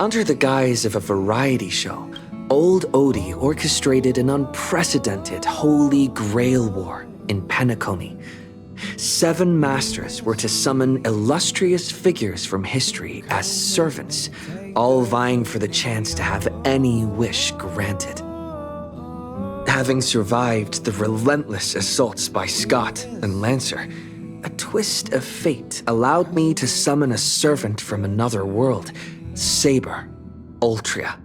Under the guise of a variety show, Old Odie orchestrated an unprecedented Holy Grail war in Penacony. 7 masters were to summon illustrious figures from history as servants, all vying for the chance to have any wish granted. Having survived the relentless assaults by Scott and Lancer, a twist of fate allowed me to summon a servant from another world, Saber, Ultria.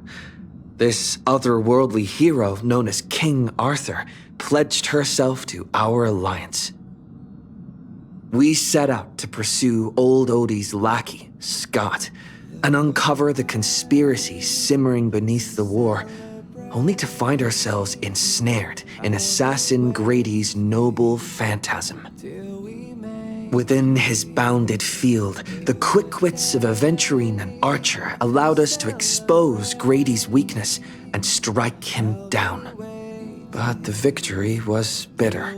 This otherworldly hero, known as King Arthur, pledged herself to our alliance. We set out to pursue Old Odie's lackey, Scott, and uncover the conspiracy simmering beneath the war, only to find ourselves ensnared in Assassin Grady's noble phantasm. Within his bounded field, the quick wits of Aventurine and Archer allowed us to expose Grady's weakness and strike him down. But the victory was bitter.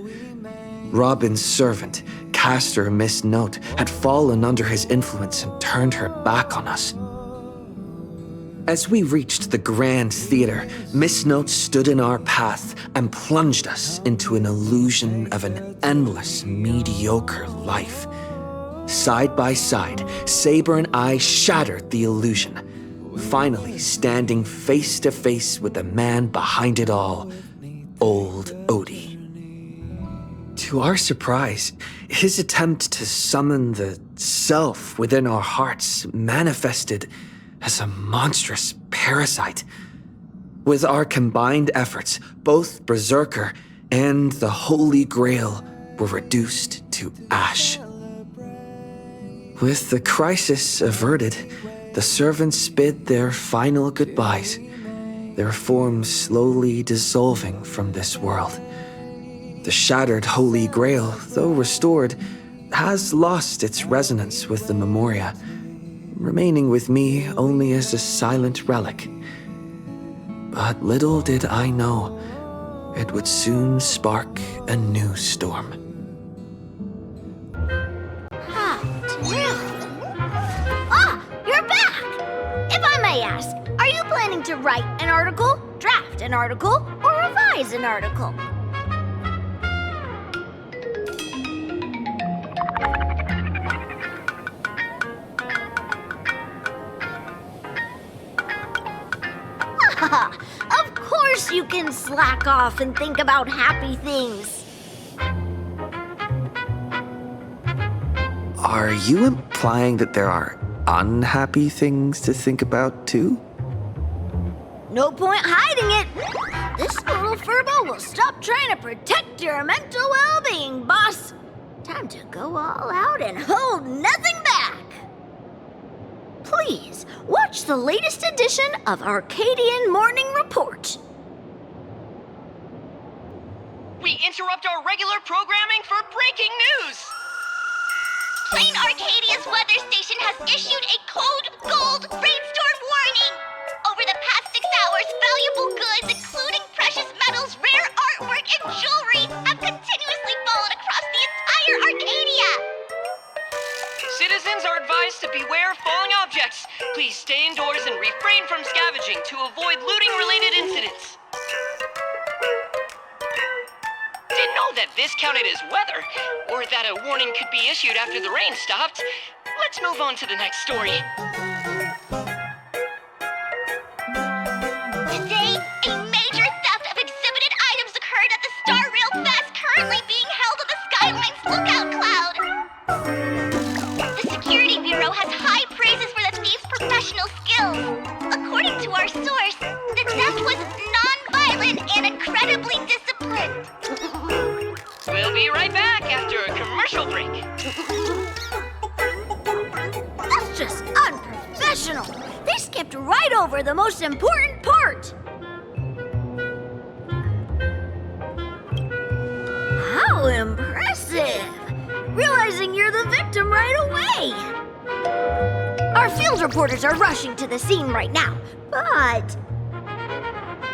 Robin's servant, Caster Miss Note, had fallen under his influence and turned her back on us. As we reached the Grand Theater, Miss Note stood in our path and plunged us into an illusion of an endless, mediocre life. Side by side, Saber and I shattered the illusion, finally standing face to face with the man behind it all, Old Odie. To our surprise, his attempt to summon the self within our hearts manifested as a monstrous parasite. With our combined efforts, both Berserker and the Holy Grail were reduced to ash. With the crisis averted, the servants bid their final goodbyes, their forms slowly dissolving from this world. The shattered Holy Grail, though restored, has lost its resonance with the Memoria, remaining with me only as a silent relic. But little did I know, it would soon spark a new storm. You're back! If I may ask, are you planning to write an article, draft an article, or revise an article? Of course you can slack off and think about happy things. Are you implying that there are unhappy things to think about too? No point hiding it. This little furbo will stop trying to protect your mental well-being, boss. Time to go all out and hold nothing back. Please watch the latest edition of Arcadian Morning Report. We interrupt our regular programming for breaking news! Plain Arcadia's weather station has issued a code gold rainstorm warning. Over the past 6 hours, valuable goods, including precious metals, rare artwork, and jewelry, have continuously fallen across the entire Arcadia. Citizens are advised to beware of falling objects. Please stay indoors and refrain from scavenging to avoid looting-related incidents. Didn't know that this counted as weather, or that a warning could be issued after the rain stopped. Let's move on to the next story. Today, a major theft of exhibited items occurred at the Star Rail Fest currently being held on the Skyline's lookout cloud. The Security Bureau has high praises for the thieves' professional skills. According to our source, the theft was non-violent and incredibly disciplined. We'll be right back after a commercial break. That's just unprofessional. They skipped right over the most important part. right away. Our field reporters are rushing to the scene right now, but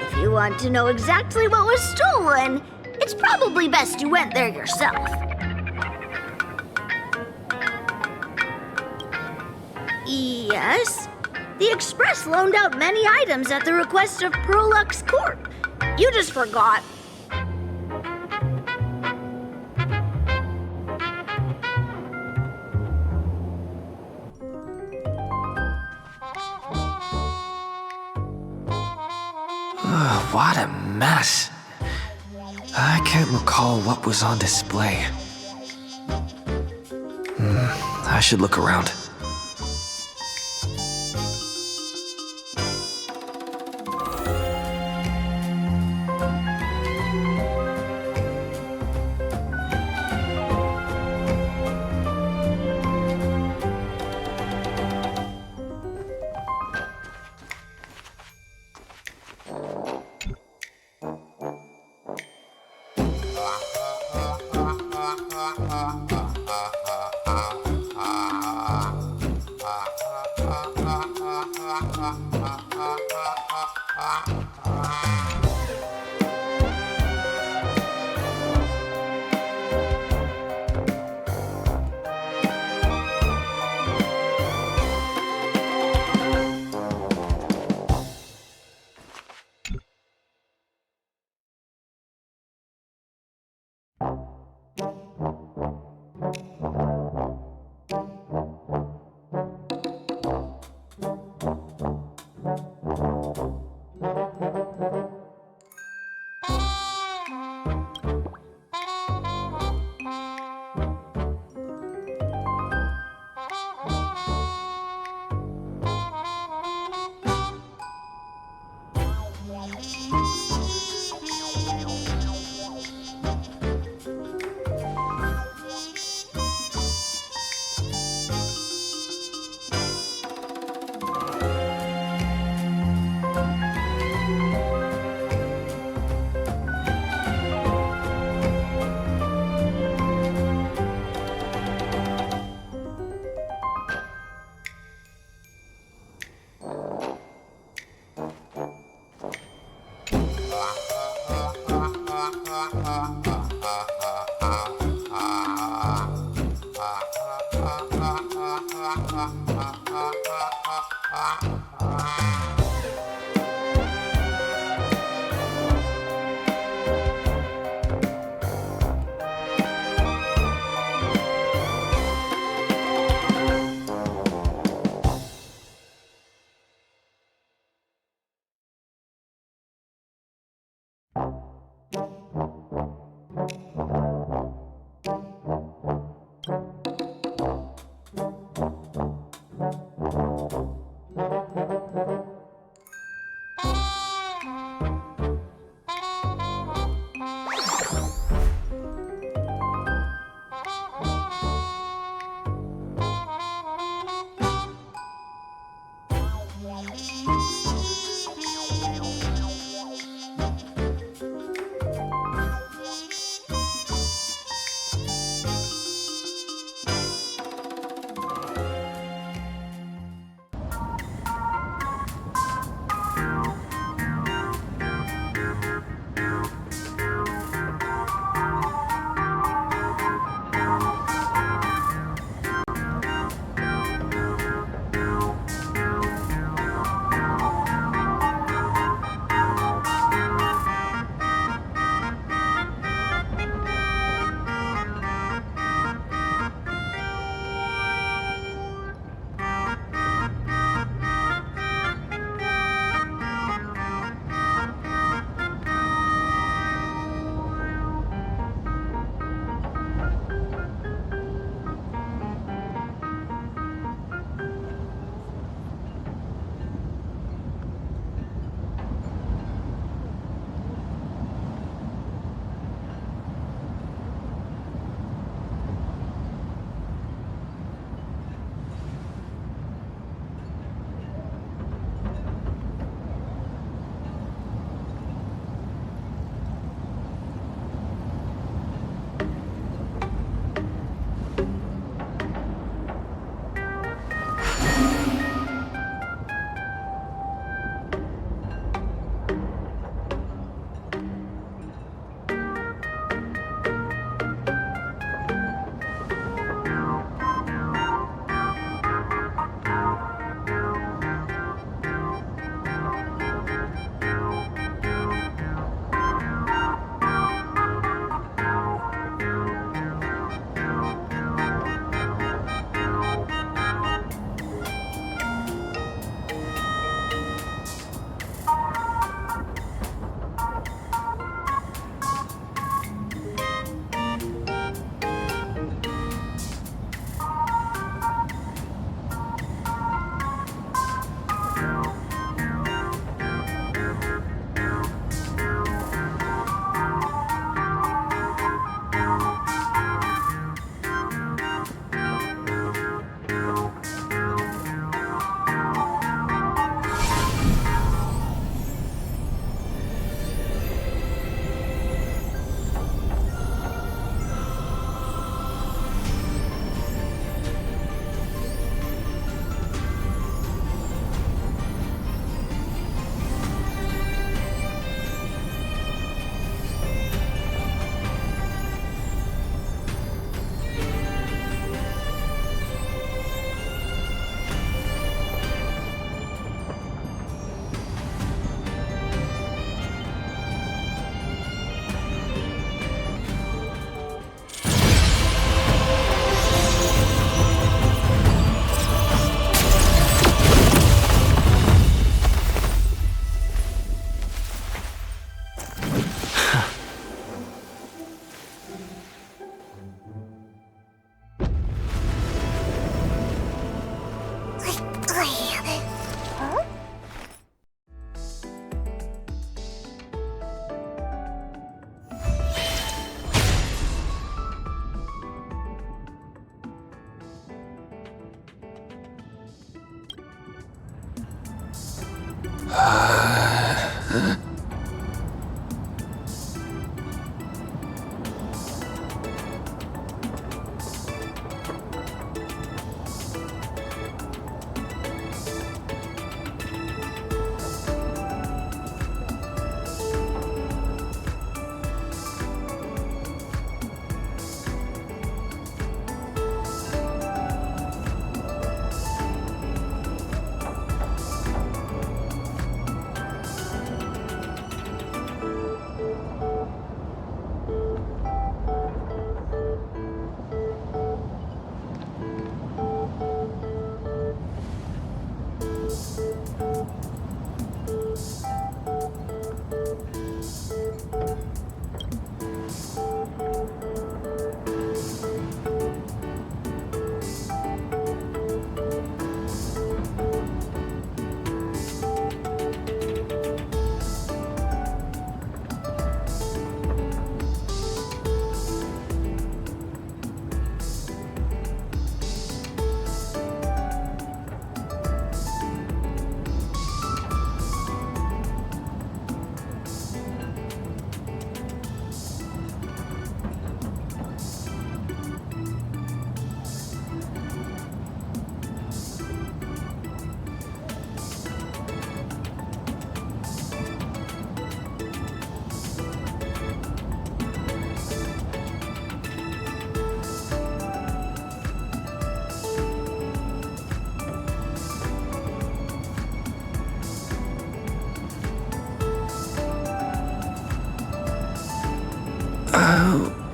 if you want to know exactly what was stolen, it's probably best you went there yourself. Yes? The Express loaned out many items at the request of Prolux Corp. You just forgot. What a mess. I can't recall what was on display. I should look around.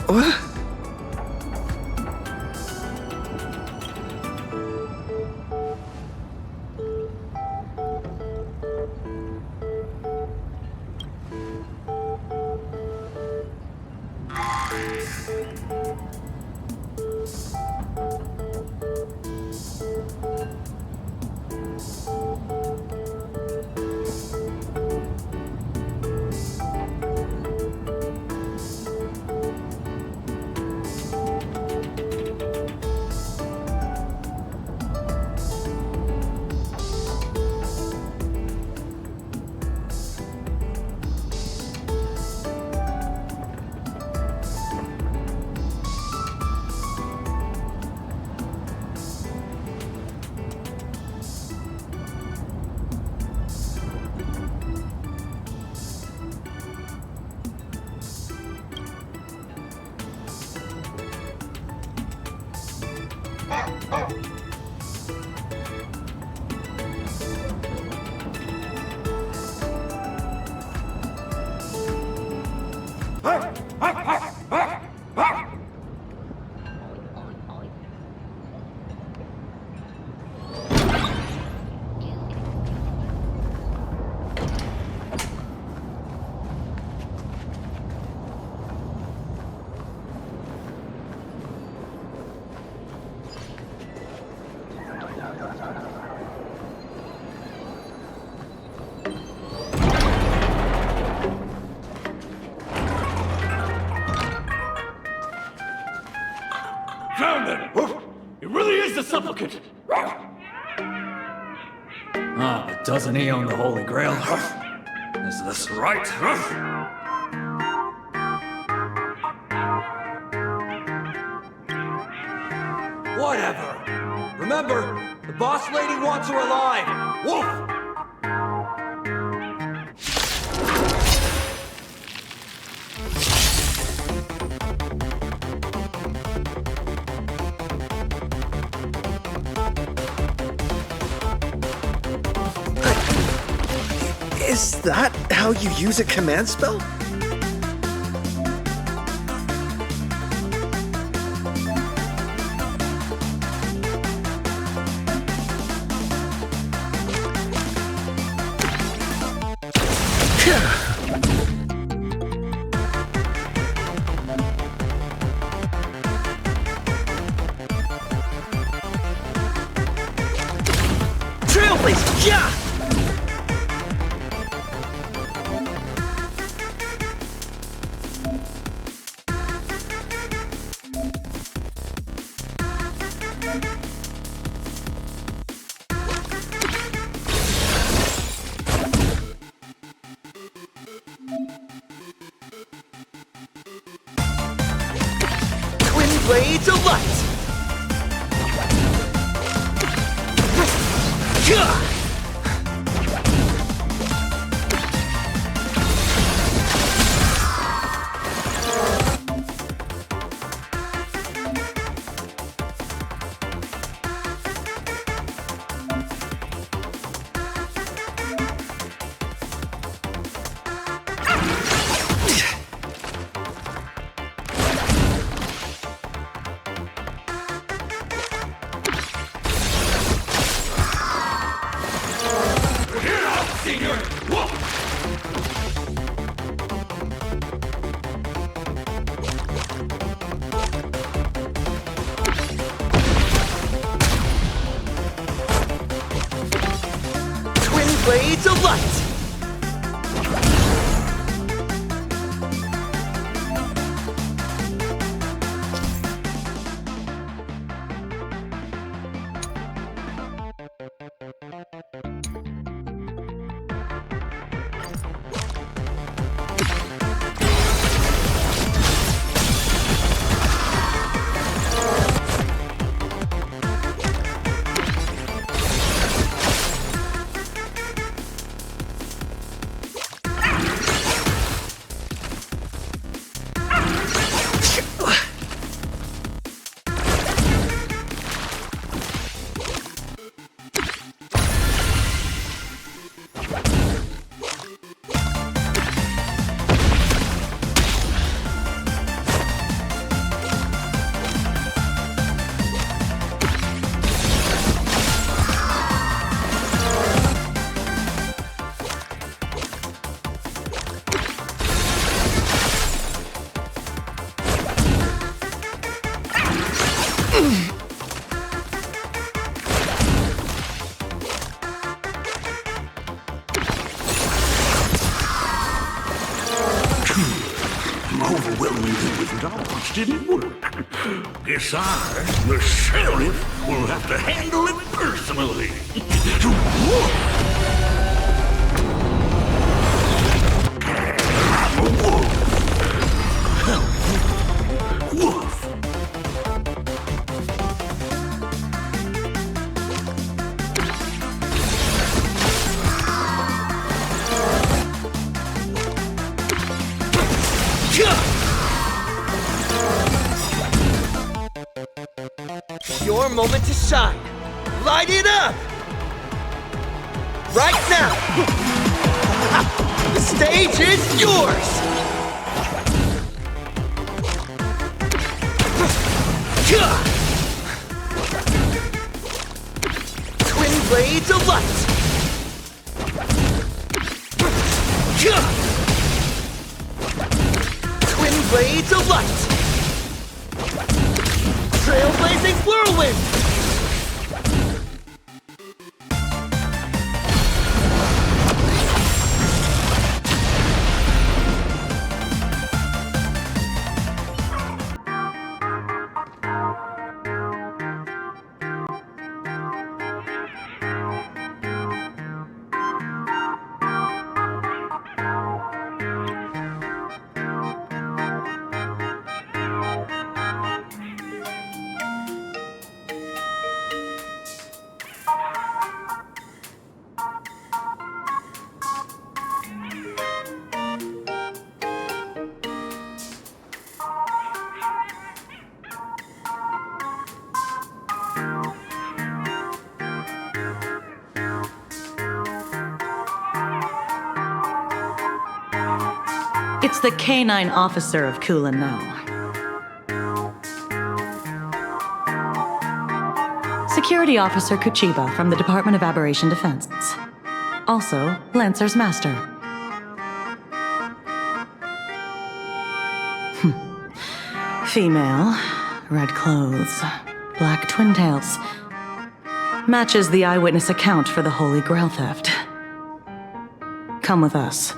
What? Found it! It really is the supplicant! Ah, but doesn't he own the Holy Grail? Is this right? Whatever. Remember, the boss lady wants her alive. Wolf! Is that how you use a command spell? Trailblazer! Yeah! Blades of Light! Blades of Light! parts didn't work. Guess I, the sheriff, will have to handle it personally. I'm a wolf. Wolf. Your moment to shine. Light it up! Right now! The stage is yours! Twin blades of light! Twin blades of light! Trailblazing whirlwind! It's the canine officer of Kulan now. Security Officer Kuchiba from the Department of Aberration Defense. Also, Lancer's master. Female, red clothes, black twin tails. Matches the eyewitness account for the Holy Grail theft. Come with us.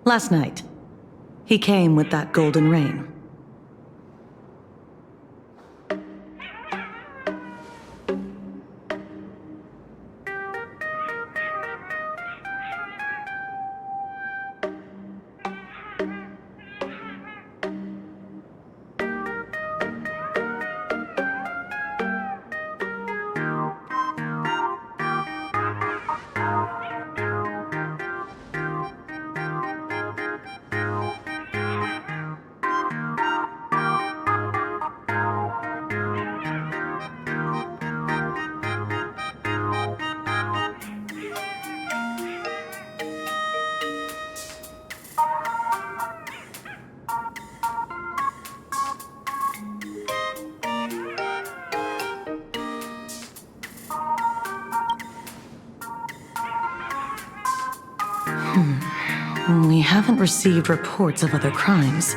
Last night, he came with that golden rain. We haven't received reports of other crimes,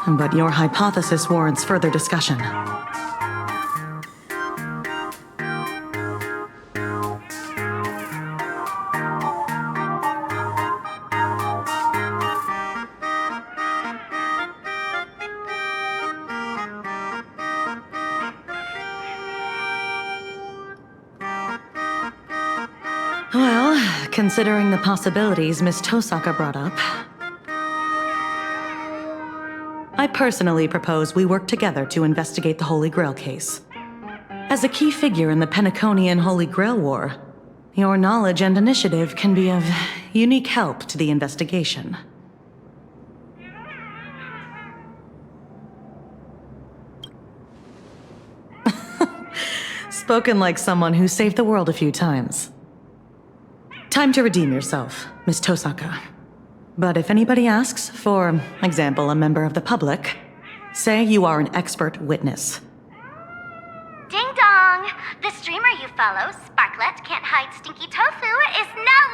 but your hypothesis warrants further discussion. Well, considering the possibilities Miss Tosaka brought up, I personally propose we work together to investigate the Holy Grail case. As a key figure in the Penaconian Holy Grail War, your knowledge and initiative can be of unique help to the investigation. Spoken like someone who saved the world a few times. Time to redeem yourself, Miss Tosaka. But if anybody asks, for example, a member of the public, say you are an expert witness. Ding dong! wrong. The streamer you follow, Sparklet Can't Hide Stinky Tofu, is now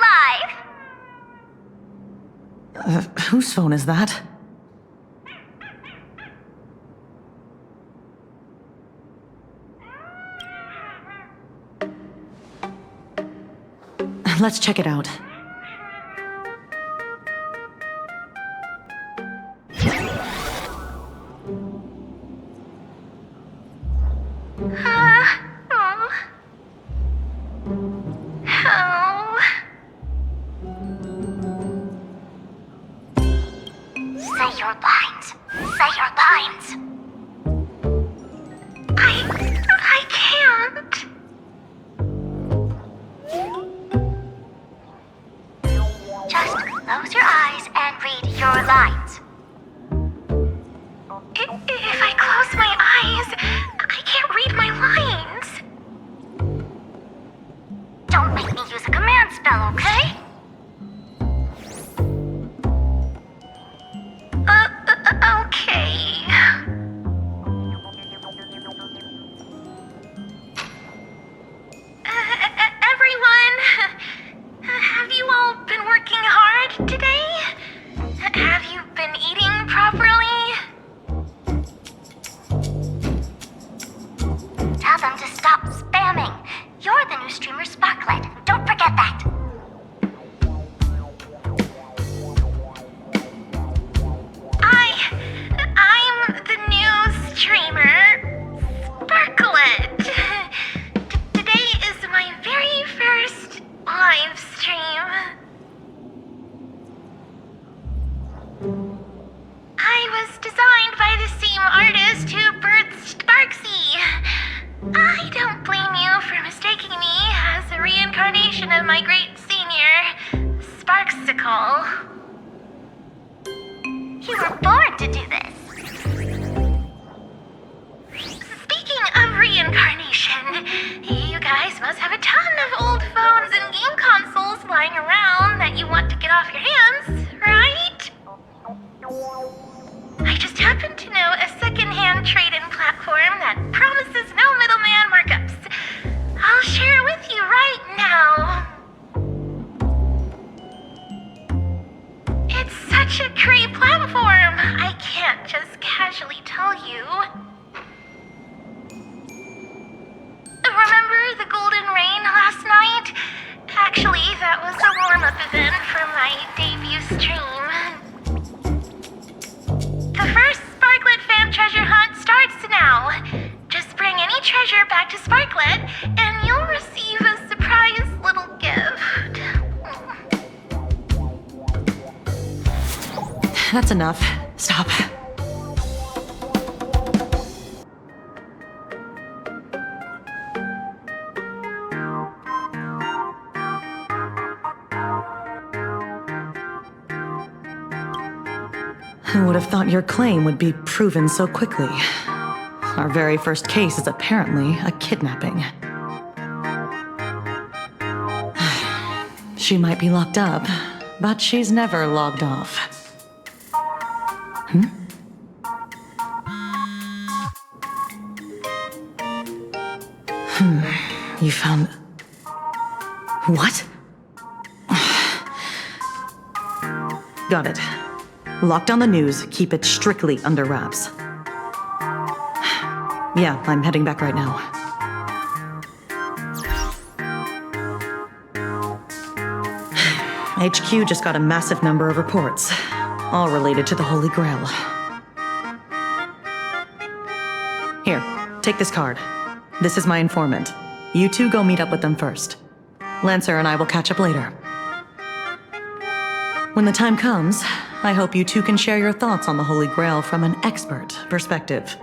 live. Whose phone is that? Let's check it out. Say your lines. Say your lines. I can't. Just close your eyes and read your lines. If I close my eyes, I can't read my lines. Don't make me use a command spell, okay? Okay. Everyone, have you all been working hard today? Have you been eating properly? Tell them to stop spamming. You're the new streamer Sparklet. Don't forget that. I'm the new streamer, Sparklet. Today is my very first live stream. I was designed by the same artist who birthed Sparksy. I don't blame you for mistaking me as a reincarnation of my great senior, Sparksicle. You were born to do this. Speaking of reincarnation, you guys must have a ton of old phones and game consoles lying around that you want to get off your hands, right? I just happen to know a second-hand trade-in platform that promises no middleman markups. I'll share it with you right now. It's such a great platform, I can't just casually tell you. Remember the Golden Rain last night? Actually, that was a warm-up event for my debut stream. The first Sparklet fan treasure hunt starts now. Just bring any treasure back to Sparklet, and you'll receive a surprise little gift. That's enough. Stop. Who would have thought your claim would be proven so quickly? Our very first case is apparently a kidnapping. She might be locked up, but she's never logged off. You found... What? Got it. Lock down the news, keep it strictly under wraps. Yeah, I'm heading back right now. HQ just got a massive number of reports, all related to the Holy Grail. Here, take this card. This is my informant. You two go meet up with them first. Lancer and I will catch up later. When the time comes, I hope you two can share your thoughts on the Holy Grail from an expert perspective.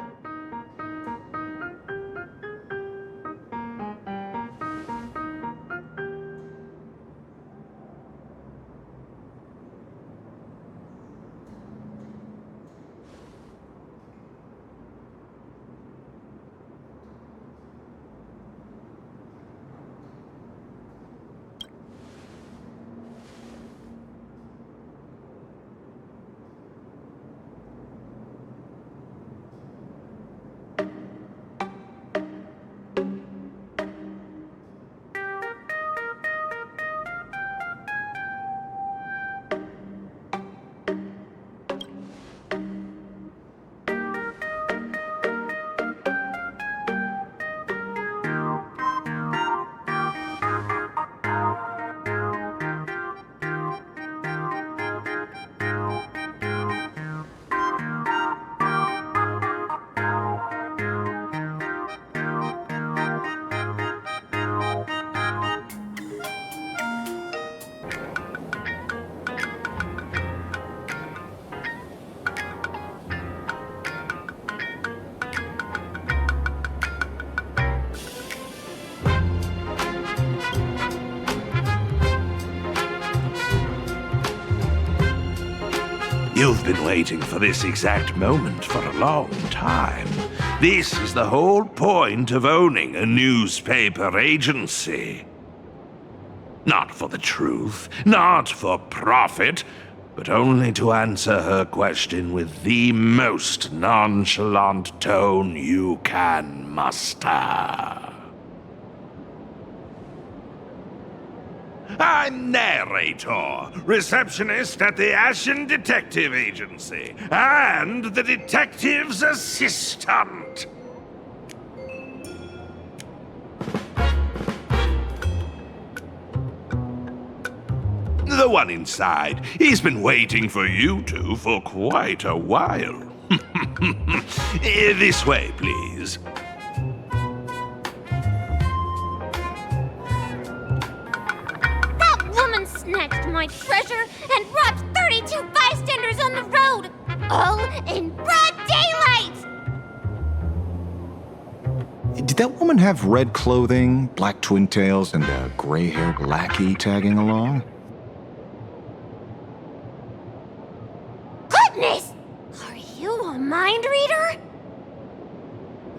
You've been waiting for this exact moment for a long time. This is the whole point of owning a newspaper agency. Not for the truth, not for profit, but only to answer her question with the most nonchalant tone you can muster. I'm narrator, receptionist at the Ashen Detective Agency, and the detective's assistant. The one inside. He's been waiting for you two for quite a while. This way, please. That woman snatched my treasure and robbed 32 bystanders on the road, all in broad daylight! Did that woman have red clothing, black twin tails, and a gray-haired lackey tagging along? Goodness! Are you a mind reader?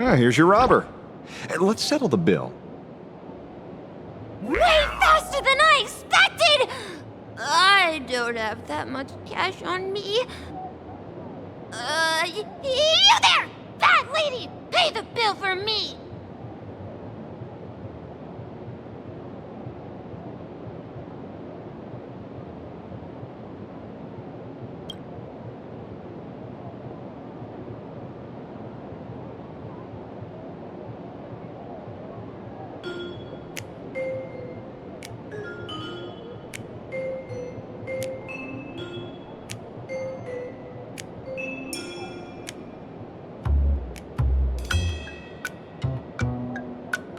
Ah, here's your robber. Let's settle the bill. Way faster than I expected! I don't have that much cash on me. You there! Fat lady! Pay the bill for me!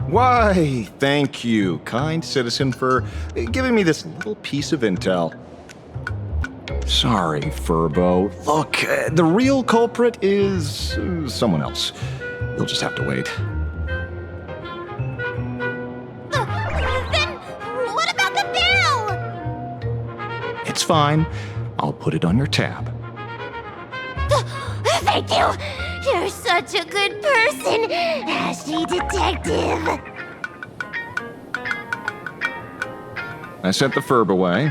Why, thank you, kind citizen, for giving me this little piece of intel. Sorry, Furbo. Look, the real culprit is someone else. You'll just have to wait. Then what about the bill? It's fine. I'll put it on your tab. Thank you! You're such a good person, Ashley Detective! I sent the Furb away.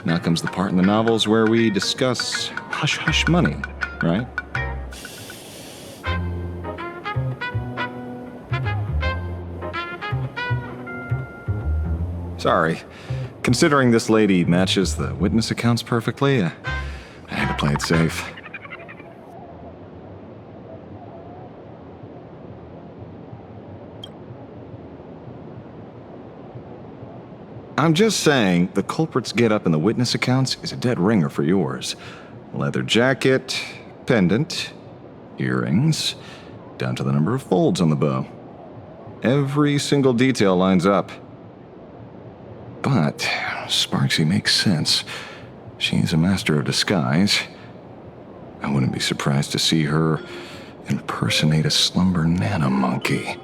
Now comes the part in the novels where we discuss hush-hush money, right? Sorry. Considering this lady matches the witness accounts perfectly, I had to play it safe. I'm just saying, the culprit's get-up in the witness accounts is a dead ringer for yours. Leather jacket, pendant, earrings, down to the number of folds on the bow. Every single detail lines up. But Sparksy makes sense. She's a master of disguise. I wouldn't be surprised to see her impersonate a slumber nanomonkey.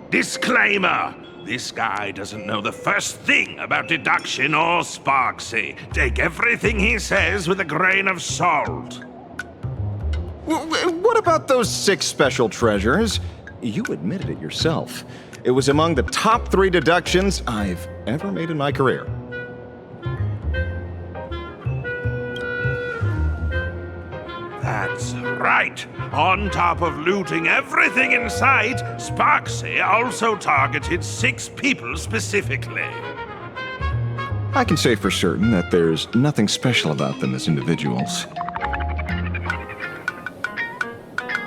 Disclaimer! This guy doesn't know the first thing about deduction or Sparksy. Take everything he says with a grain of salt. What about those 6 special treasures? You admitted it yourself. It was among the top 3 deductions I've ever made in my career. That's right. On top of looting everything in sight, Sparksy also targeted 6 people specifically. I can say for certain that there's nothing special about them as individuals.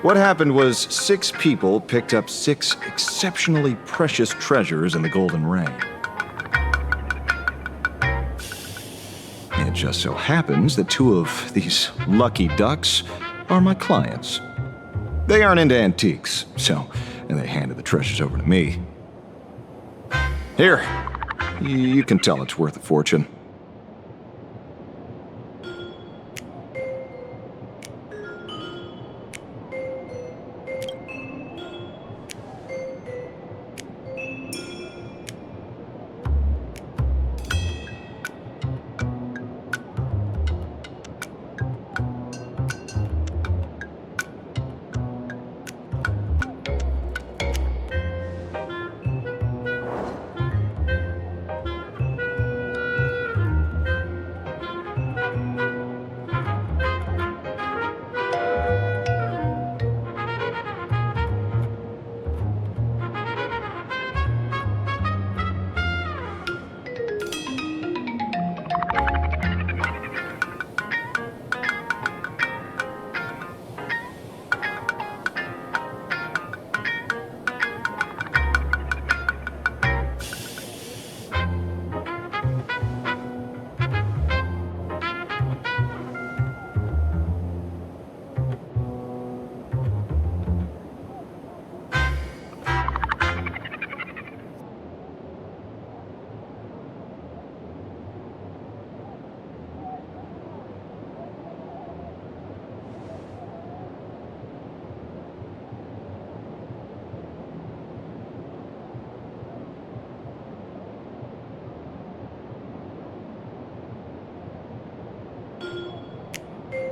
What happened was 6 people picked up 6 exceptionally precious treasures in the Golden Ring. It just so happens that 2 of these lucky ducks are my clients. They aren't into antiques, so they handed the treasures over to me. Here, you can tell it's worth a fortune.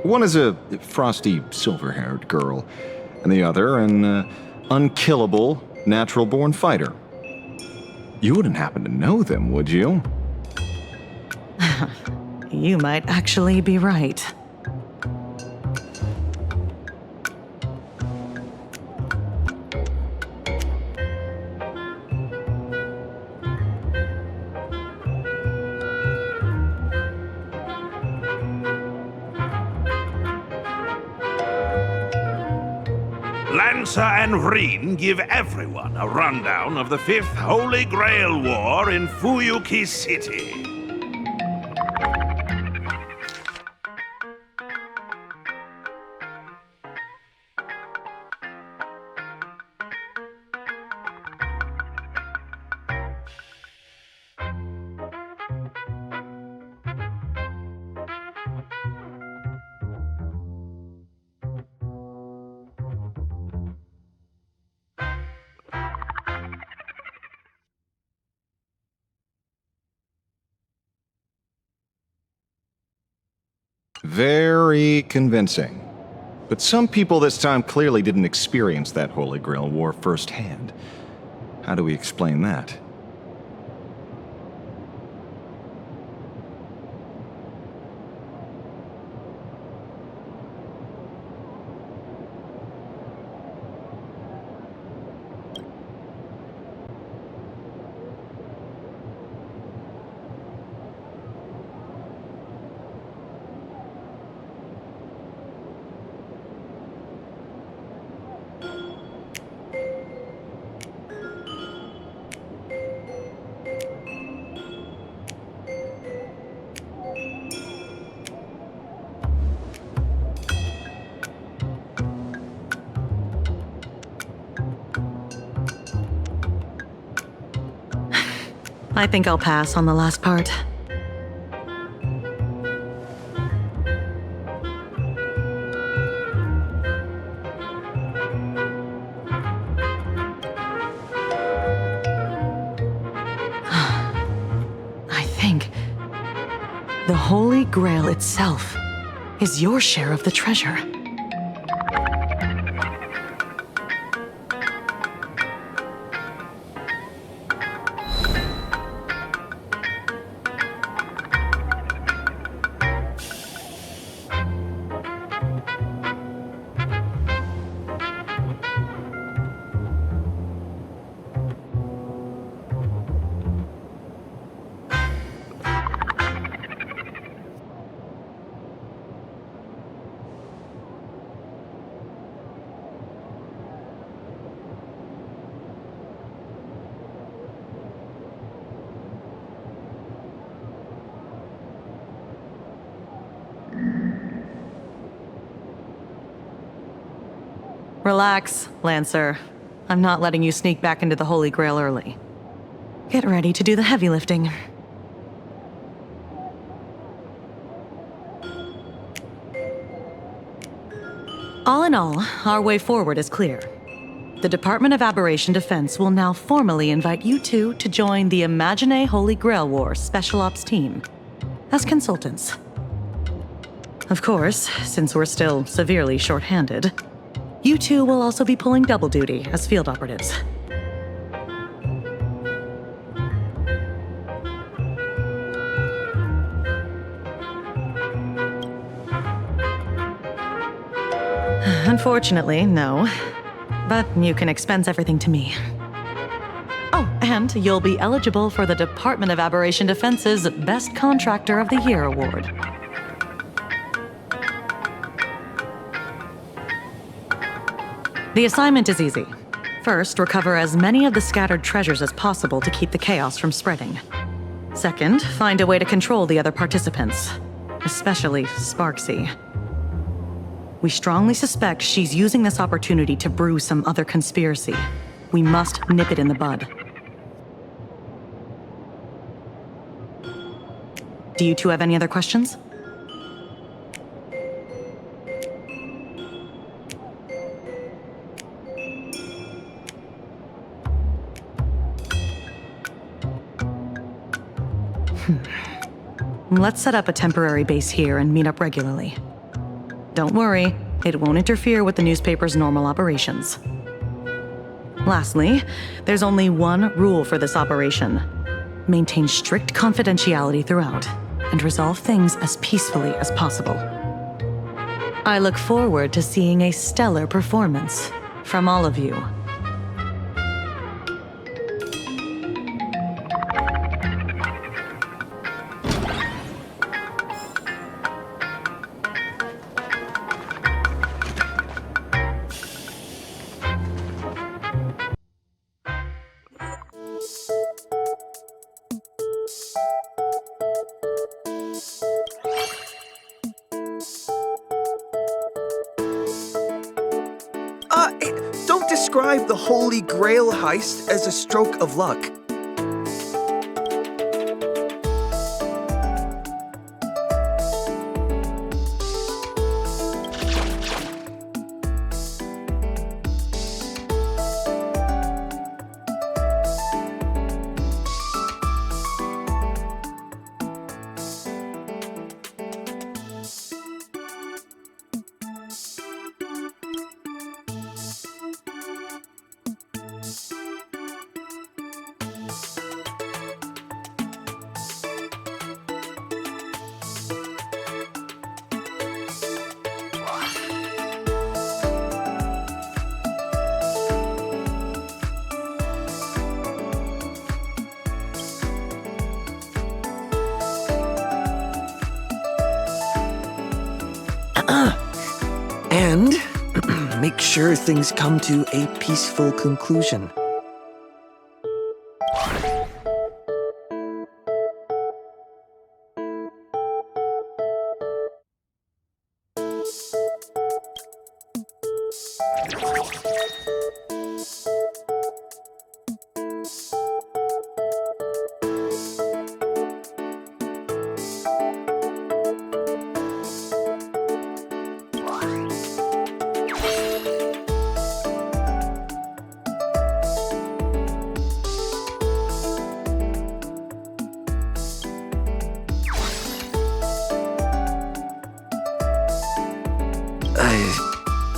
One is a frosty, silver-haired girl, and the other an unkillable, natural-born fighter. You wouldn't happen to know them, would you? You might actually be right. Lancer and Vreen give everyone a rundown of the 5th Holy Grail War in Fuyuki City. Very convincing. But some people this time clearly didn't experience that Holy Grail War firsthand. How do we explain that? I think I'll pass on the last part. I think the Holy Grail itself is your share of the treasure. Relax, Lancer. I'm not letting you sneak back into the Holy Grail early. Get ready to do the heavy lifting. All in all, our way forward is clear. The Department of Aberration Defense will now formally invite you two to join the Imagine Holy Grail War Special Ops team as consultants. Of course, since we're still severely short-handed, you two will also be pulling double duty as field operatives. Unfortunately, no. But you can expense everything to me. Oh, and you'll be eligible for the Department of Aberration Defense's Best Contractor of the Year award. The assignment is easy. First, recover as many of the scattered treasures as possible to keep the chaos from spreading. Second, find a way to control the other participants, especially Sparksy. We strongly suspect she's using this opportunity to brew some other conspiracy. We must nip it in the bud. Do you two have any other questions? Let's set up a temporary base here and meet up regularly. don't worry, it won't interfere with the newspaper's normal operations. Lastly, there's only one rule for this operation. Maintain strict confidentiality throughout, and resolve things as peacefully as possible. I look forward to seeing a stellar performance from all of you. Don't describe the Holy Grail heist as a stroke of luck. And make sure things come to a peaceful conclusion.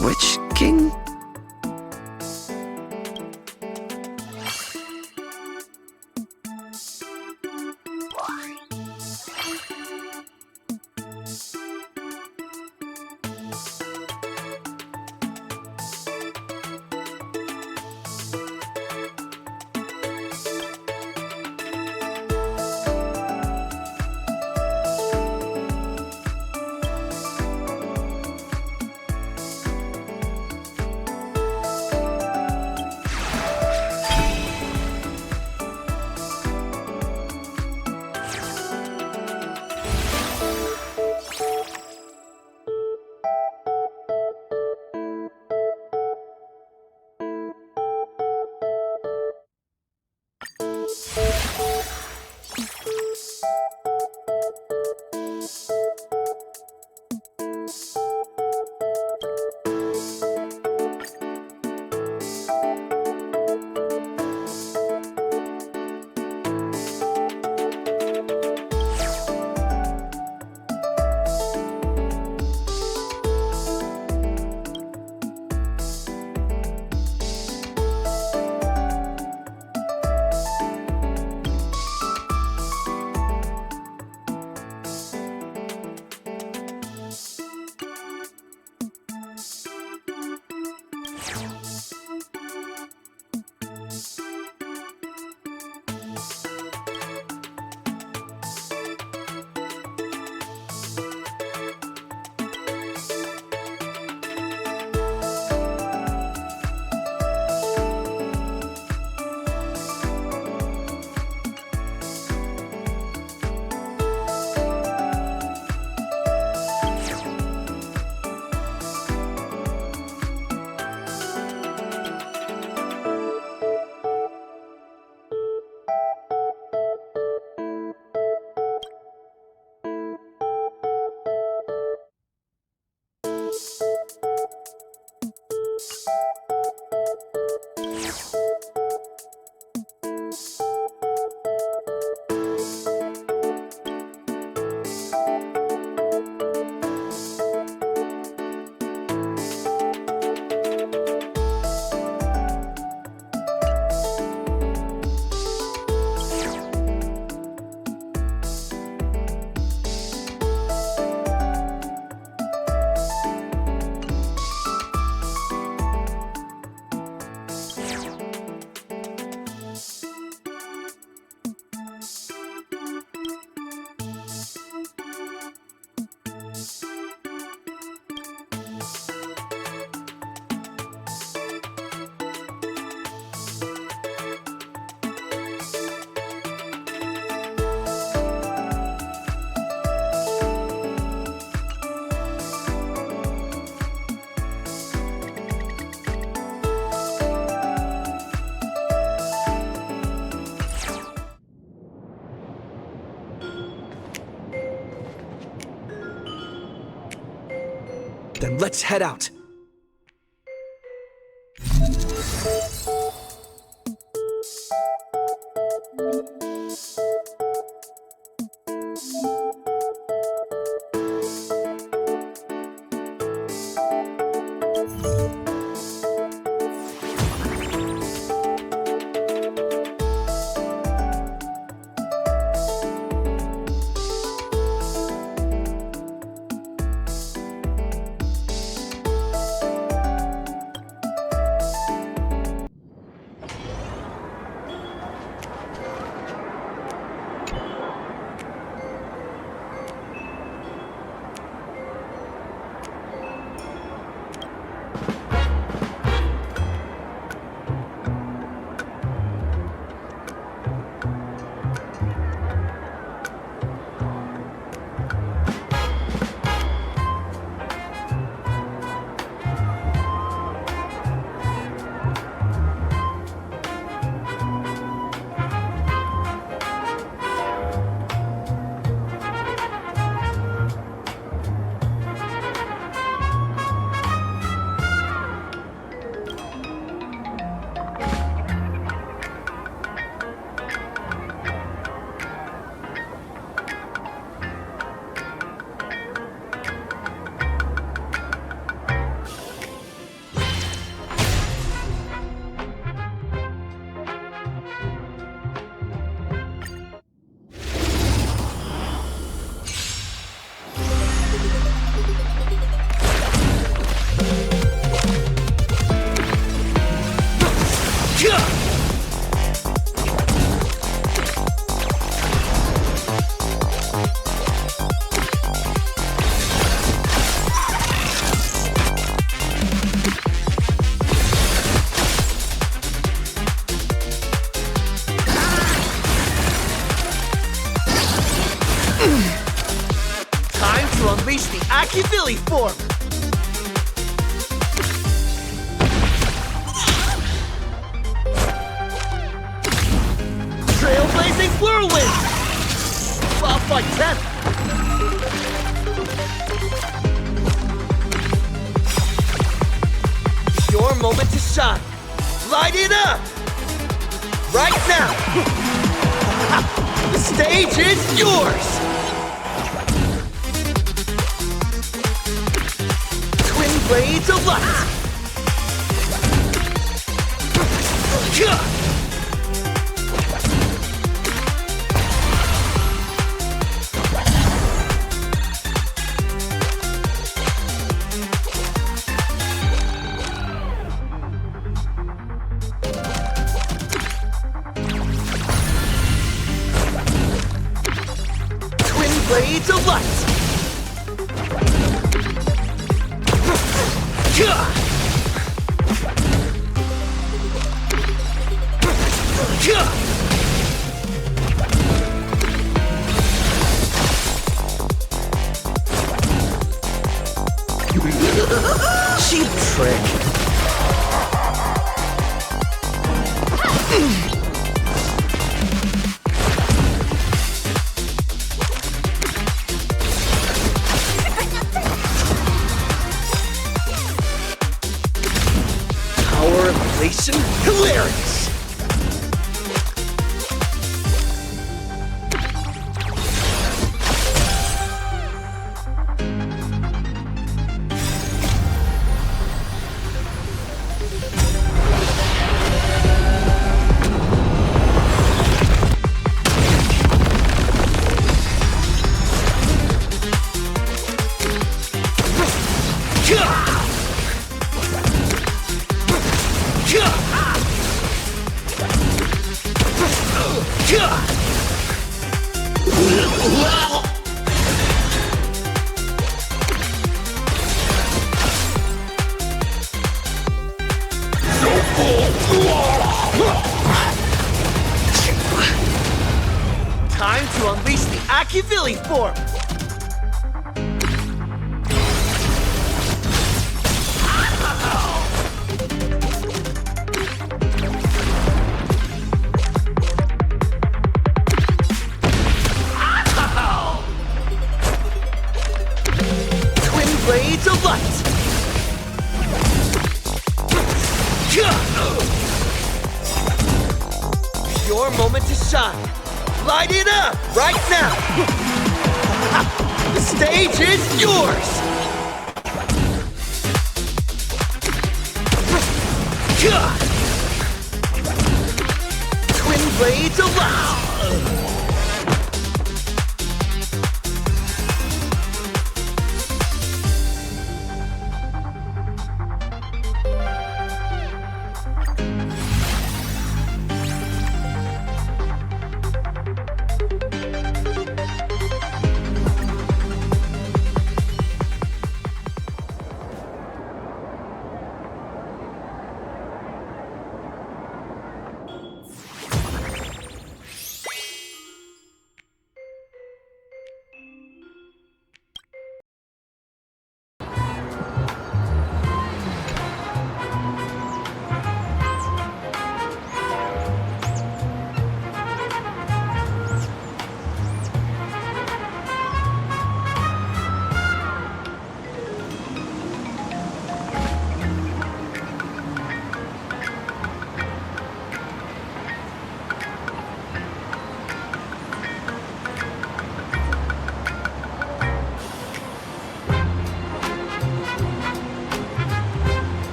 Which king? Then let's head out. Time to unleash the Aki-Billy form! Trailblazing whirlwind! Off by 10! Your moment to shine! Light it up! Right now! The stage is yours! Twin blades of light! Blades of light! Cheap trick! Power inflation, hilarious! Time to unleash the Aki-Billy form! Twin blades of light! Your moment to shine. Light it up right now. The stage is yours. Twin blades of light.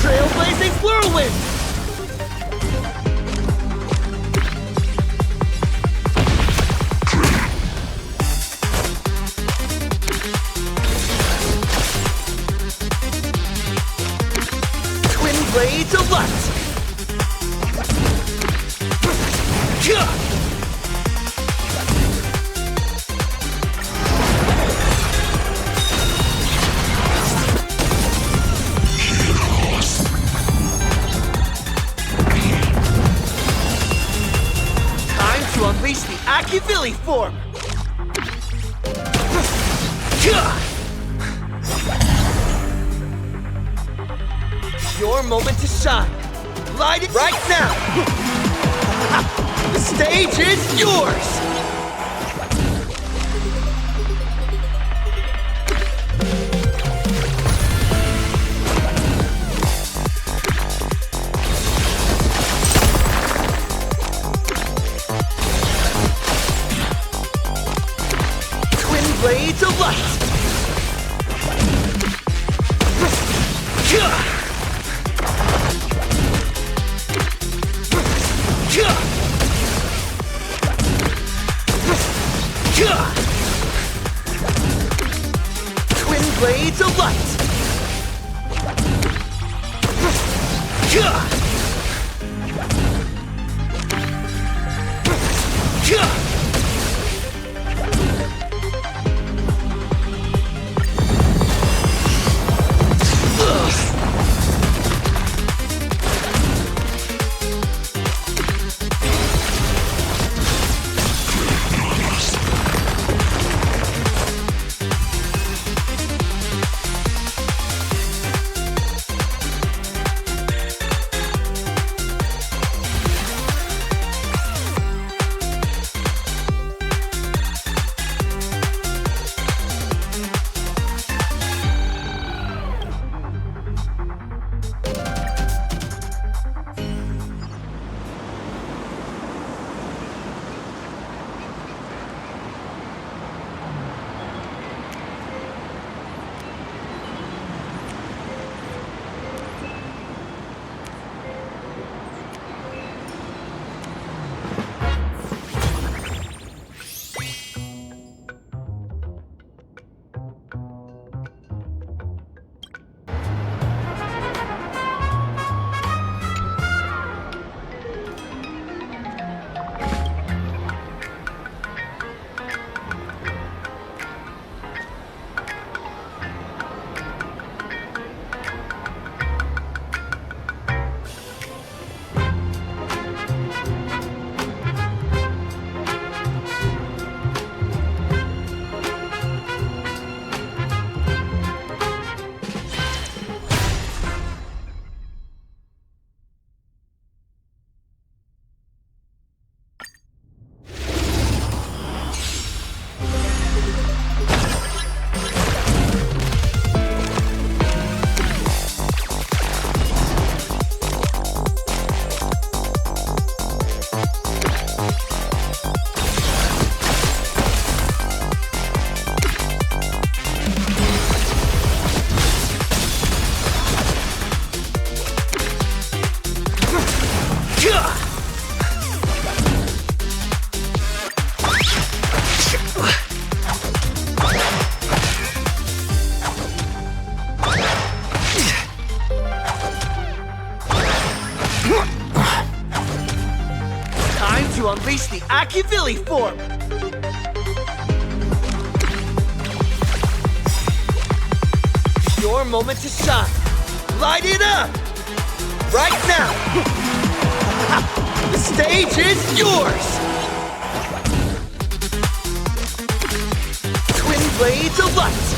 Trailblazing whirlwind! Twin blades of light! Unleash the Akivilli form! Your moment to shine. Light it right now! The stage is yours! Blades of light! Twin blades of light! the Akivili form! Your moment to shine! Light it up! Right now! The stage is yours! Twin blades of light!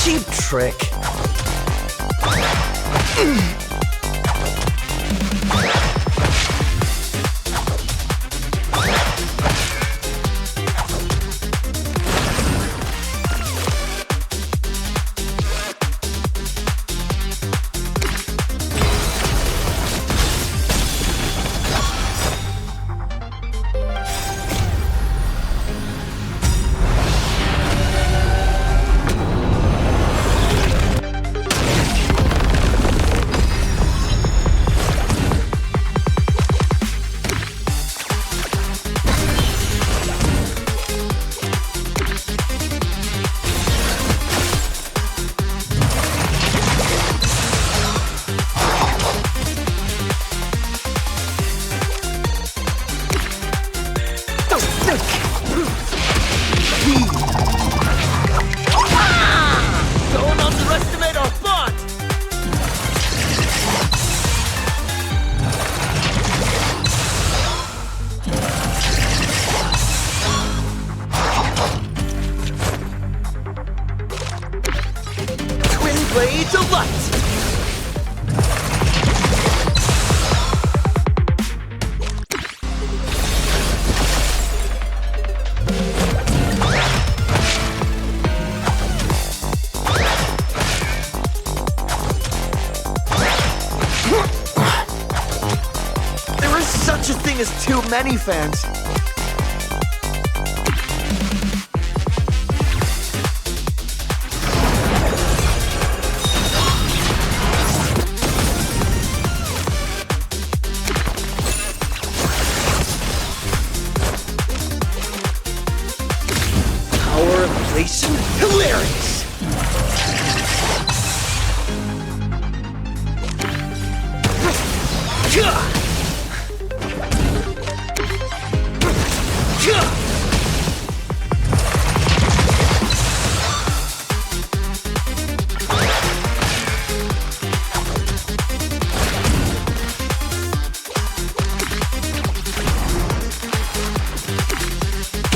Cheap trick. Don't underestimate our bond! Twin blades of light! There is such a thing as too many fans. Power of relation? Hilarious!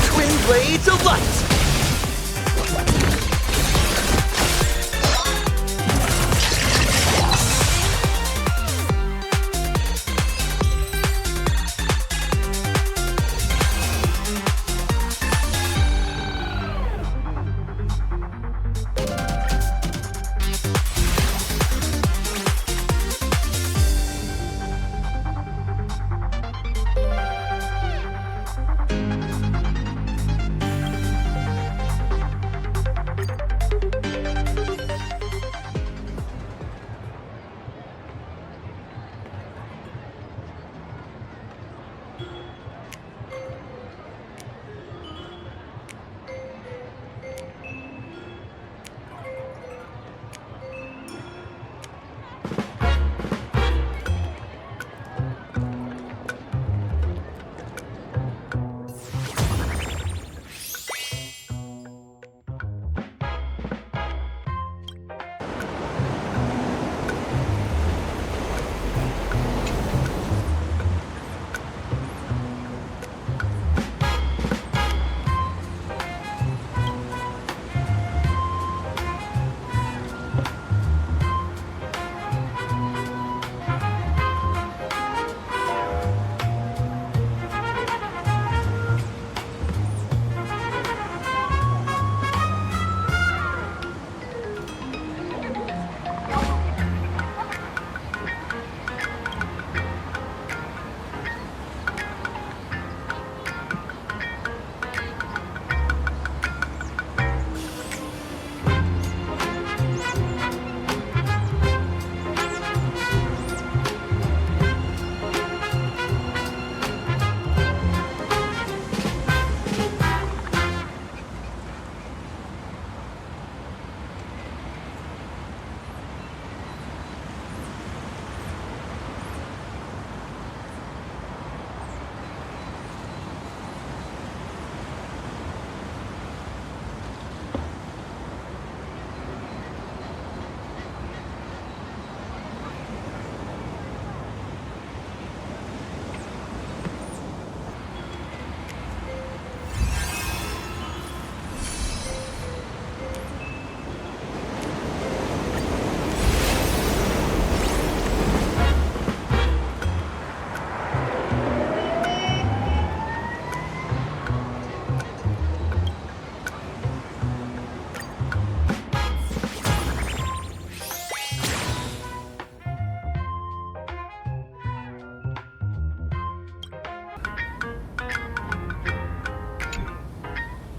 Twin blades of light!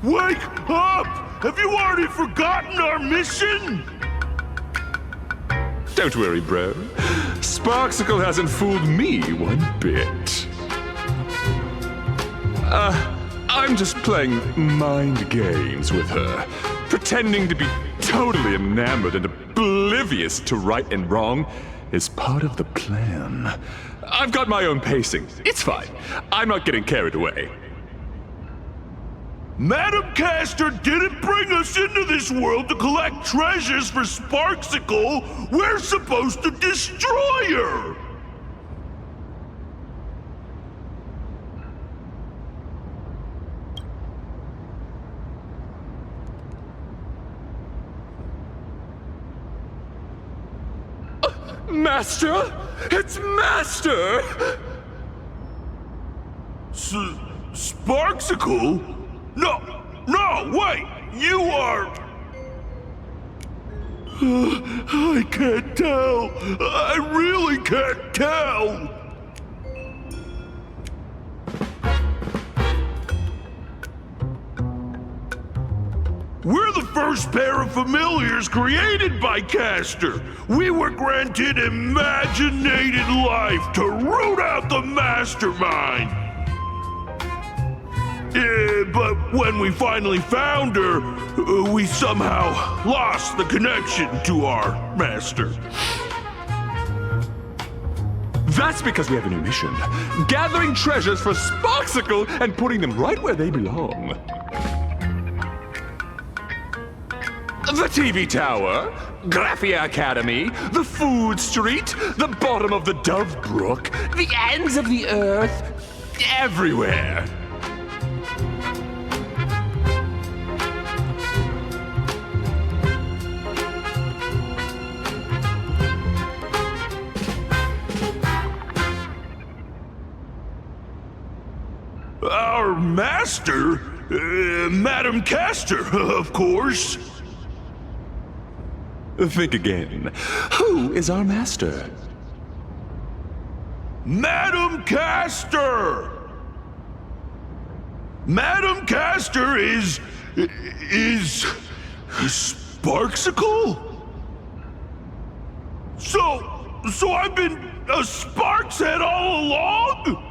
Wake up! Have you already forgotten our mission? Don't worry, bro. Sparksicle hasn't fooled me one bit. I'm just playing mind games with her, pretending to be totally enamored and oblivious to right and wrong is part of the plan. I've got my own pacing. It's fine. I'm not getting carried away. Madam Castor didn't bring us into this world to collect treasures for Sparksicle. We're supposed to destroy her! Master? It's Master! Sparksicle? No, wait! You are... I can't tell. I really can't tell. We're the first pair of familiars created by Castor. We were granted imaginated life to root out the mastermind. But when we finally found her, we somehow lost the connection to our master. That's because we have a new mission. Gathering treasures for Sparksicle and putting them right where they belong. The TV Tower, Graphia Academy, the Food Street, the bottom of the Dove Brook, the ends of the earth, everywhere. Our master? Madam Castor, of course. Think again. Who is our master? Madam Castor! Madam Castor is Sparksicle? So I've been a Sparks head all along?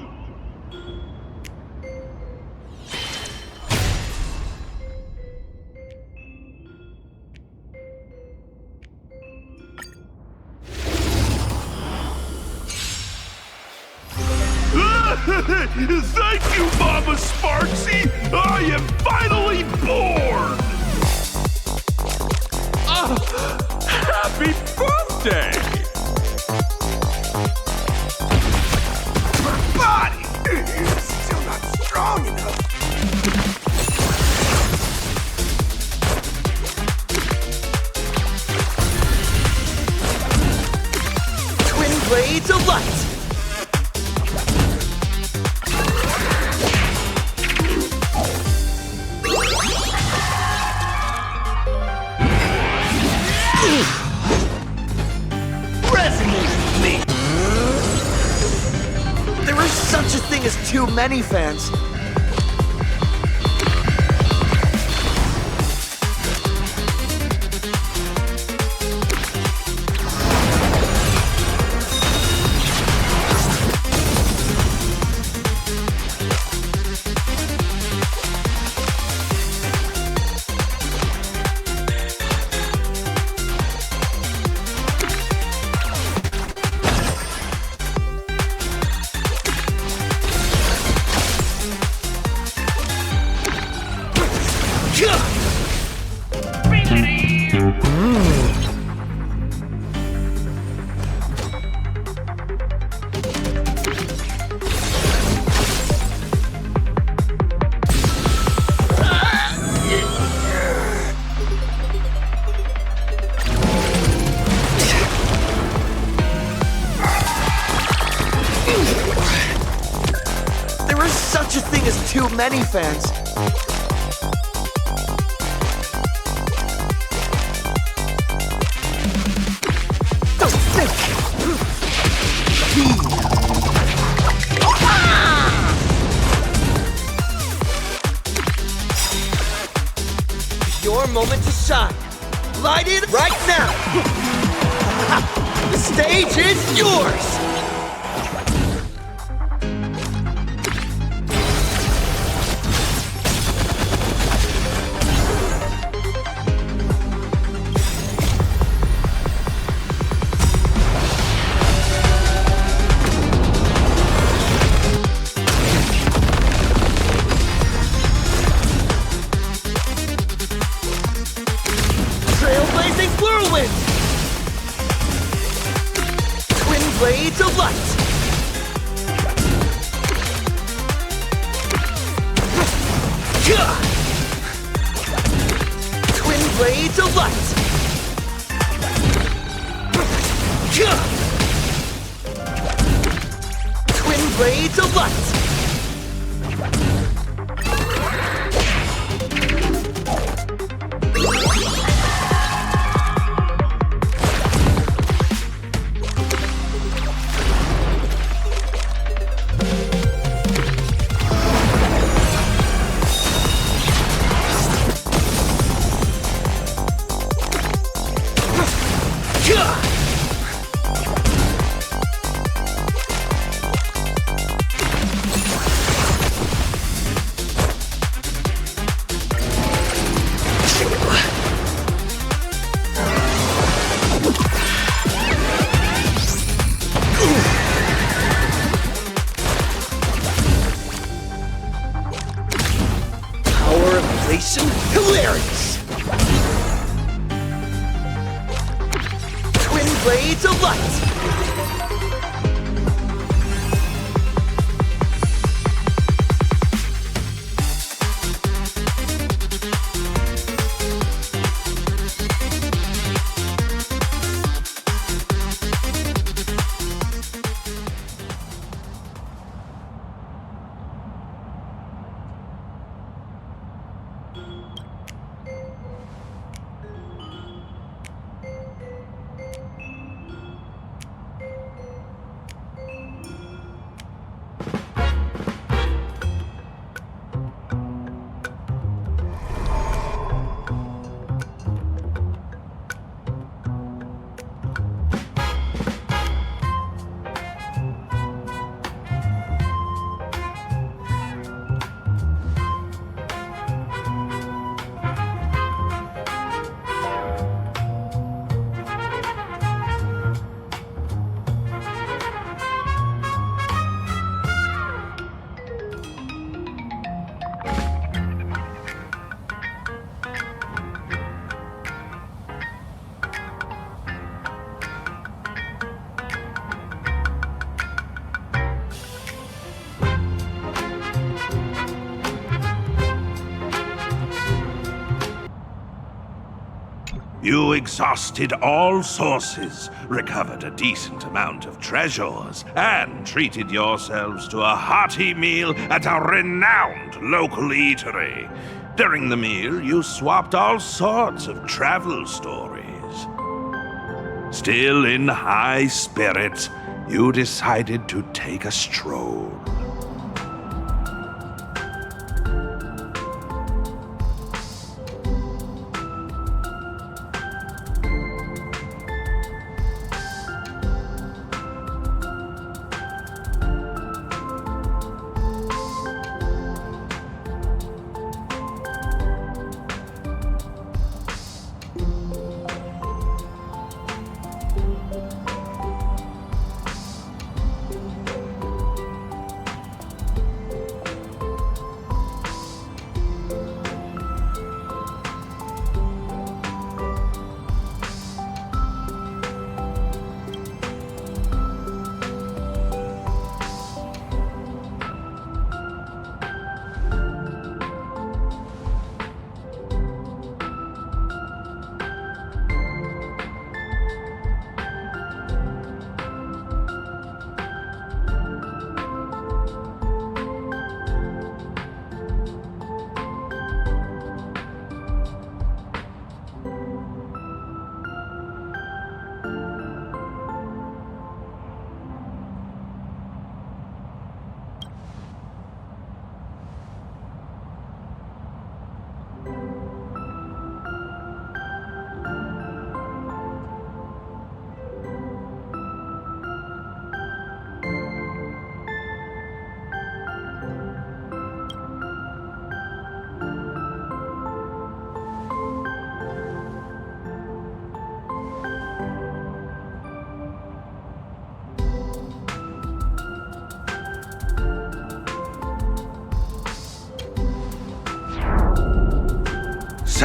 Thank you, Mama Sparksy! I am finally born! Happy birthday! My body is still not strong enough. Twin blades of light! Such a thing as too many fans. There is such a thing as too many fans. Don't think. shine! Light it right now! The stage is yours! Trailblazing whirlwind! Twin blades of light! Twin blades of light! Twin blades of light! Power of elation, hilarious! Twin blades of light! You exhausted all sources, recovered a decent amount of treasures, and treated yourselves to a hearty meal at a renowned local eatery. During the meal, you swapped all sorts of travel stories. Still in high spirits, you decided to take a stroll.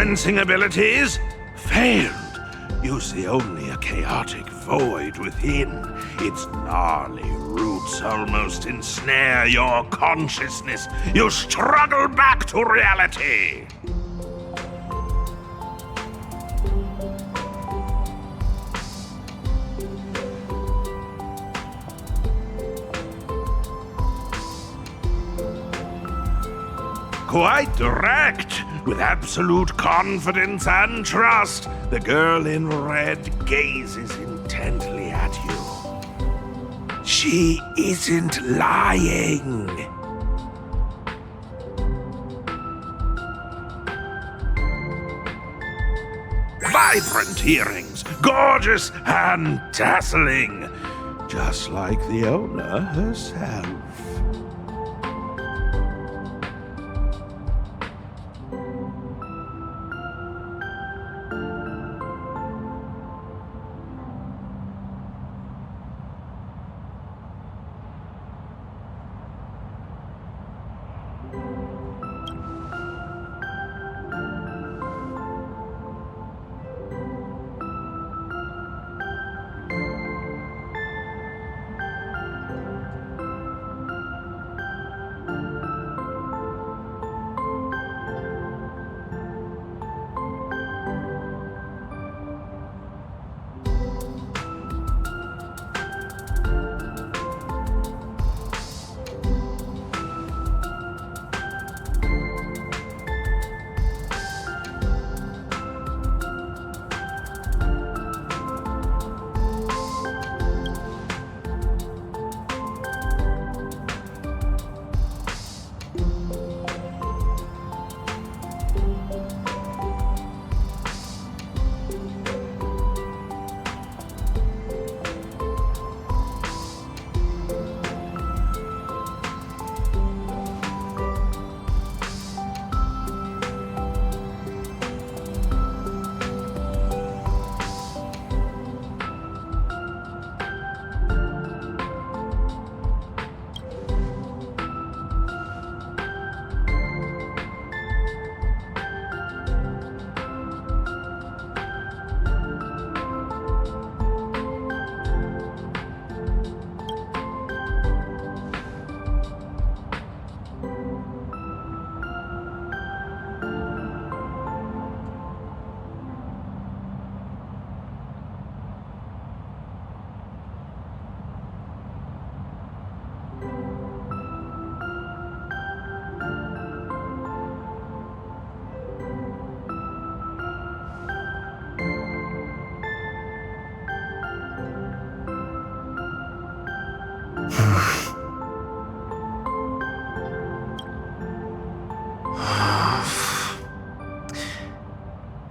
sensing abilities? Failed. You see only a chaotic void within. Its gnarly roots almost ensnare your consciousness. You struggle back to reality. Quite direct, with absolute confidence and trust, the girl in red gazes intently at you. She isn't lying. Vibrant earrings, gorgeous and dazzling, just like the owner herself.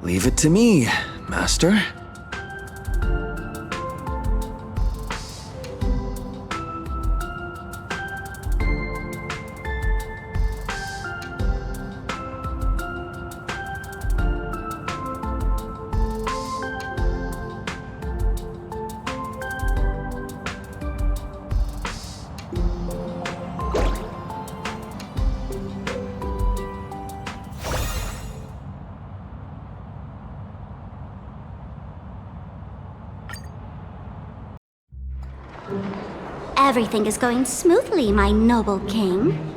Leave it to me, Master. Everything is going smoothly, my noble king.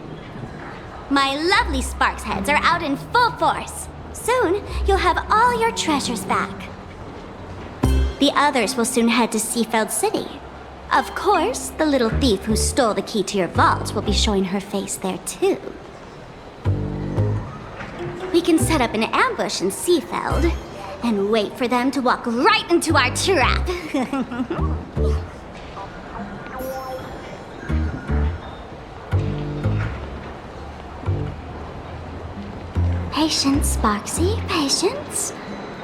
My lovely Sparks heads are out in full force. Soon, you'll have all your treasures back. The others will soon head to Seafeld City. Of course, the little thief who stole the key to your vault will be showing her face there too. We can set up an ambush in Seafeld and wait for them to walk right into our trap. Patience, Sparksy, patience.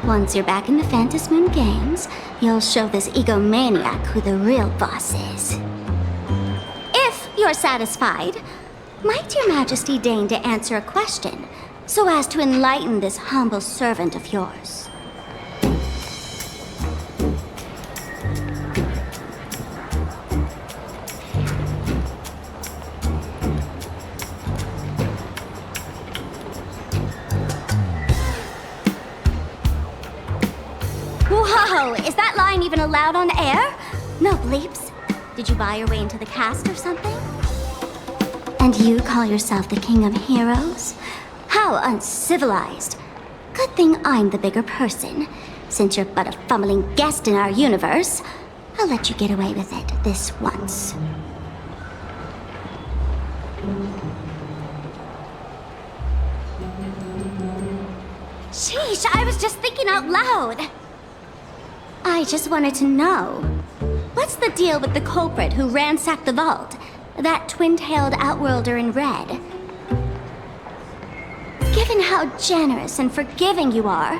Once you're back in the Phantasmoon Games, you'll show this egomaniac who the real boss is. If you're satisfied, might your majesty deign to answer a question, so as to enlighten this humble servant of yours? Whoa! Is that line even allowed on air? No bleeps. Did you buy your way into the cast or something? And you call yourself the king of heroes? How uncivilized. Good thing I'm the bigger person. Since you're but a fumbling guest in our universe, I'll let you get away with it this once. Sheesh, I was just thinking out loud. I just wanted to know, what's the deal with the culprit who ransacked the vault? That twin-tailed outworlder in red. Given how generous and forgiving you are,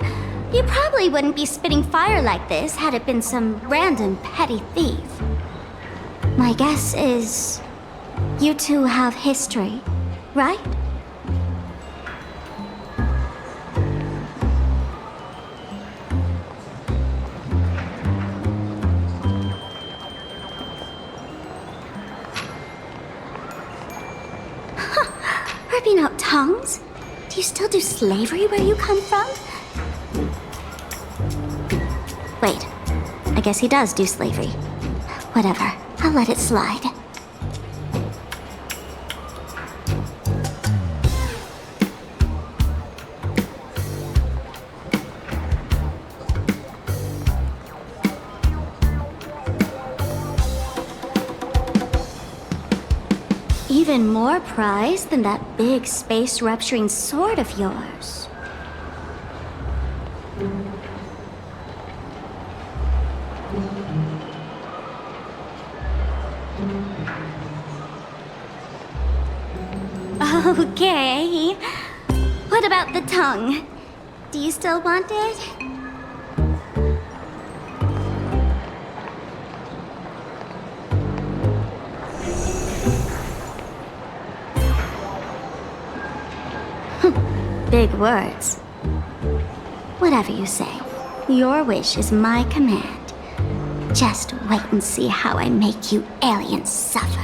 you probably wouldn't be spitting fire like this had it been some random petty thief. My guess is you two have history, right? Ripping out tongues? Do you still do slavery where you come from? Wait, I guess he does do slavery. Whatever, I'll let it slide. Even more prize than that big space-rupturing sword of yours. Okay. What about the tongue? Do you still want it? Big words. Whatever you say, your wish is my command. Just wait and see how I make you aliens suffer.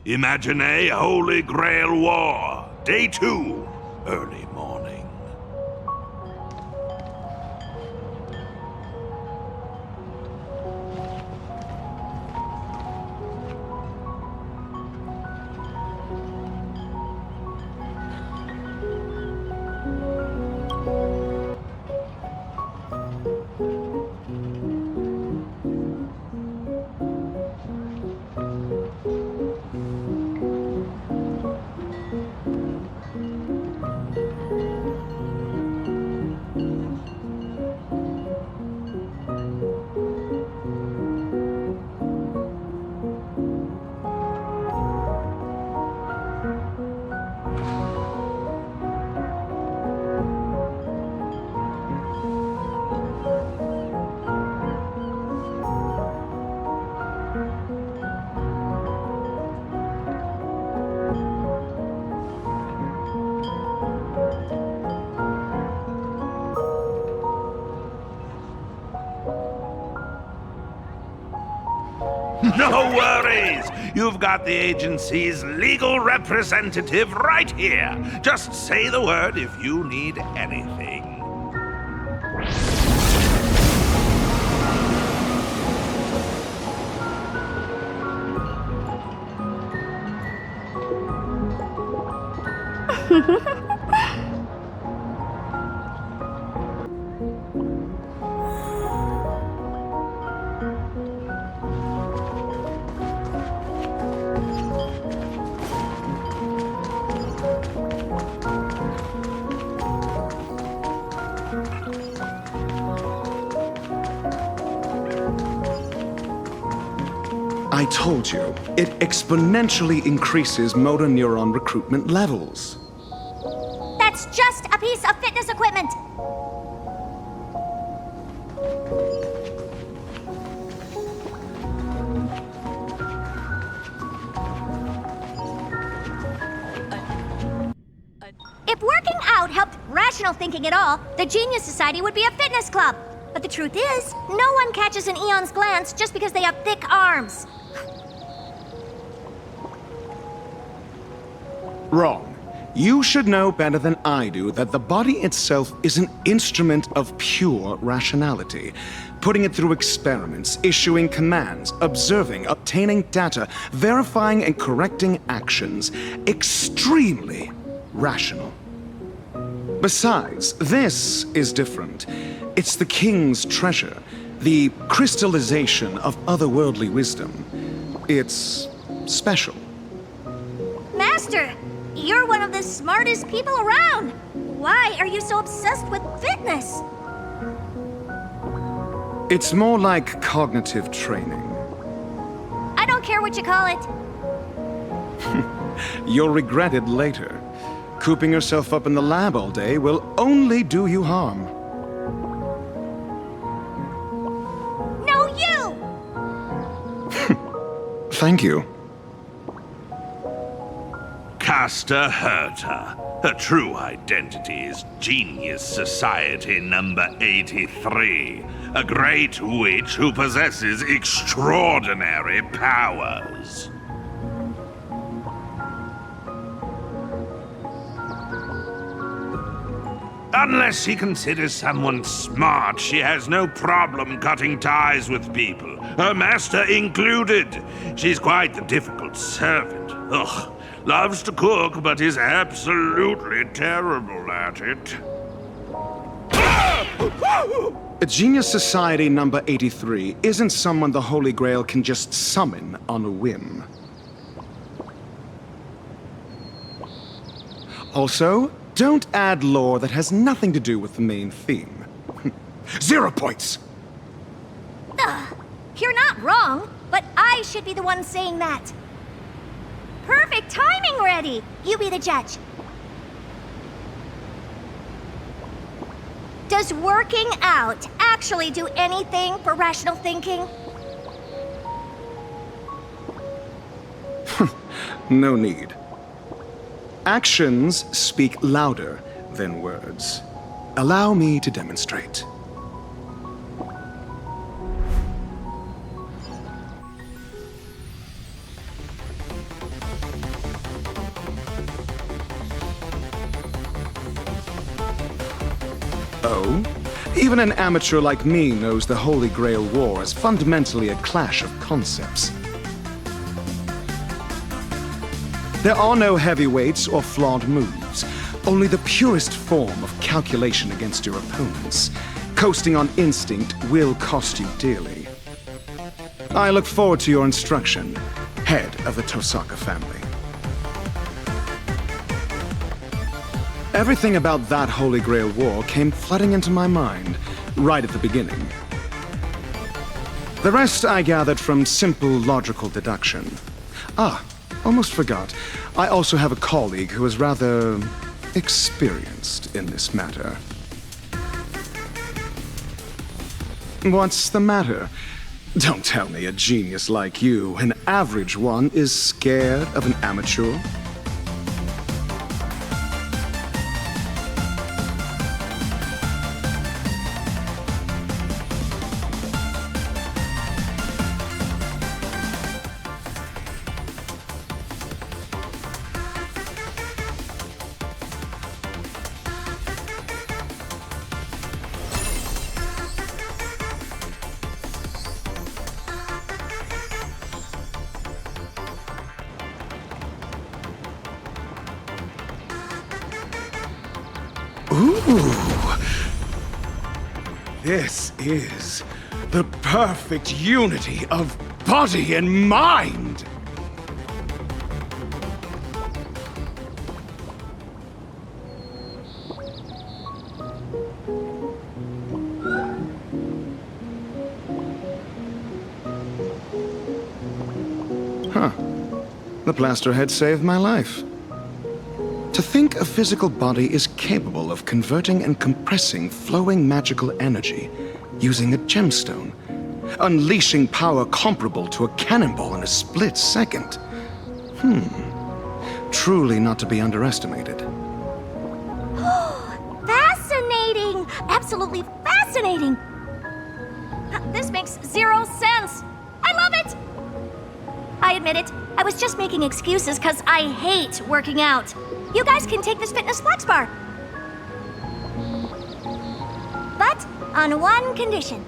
Imagine a Holy Grail War, Day 2, early morning. No worries! You've got the agency's legal representative right here. Just say the word if you need anything. I told you, it exponentially increases motor neuron recruitment levels. That's just a piece of fitness equipment. If working out helped rational thinking at all, the Genius Society would be a fitness club. But the truth is, no one catches an Eon's glance just because they have thick arms. Wrong. You should know better than I do that the body itself is an instrument of pure rationality. Putting it through experiments, issuing commands, observing, obtaining data, verifying and correcting actions. Extremely rational. Besides, this is different. It's the king's treasure, the crystallization of otherworldly wisdom. It's special. Master, you're one of the smartest people around. Why are you so obsessed with fitness? It's more like cognitive training. I don't care what you call it. You'll regret it later. Cooping yourself up in the lab all day will only do you harm. No, you! Thank you. Caster Herta. Her true identity is Genius Society number 83. A great witch who possesses extraordinary powers. Unless she considers someone smart, she has no problem cutting ties with people, her master included. She's quite the difficult servant. Ugh, loves to cook, but is absolutely terrible at it. A Genius Society number 83 isn't someone the Holy Grail can just summon on a whim. Also, don't add lore that has nothing to do with the main theme. 0 points! You're not wrong, but I should be the one saying that. Perfect timing, Reddy. You be the judge. Does working out actually do anything for rational thinking? No need. Actions speak louder than words. Allow me to demonstrate. Oh? Even an amateur like me knows the Holy Grail War is fundamentally a clash of concepts. There are no heavyweights or flawed moves, only the purest form of calculation against your opponents. Coasting on instinct will cost you dearly. I look forward to your instruction, head of the Tosaka family. Everything about that Holy Grail War came flooding into my mind, right at the beginning. The rest I gathered from simple logical deduction. Almost forgot. I also have a colleague who is rather experienced in this matter. What's the matter? Don't tell me a genius like you, an average one, is scared of an amateur. Ooh! This is the perfect unity of body and mind! The plaster head saved my life. To think a physical body is capable of converting and compressing flowing magical energy using a gemstone, unleashing power comparable to a cannonball in a split second. Truly not to be underestimated. Fascinating! Absolutely fascinating! This makes zero sense. I love it! I admit it, I was just making excuses because I hate working out. You guys can take this fitness flex bar. But on one condition.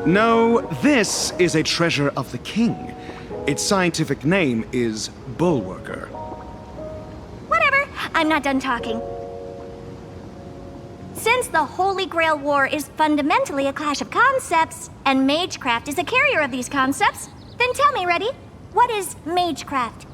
No, this is a treasure of the king. Its scientific name is Bulwarker. Whatever, I'm not done talking. Since the Holy Grail War is fundamentally a clash of concepts, and magecraft is a carrier of these concepts, then tell me, Reddy, what is magecraft?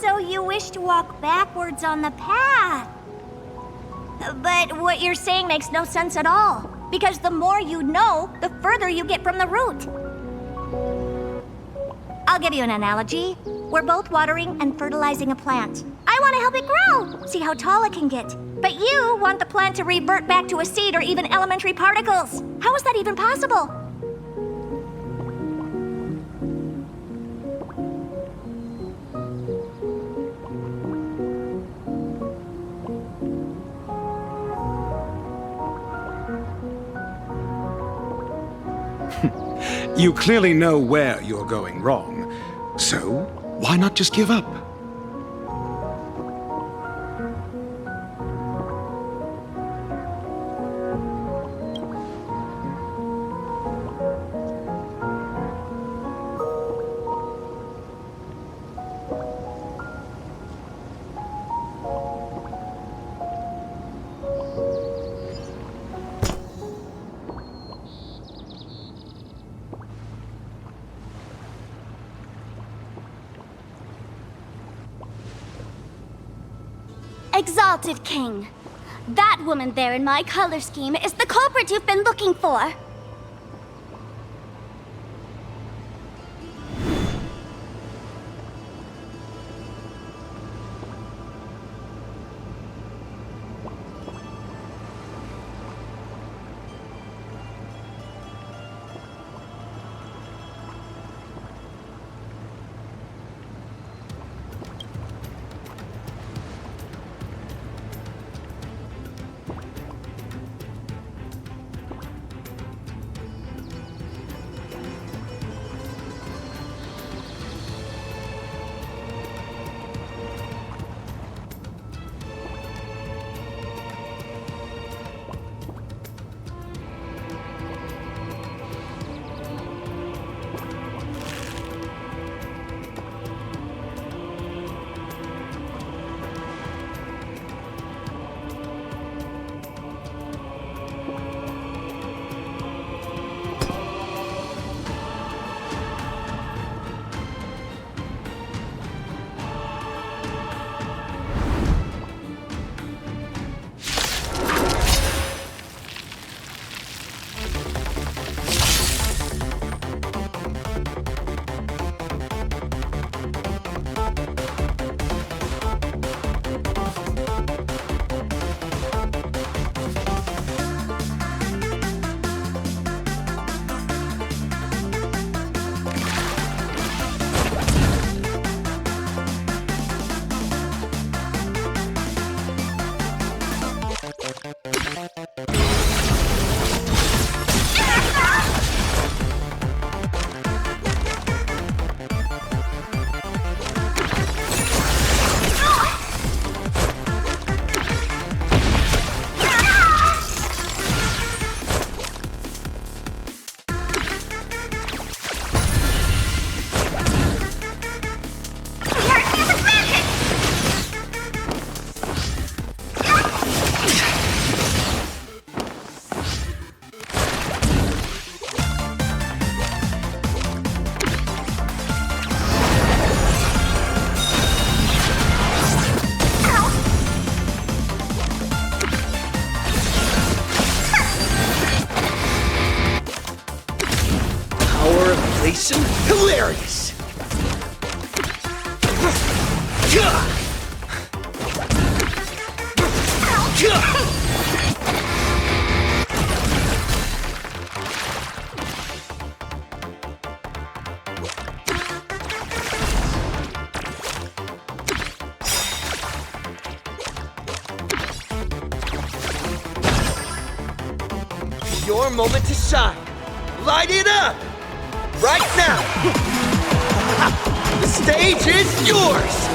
So you wish to walk backwards on the path. But what you're saying makes no sense at all. Because the more you know, the further you get from the root. I'll give you an analogy. We're both watering and fertilizing a plant. I want to help it grow, see how tall it can get. But you want the plant to revert back to a seed or even elementary particles. How is that even possible? You clearly know where you're going wrong. So, why not just give up? Exalted King, that woman there in my color scheme is the culprit you've been looking for. situation hilarious! Your moment to shine. Light it up! Right now! The stage is yours!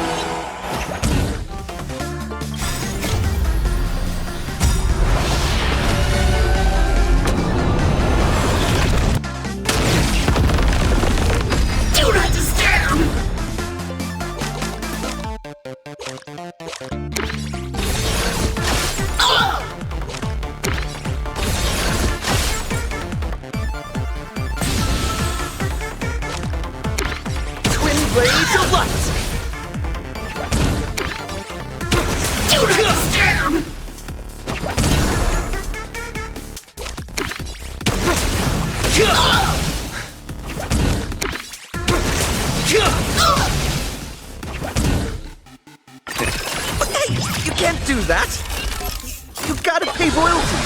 Do not disturb! Blades of light! Do not disturb! Hey, you can't do that! You gotta pay royalties!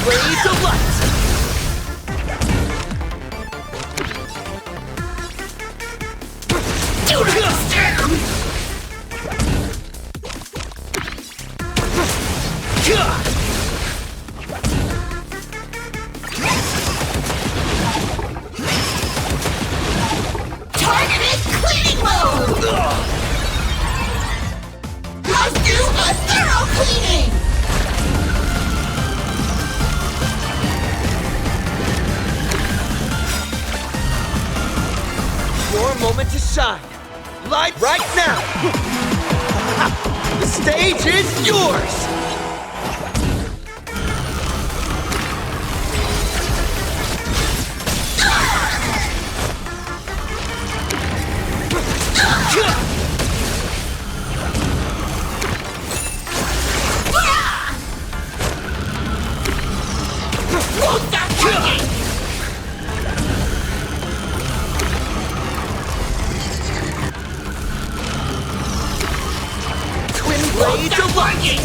Blades of light! Do not disturb! Targeted cleaning mode! Must do a thorough cleaning! Your moment to shine. Light right now. The stage is yours. Won't stop working! Blades of light!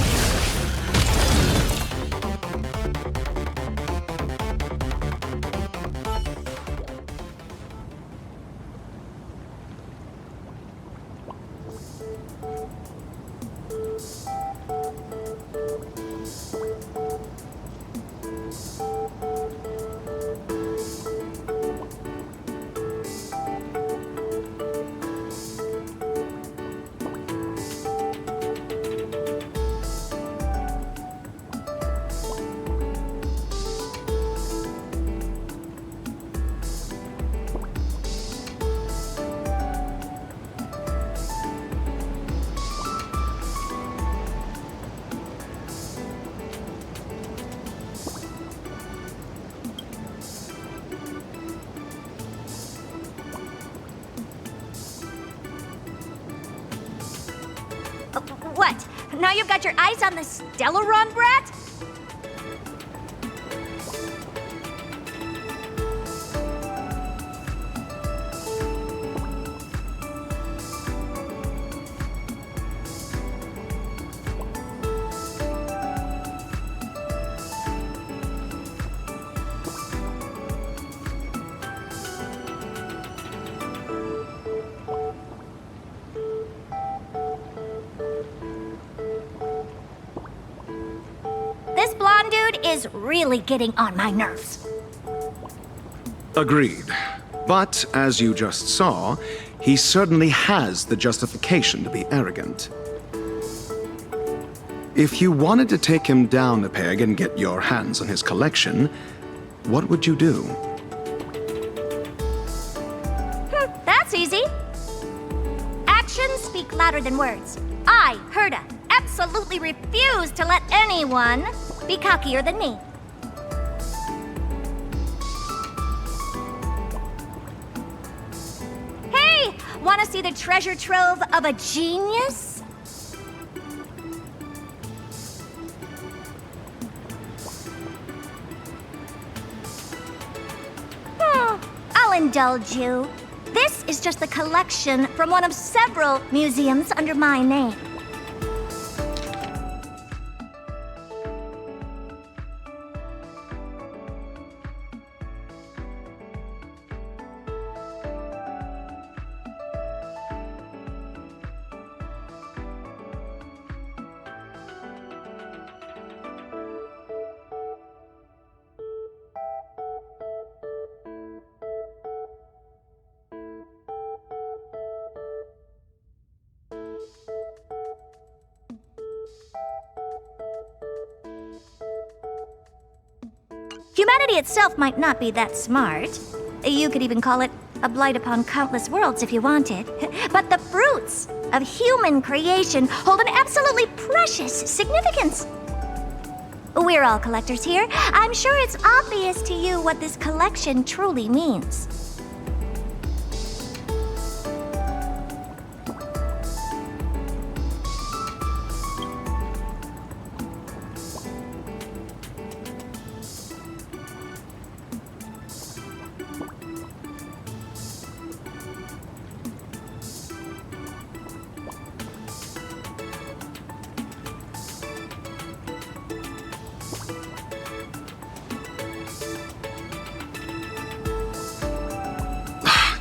What? Now you've got your eyes on the Stellaron brat? is really getting on my nerves. Agreed. But, as you just saw, he certainly has the justification to be arrogant. If you wanted to take him down a peg and get your hands on his collection, what would you do? That's easy. Actions speak louder than words. I, Herda, absolutely refuse to let anyone be cockier than me. Hey, want to see the treasure trove of a genius? I'll indulge you. This is just a collection from one of several museums under my name. Humanity itself might not be that smart. You could even call it a blight upon countless worlds if you wanted. But the fruits of human creation hold an absolutely precious significance. We're all collectors here. I'm sure it's obvious to you what this collection truly means.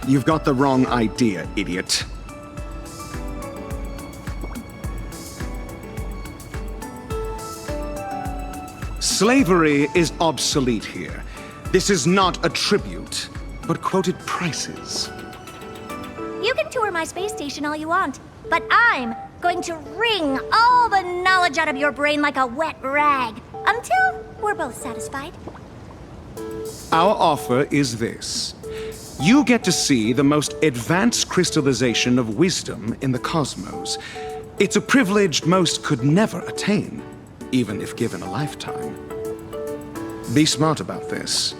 You've got the wrong idea, idiot. Slavery is obsolete here. This is not a tribute, but quoted prices. You can tour my space station all you want, but I'm going to wring all the knowledge out of your brain like a wet rag until we're both satisfied. Our offer is this. You get to see the most advanced crystallization of wisdom in the cosmos. It's a privilege most could never attain, even if given a lifetime. Be smart about this.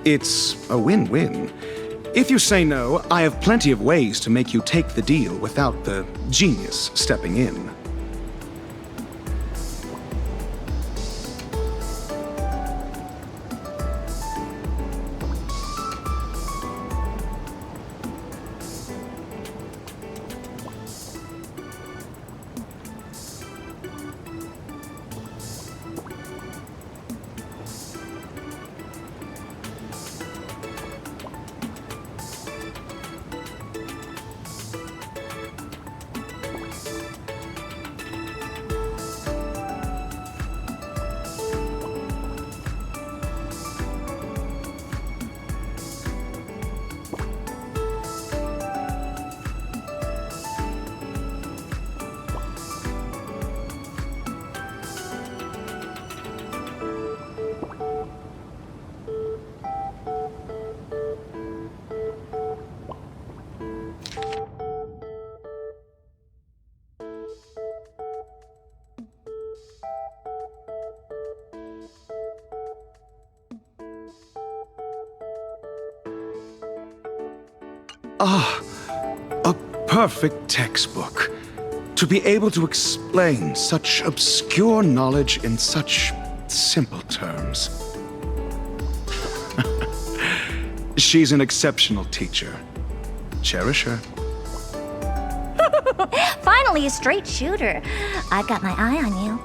It's a win-win. If you say no, I have plenty of ways to make you take the deal without the genius stepping in. Ah, a perfect textbook. To be able to explain such obscure knowledge in such simple terms. She's an exceptional teacher. Cherish her. Finally, a straight shooter. I've got my eye on you.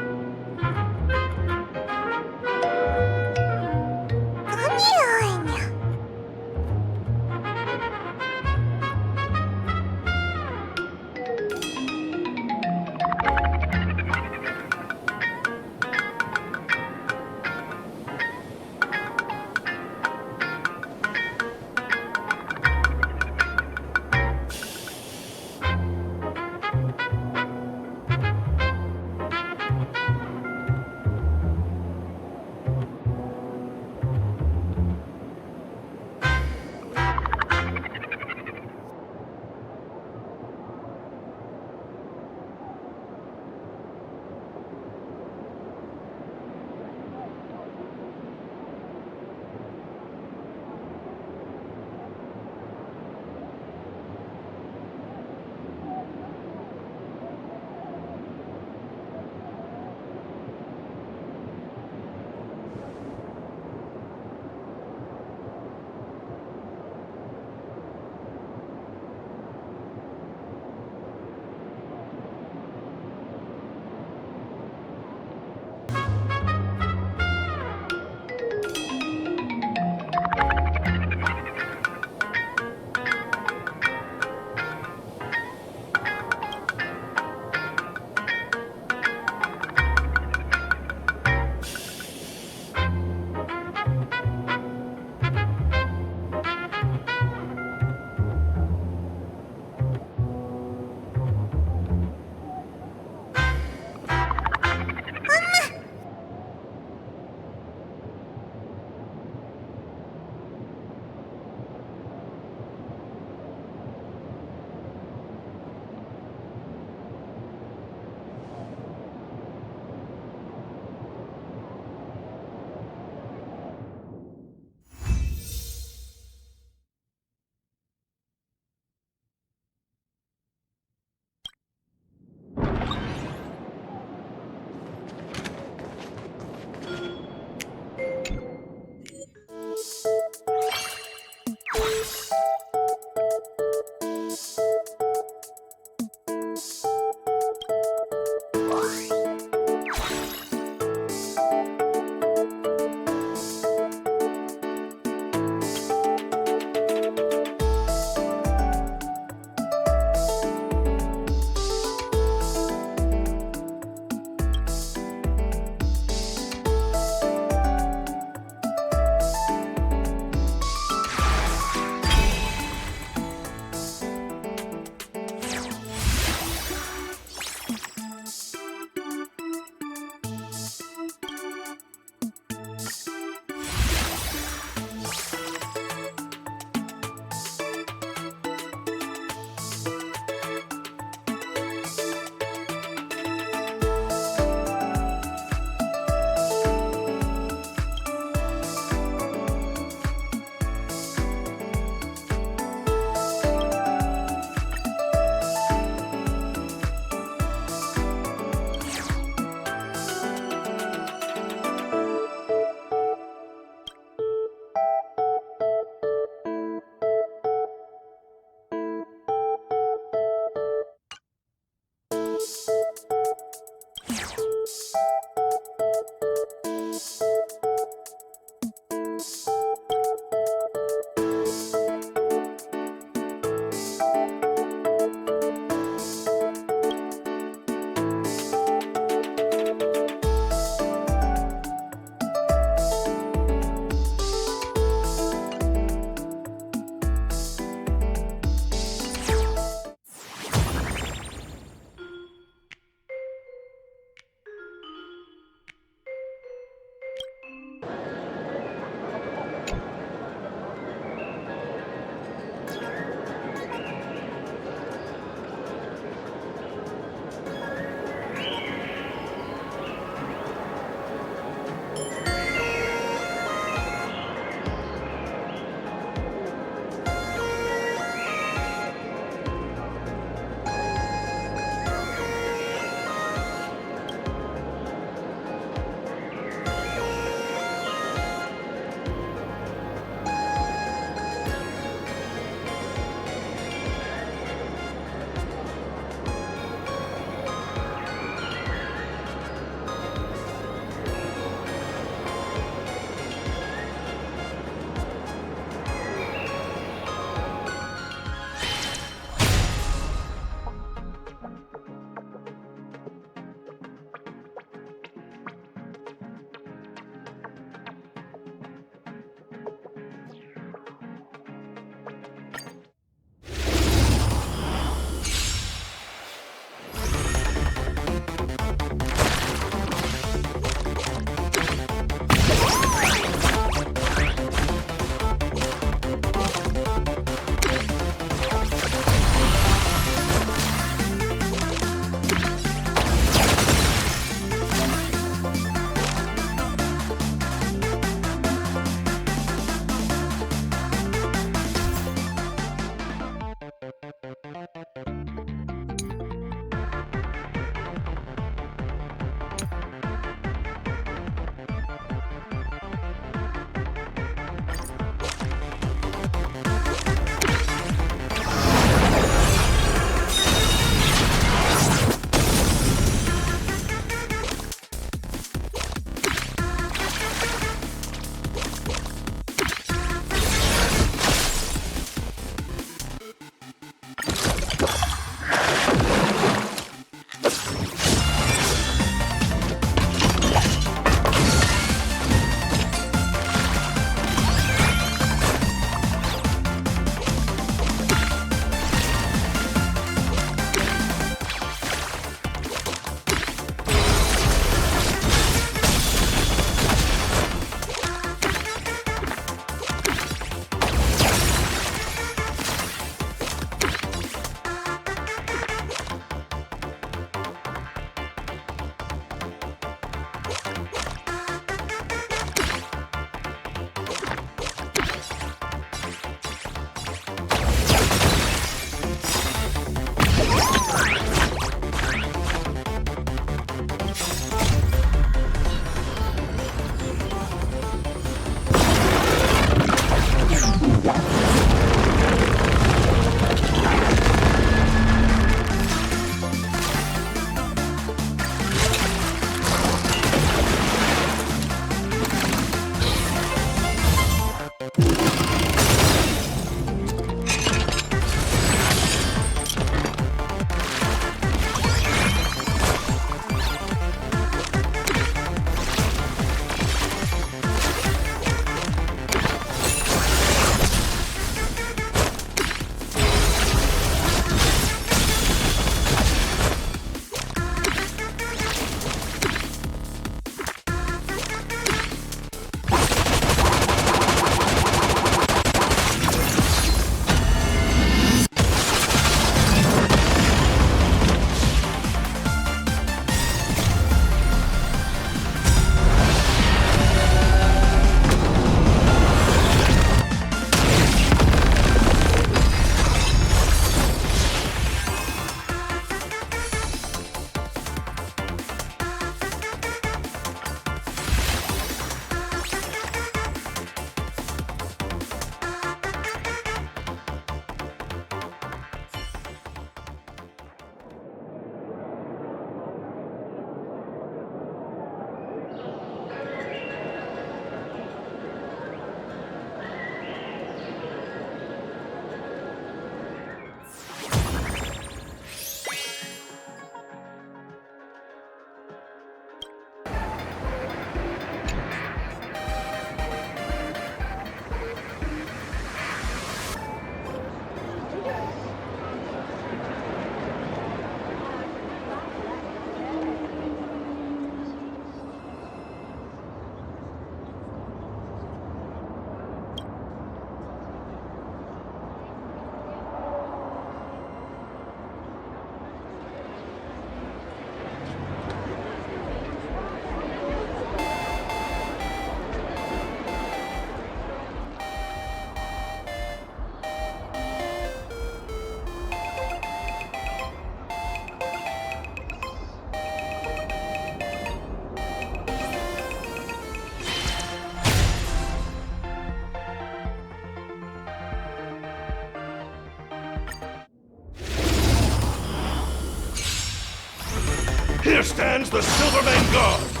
Here stands the Silvermane Guard.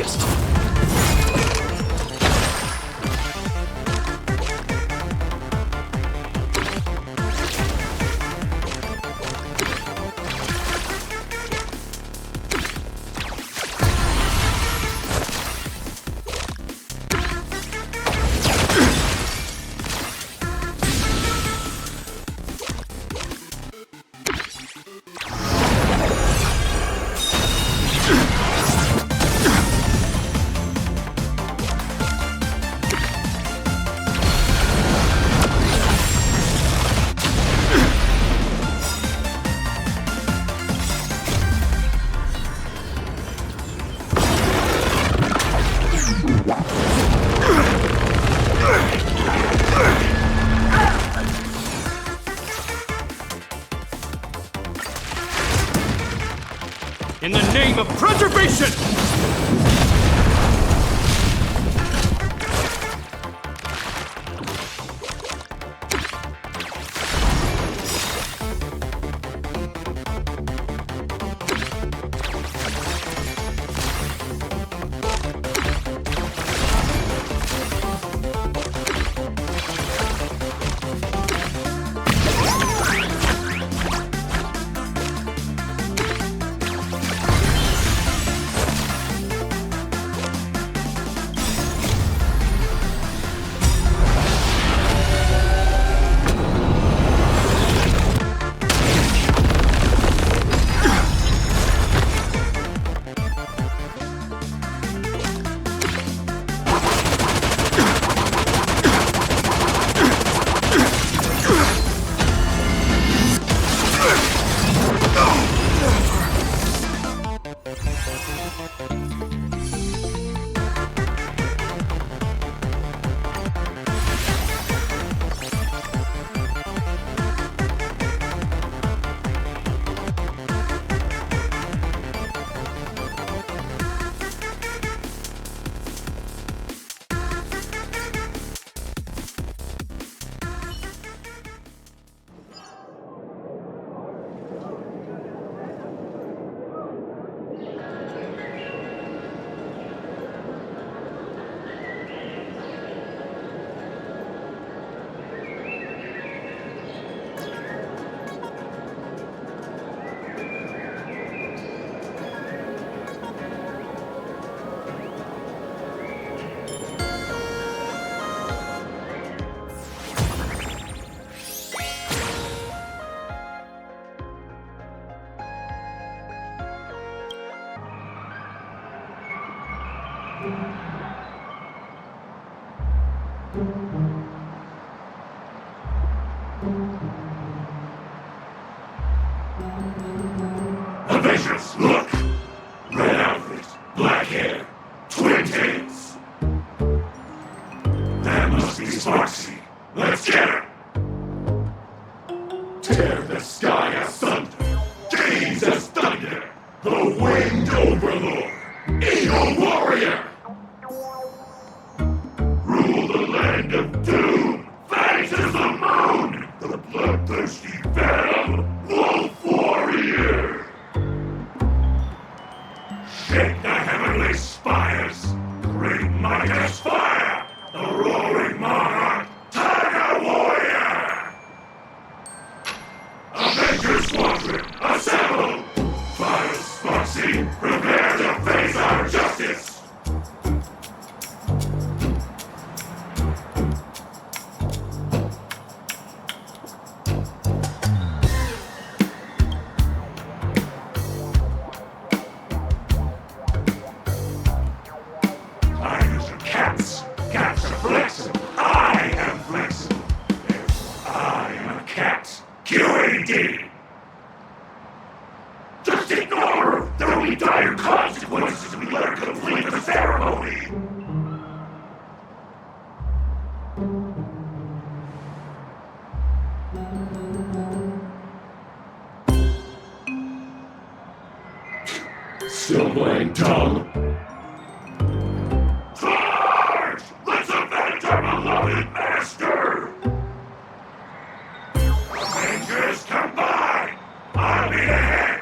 focused! In the name of preservation! Avengers, look! Red outfit, black hair, twin tails. That must be Sparksy. Let's get her! Tear the sky asunder, gaze as thunder, the winged overlord, eagle warrior! Rule the land of doom, fight to the moon, the bloodthirsty venom, wolf warrior! Shake the heavenly spires, great might aspire, the roaring monarch, tiger warrior! Avengers Squadron, assemble! Fire Sparksy, prepare to face our justice! Just ignore her! There will be dire consequences if we let her complete the ceremony! Still playing dumb? Charge! Let's avenge our beloved master! Avengers combine! I'll be ahead!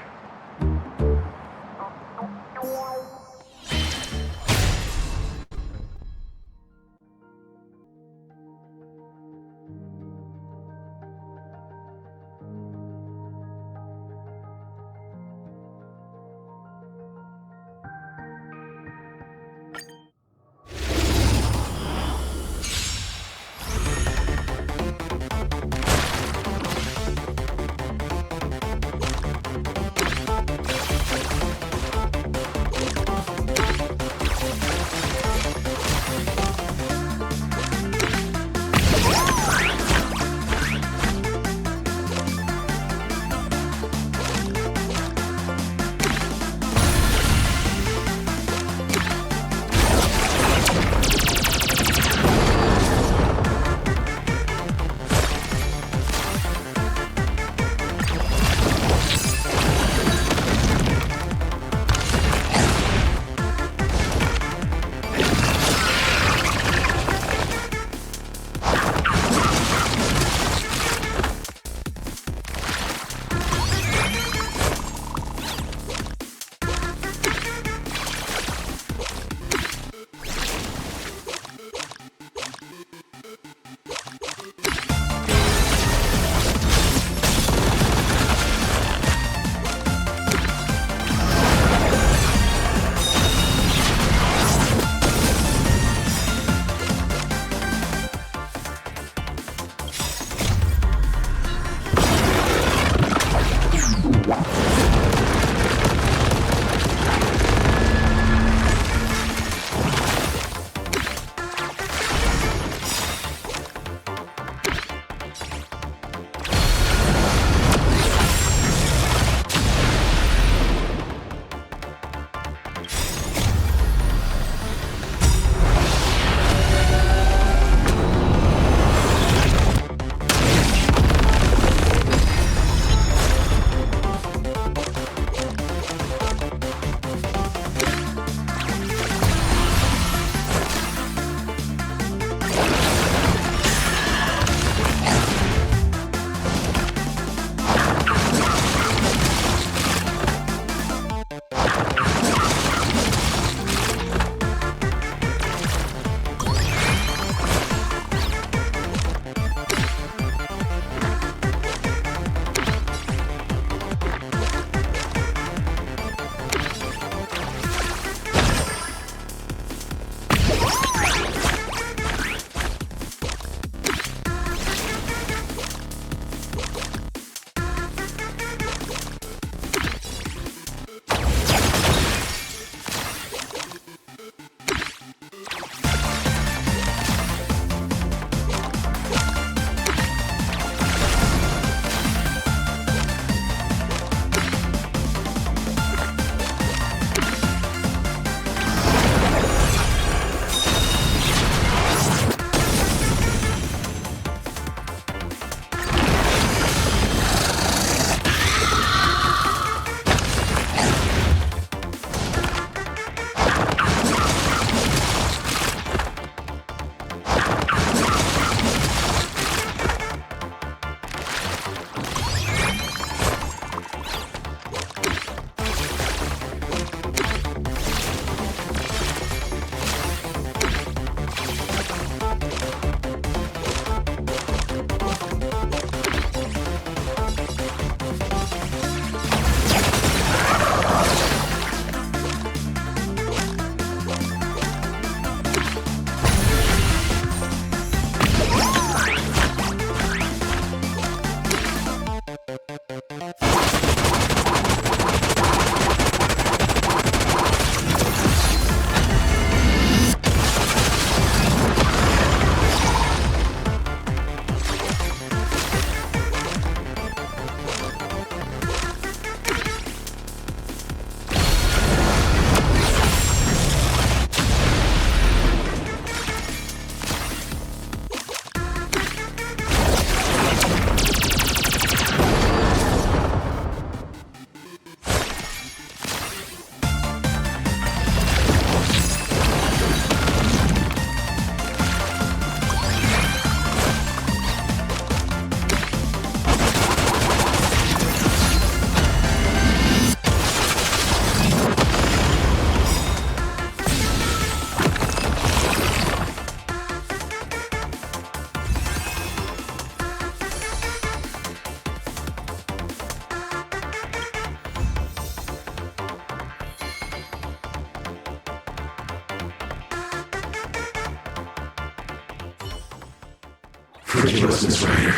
Forgive us, Miss Ryder.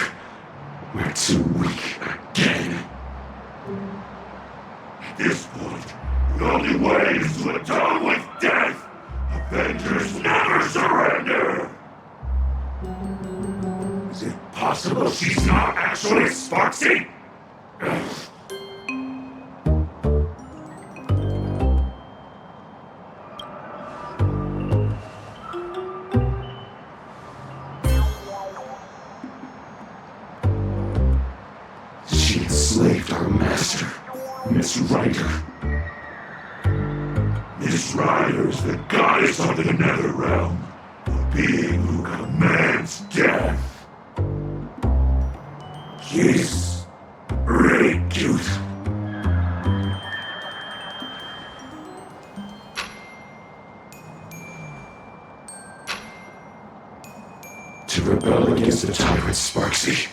We're too weak again. At this point, the only way is to atone with death. Avengers never surrender. Is it possible she's not actually Sparksy? She enslaved our master, Miss Ryder. Miss Ryder is the goddess of the nether realm, the being who commands death. She's really cute. To rebel against the tyrant Sparksy,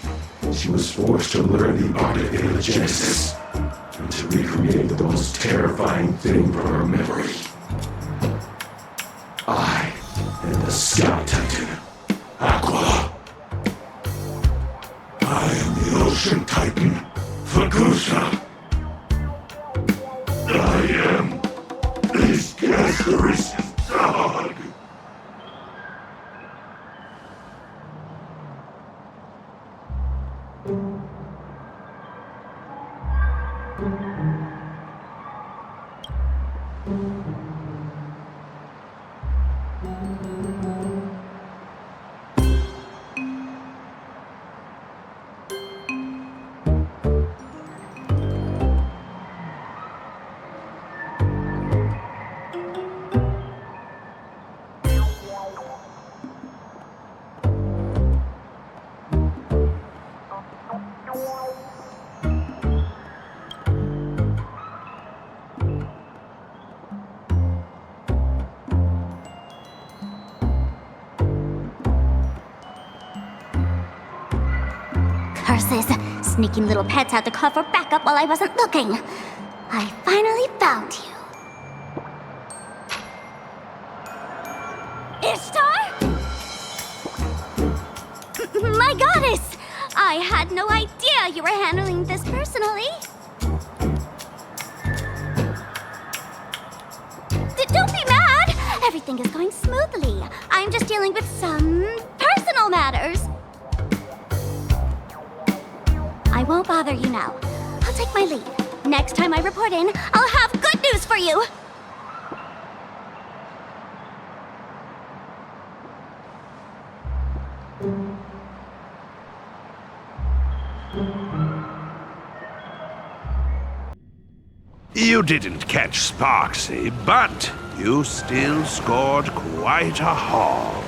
she was forced to learn the art of alegenesis and to recreate the most terrifying thing from her memory. I am the Sky Titan, Aqua. I am the Ocean Titan, Fagusa. I am this Gascarus' dog. Curses! Sneaking little pets had to cover backup while I wasn't looking. I finally found you. Ishtar? My goddess! I had no idea you were handling this personally. Don't be mad! Everything is going smoothly. I'm just dealing with some personal matters. I won't bother you now. I'll take my leave. Next time I report in, I'll have good news for you! You didn't catch Sparksy, but you still scored quite a haul.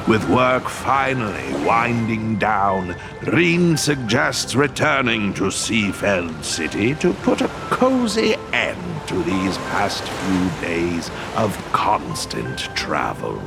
With work finally winding down, Reen suggests returning to Seafeld City to put a cozy end to these past few days of constant travel.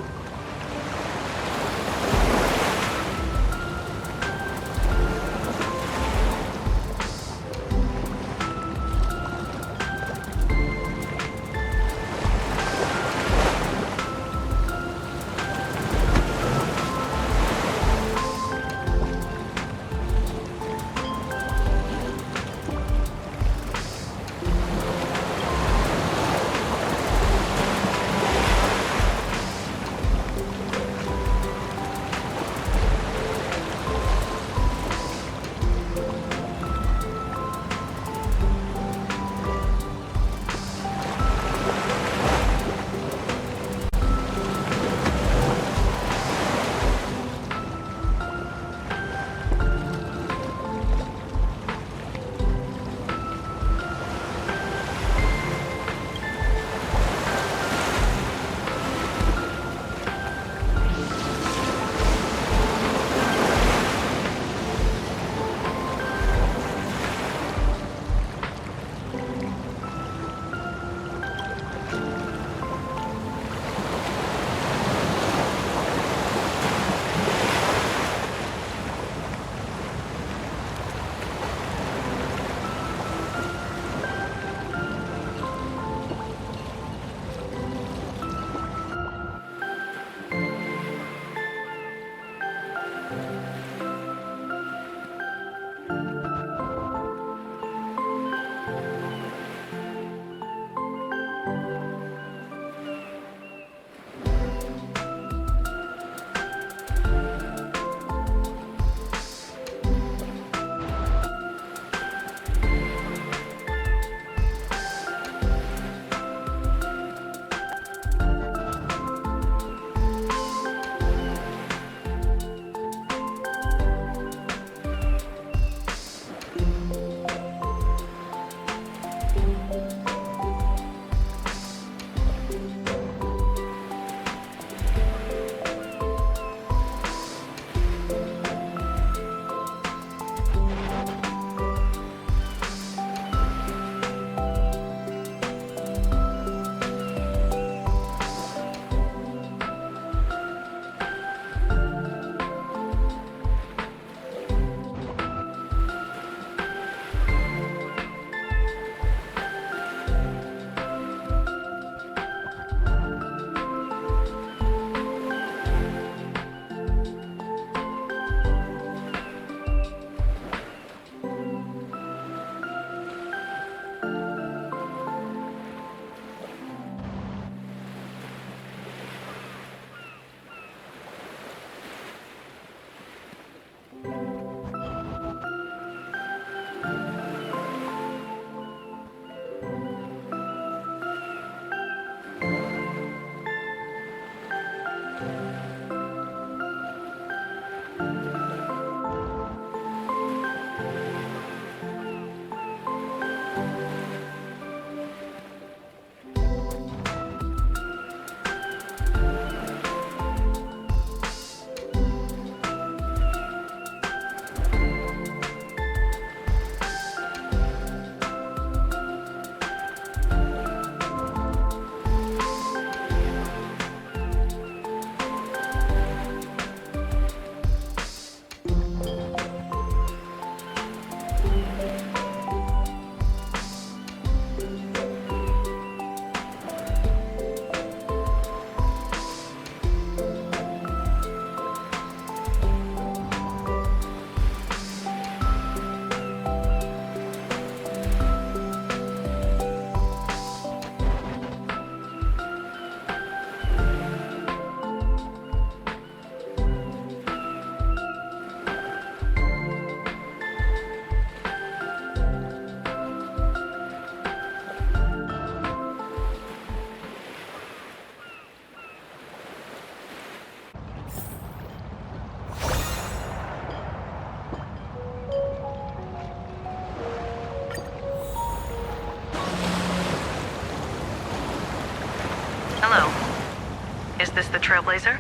Is this the Trailblazer?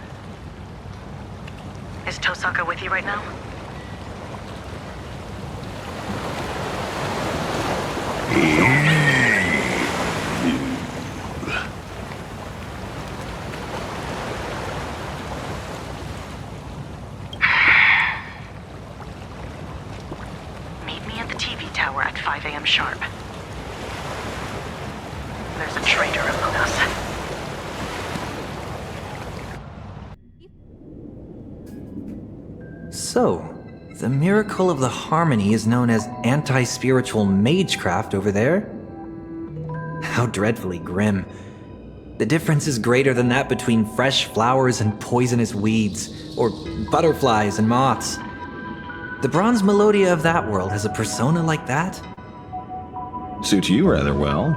Is Tosaka with you right now? Meet me at the TV tower at 5 a.m. sharp. There's a traitor among us. So, the miracle of the harmony is known as anti-spiritual magecraft over there? How dreadfully grim. The difference is greater than that between fresh flowers and poisonous weeds, or butterflies and moths. The bronze melodia of that world has a persona like that? Suits you rather well.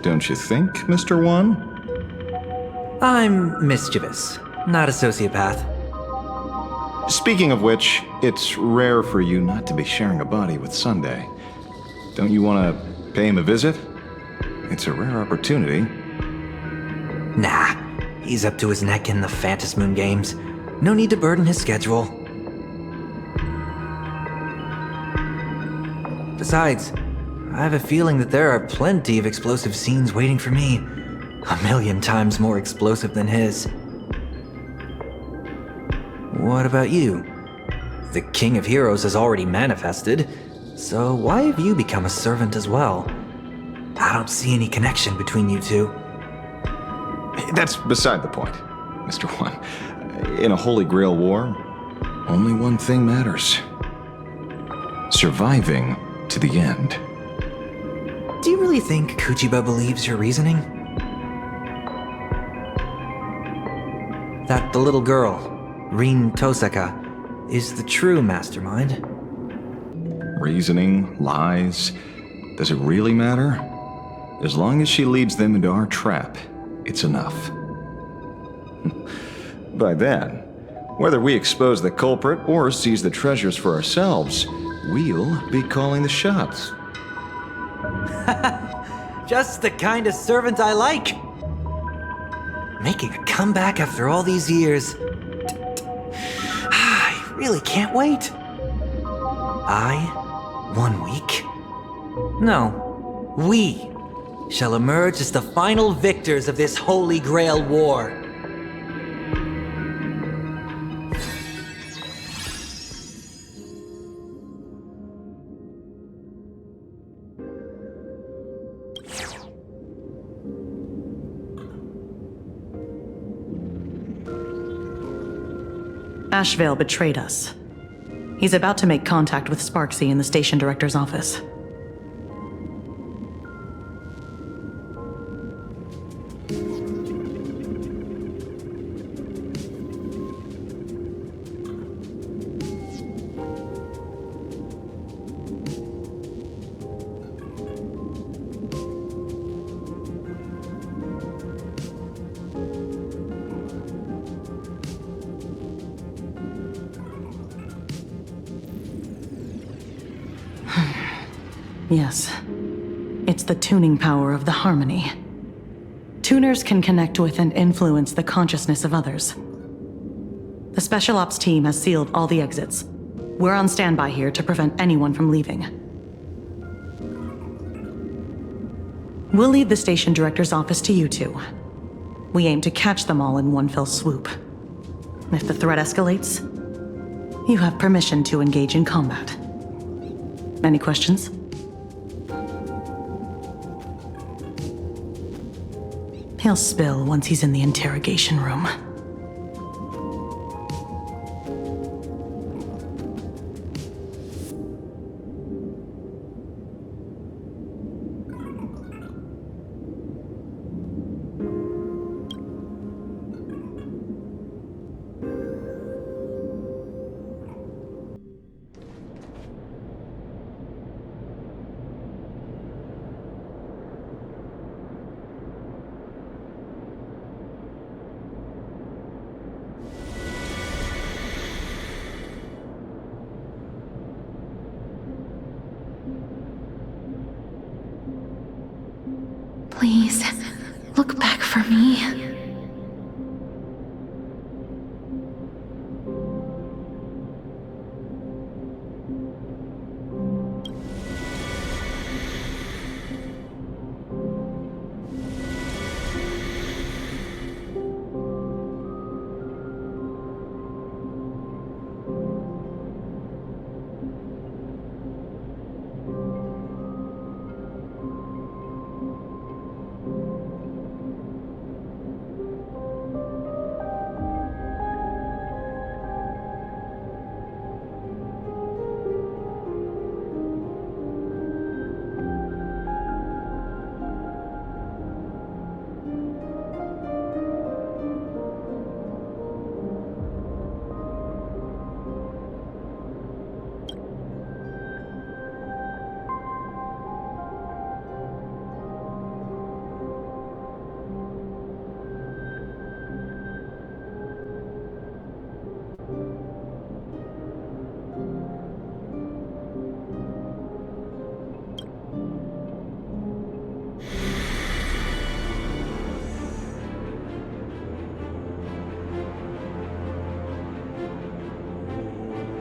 Don't you think, Mr. One? I'm mischievous, not a sociopath. Speaking of which, it's rare for you not to be sharing a body with Sunday. Don't you want to pay him a visit? It's a rare opportunity. Nah, he's up to his neck in the Phantasmoon games. No need to burden his schedule. Besides, I have a feeling that there are plenty of explosive scenes waiting for me. 1,000,000 times more explosive than his. What about you? The King of Heroes has already manifested, so why have you become a servant as well? I don't see any connection between you two. That's beside the point, Mr. One. In a Holy Grail war, only one thing matters. Surviving to the end. Do you really think Kujiba believes your reasoning? That the little girl, Rin Tosaka, is the true mastermind? Reasoning, lies, does it really matter? As long as she leads them into our trap, it's enough. By then, whether we expose the culprit or seize the treasures for ourselves, we'll be calling the shots. Just the kind of servant I like! Making a comeback after all these years. I really can't wait. 1 week? No, we shall emerge as the final victors of this Holy Grail war. Ashvale betrayed us. He's about to make contact with Sparksy in the station director's office. Yes. It's the tuning power of the harmony. Tuners can connect with and influence the consciousness of others. The Special Ops team has sealed all the exits. We're on standby here to prevent anyone from leaving. We'll leave the station director's office to you two. We aim to catch them all in one fell swoop. If the threat escalates, you have permission to engage in combat. Any questions? He'll spill once he's in the interrogation room. Please, look back for me.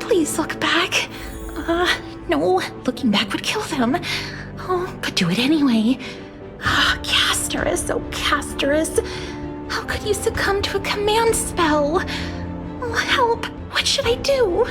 Please look back. No, looking back would kill them. Oh, but do it anyway. Castorus, oh Castorus. How could you succumb to a command spell? Oh, help. What should I do?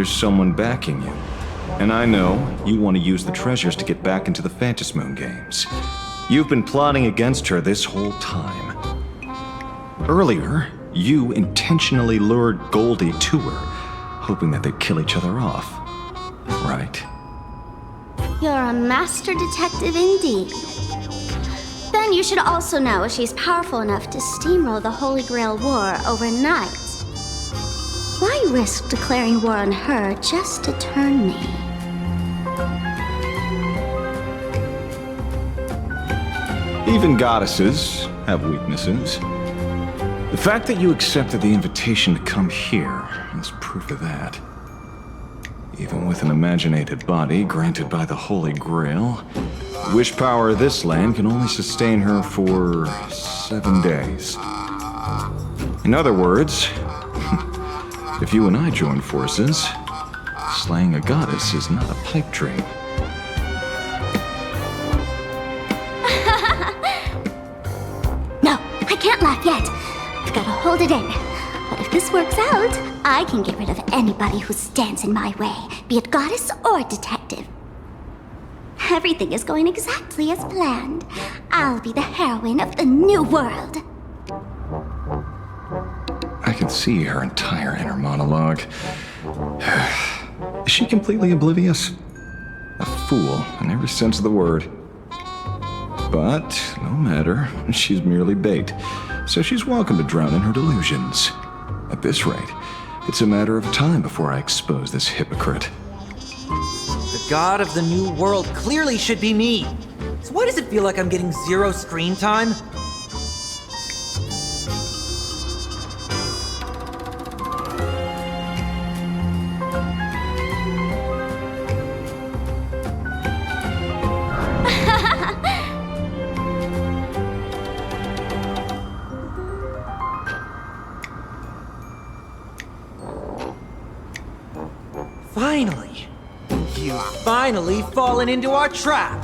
there's someone backing you. And I know you want to use the treasures to get back into the Phantasmoon games. You've been plotting against her this whole time. Earlier, you intentionally lured Goldie to her, hoping that they'd kill each other off. Right? You're a master detective indeed. Then you should also know she's powerful enough to steamroll the Holy Grail War overnight. Why risk declaring war on her just to turn me? Even goddesses have weaknesses. The fact that you accepted the invitation to come here is proof of that. Even with an imaginated body granted by the Holy Grail, the wish power of this land can only sustain her for 7 days. In other words, if you and I join forces, slaying a goddess is not a pipe dream. No, I can't laugh yet. I've got to hold it in. But if this works out, I can get rid of anybody who stands in my way, be it goddess or detective. Everything is going exactly as planned. I'll be the heroine of the new world. I can see her entire inner monologue. Is she completely oblivious? A fool in every sense of the word. But no matter, she's merely bait, so she's welcome to drown in her delusions. At this rate, it's a matter of time before I expose this hypocrite. The god of the new world clearly should be me. So why does it feel like I'm getting 0 screen time? Finally! You've finally fallen into our trap!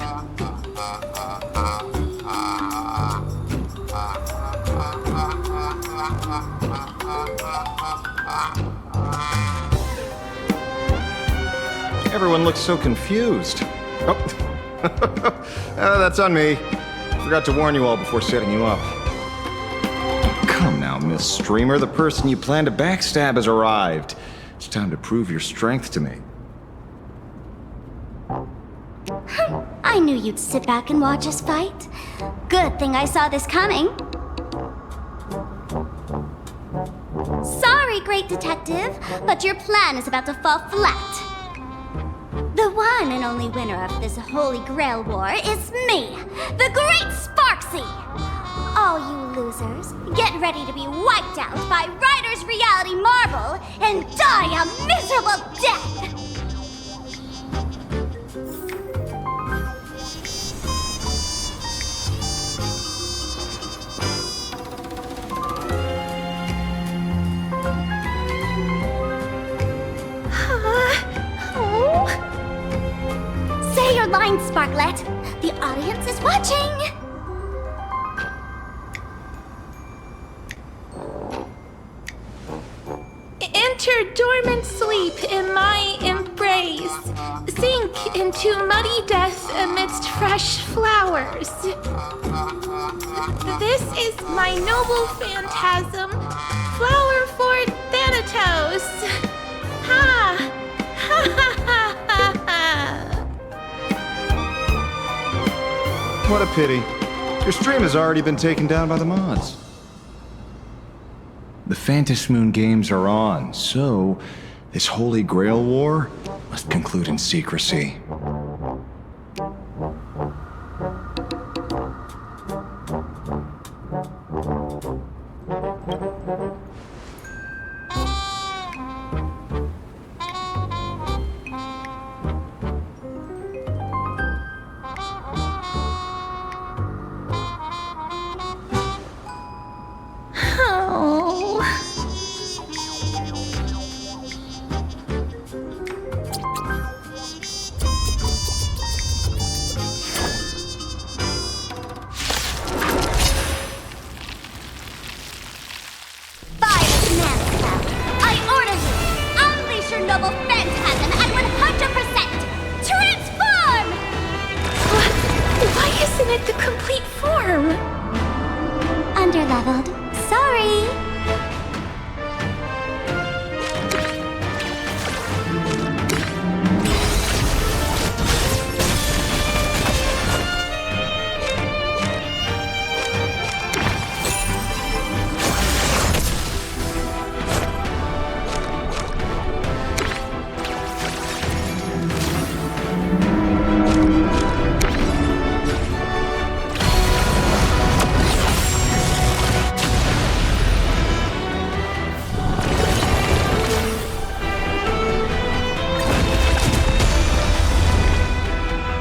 Everyone looks so confused. Oh, that's on me. Forgot to warn you all before setting you up. Come now, Miss Streamer. The person you plan to backstab has arrived. It's time to prove your strength to me. I knew you'd sit back and watch us fight. Good thing I saw this coming. Sorry, great detective, but your plan is about to fall flat. The one and only winner of this Holy Grail War is me, the Great Sparksy! All you losers, get ready to be wiped out by Ryder's Reality Marble and die a miserable death! Say your line, Sparklet. The audience is watching. Enter dormant sleep in my embrace. Sink into muddy death amidst fresh flowers. This is my noble phantasm, flower for Thanatos. Ha! Ha ha ha ha ha! What a pity. Your stream has already been taken down by the mods. The Phantasmoon games are on, so this Holy Grail War must conclude in secrecy. isn't it the complete form? Underleveled. Sorry.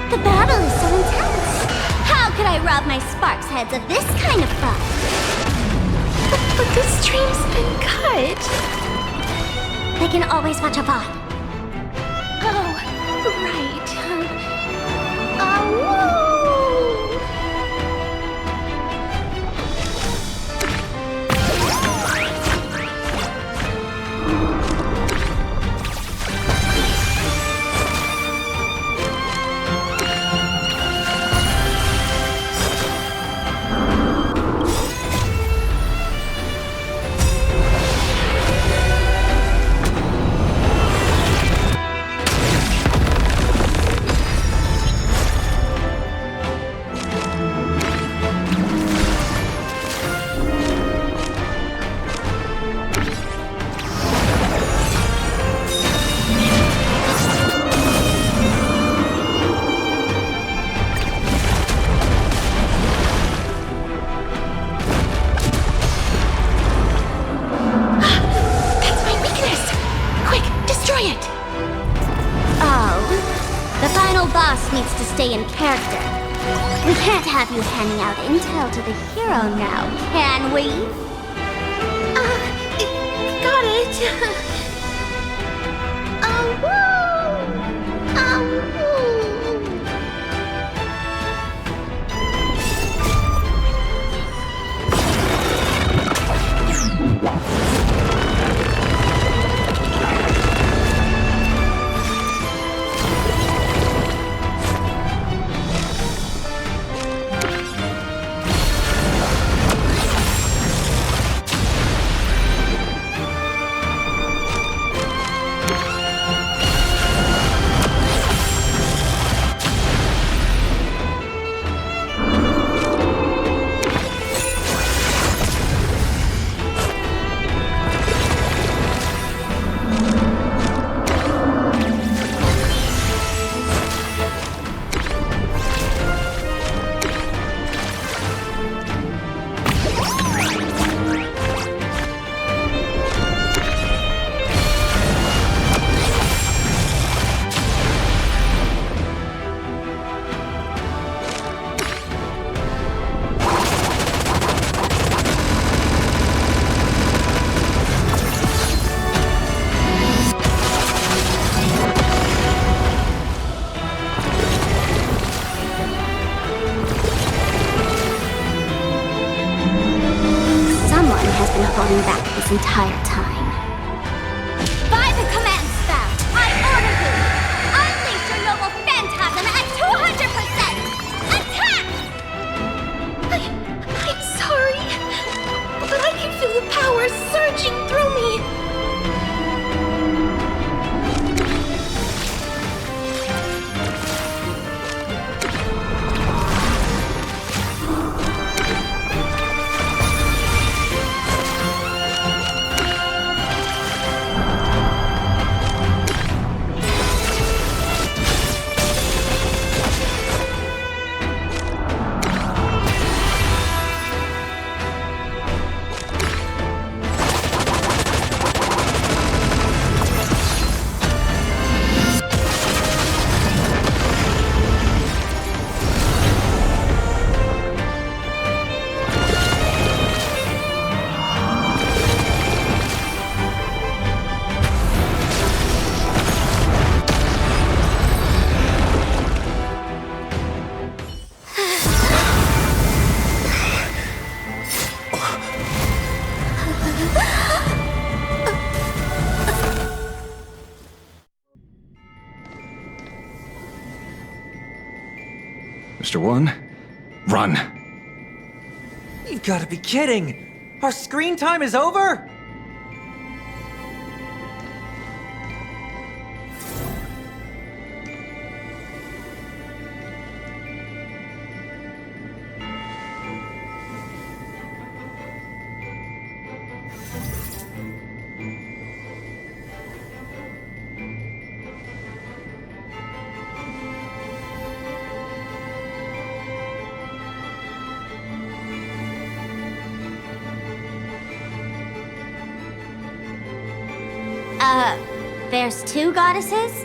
The battle is so intense. How could I rob my Sparks heads of this kind of fun? But the stream's been cut. They can always watch a VOD. Oh, right. Whoa! Needs to stay in character. We can't have you handing out intel to the hero now, can we? Got it. Holding back this entire time. By the command spout, I order you! Unleash your noble phantasm at 200%! Attack! I'm sorry, but I can feel the power surging through me. Mr. One, Run. You've got to be kidding! Our screen time is over? There's two goddesses?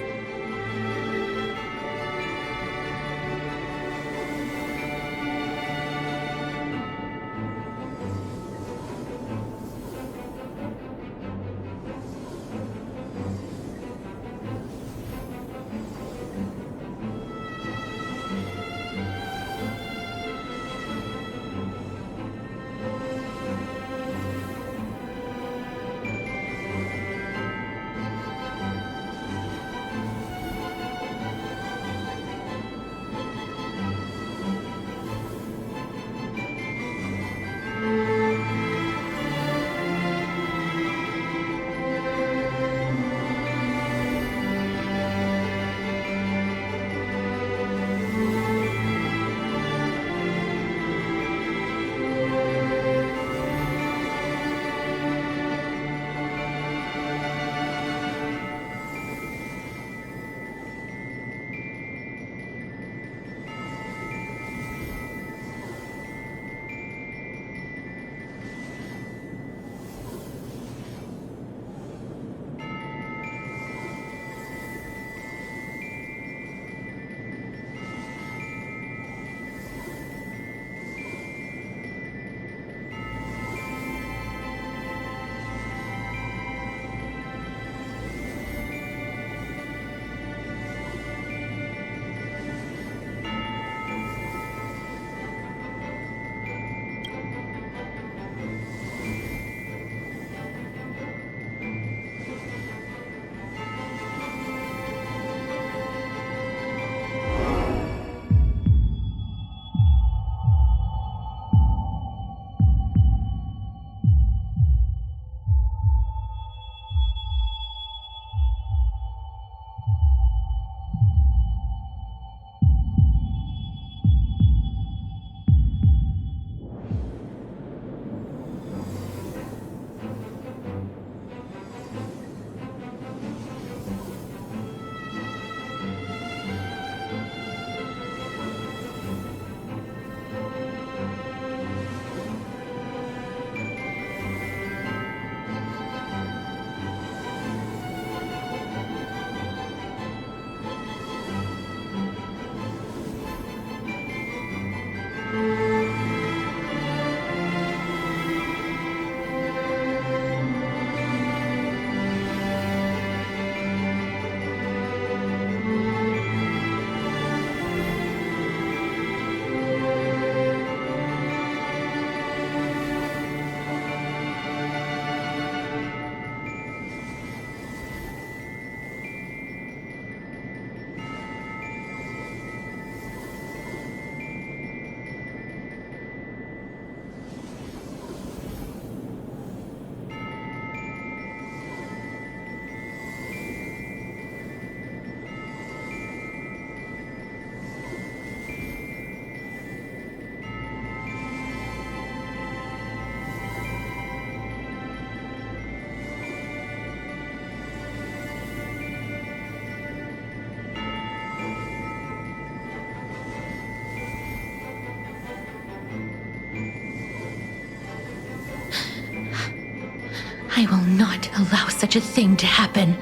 I will not allow such a thing to happen.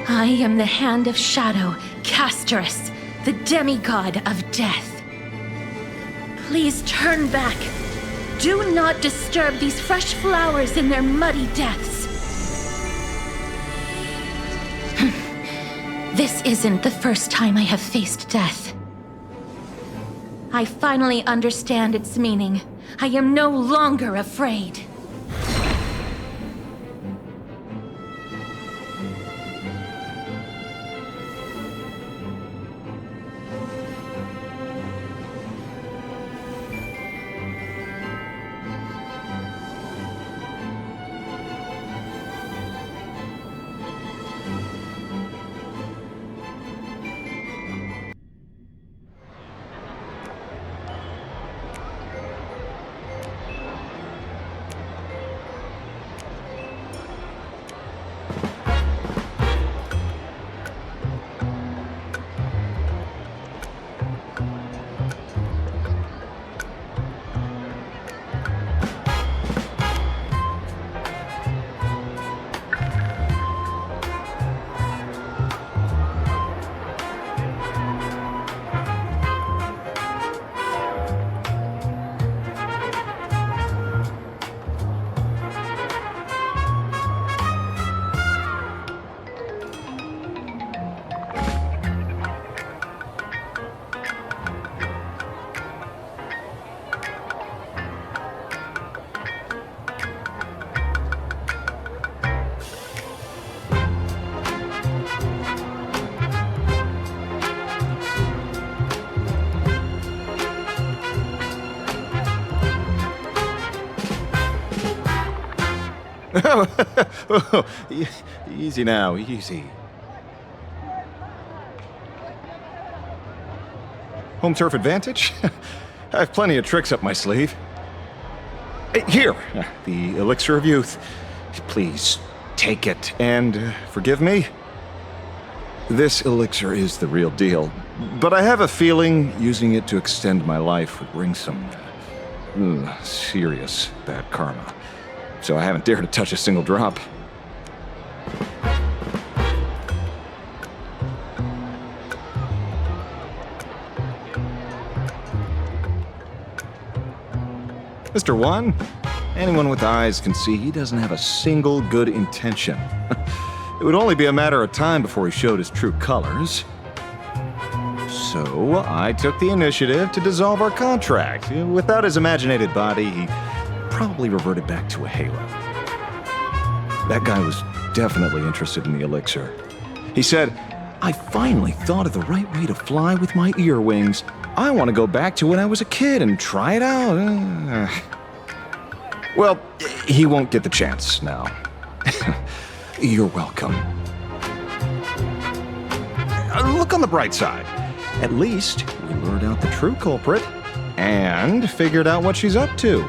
I am the Hand of Shadow, Casterus, the demigod of death. Please turn back. Do not disturb these fresh flowers in their muddy deaths. This isn't the first time I have faced death. I finally understand its meaning. I am no longer afraid. Easy now, easy. Home turf advantage? I have plenty of tricks up my sleeve. Here, the elixir of youth. Please, take it and forgive me. This elixir is the real deal, but I have a feeling using it to extend my life would bring some serious bad karma. So I haven't dared to touch a single drop. Mr. One, anyone with eyes can see he doesn't have a single good intention. It would only be a matter of time before he showed his true colors. So I took the initiative to dissolve our contract. Without his imaginated body, he probably reverted back to a halo. That guy was definitely interested in the elixir. He said, "I finally thought of the right way to fly with my ear wings. I want to go back to when I was a kid and try it out." Well, he won't get the chance now. You're welcome. Look on the bright side. At least we lured out the true culprit and figured out what she's up to.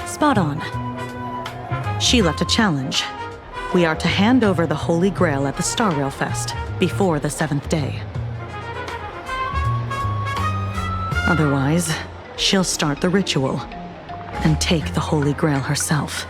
Spot on. She left a challenge. We are to hand over the Holy Grail at the Star Rail Fest before the 7th day. Otherwise, she'll start the ritual and take the Holy Grail herself.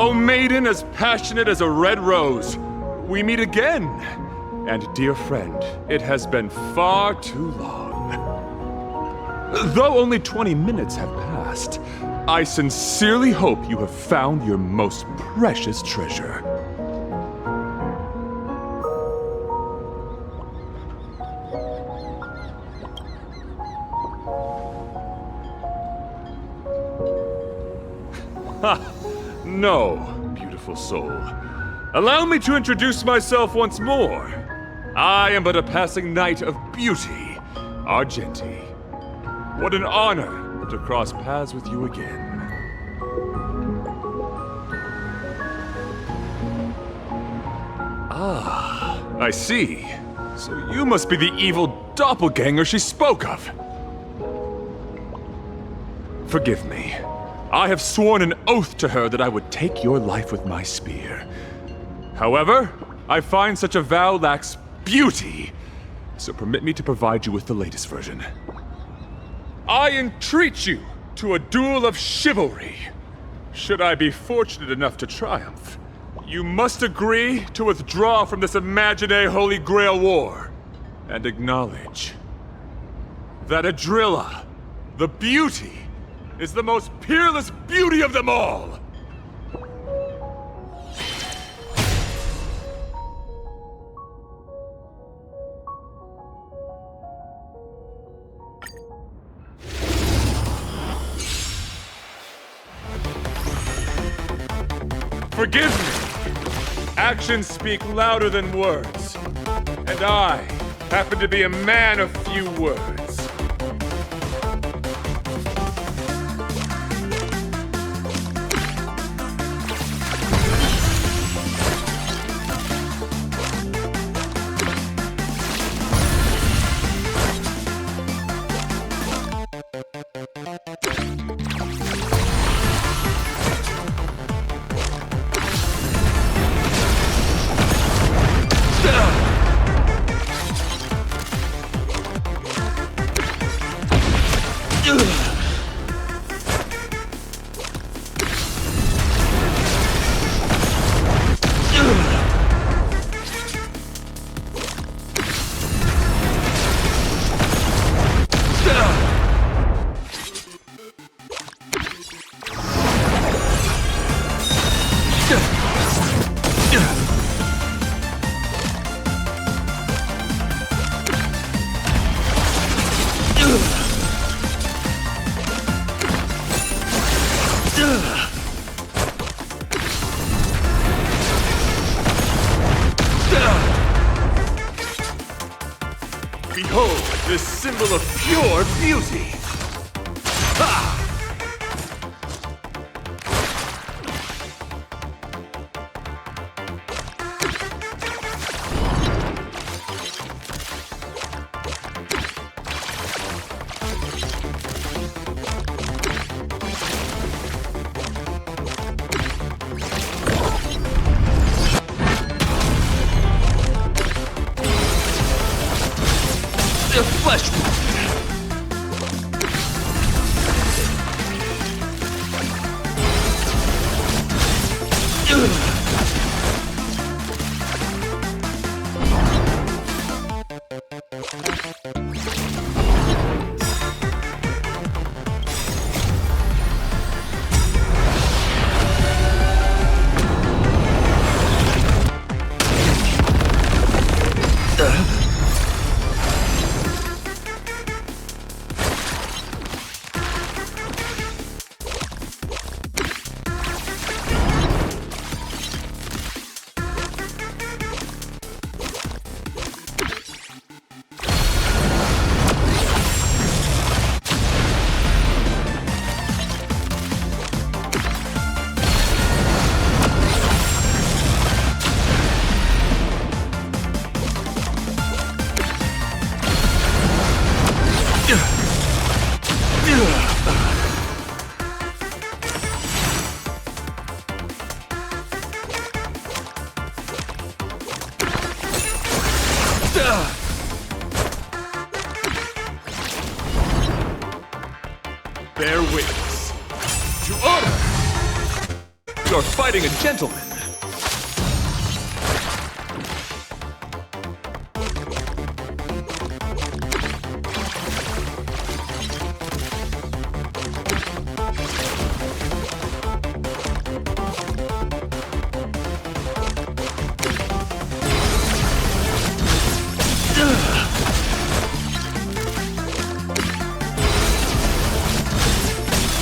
O maiden as passionate as a red rose, we meet again. And dear friend, it has been far too long. Though only 20 minutes have passed, I sincerely hope you have found your most precious treasure. Ha! No, beautiful soul. Allow me to introduce myself once more. I am but a passing knight of beauty, Argenti. What an honor to cross paths with you again. Ah, I see. So you must be the evil doppelganger she spoke of. Forgive me. I have sworn an oath to her that I would take your life with my spear. However, I find such a vow lacks beauty, so permit me to provide you with the latest version. I entreat you to a duel of chivalry. Should I be fortunate enough to triumph, you must agree to withdraw from this imaginary Holy Grail war and acknowledge that Adrilla, the beauty, is the most peerless beauty of them all! Forgive me! Actions speak louder than words. And I happen to be a man of few words. Behold, this symbol of pure beauty! Ha! The flesh wound. you're fighting a gentleman.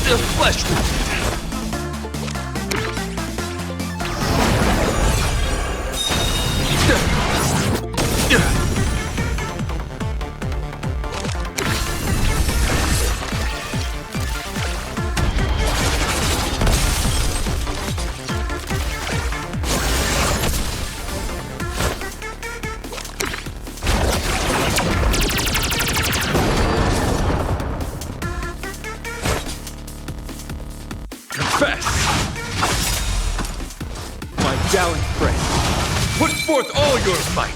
The flesh wound. Confess! My gallant friend, put forth all your might!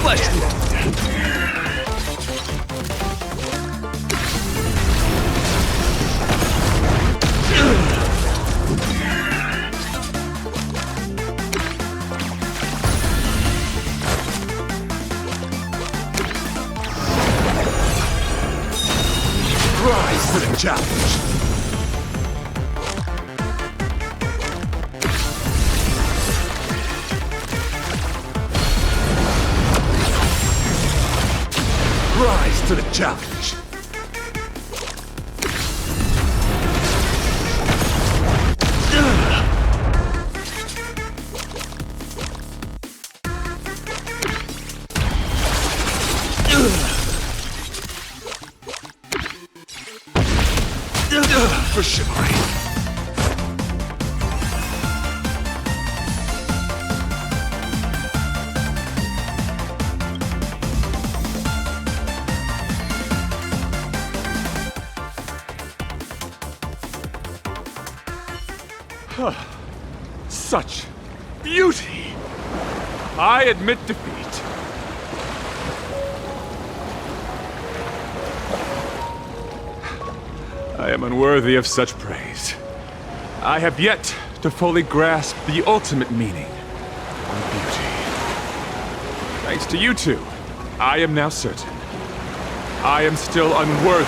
Flesh wound. Rise to the challenge! Rise to the challenge. For chivalry. Such beauty! I admit defeat. I am unworthy of such praise. I have yet to fully grasp the ultimate meaning of beauty. Thanks to you two, I am now certain. I am still unworthy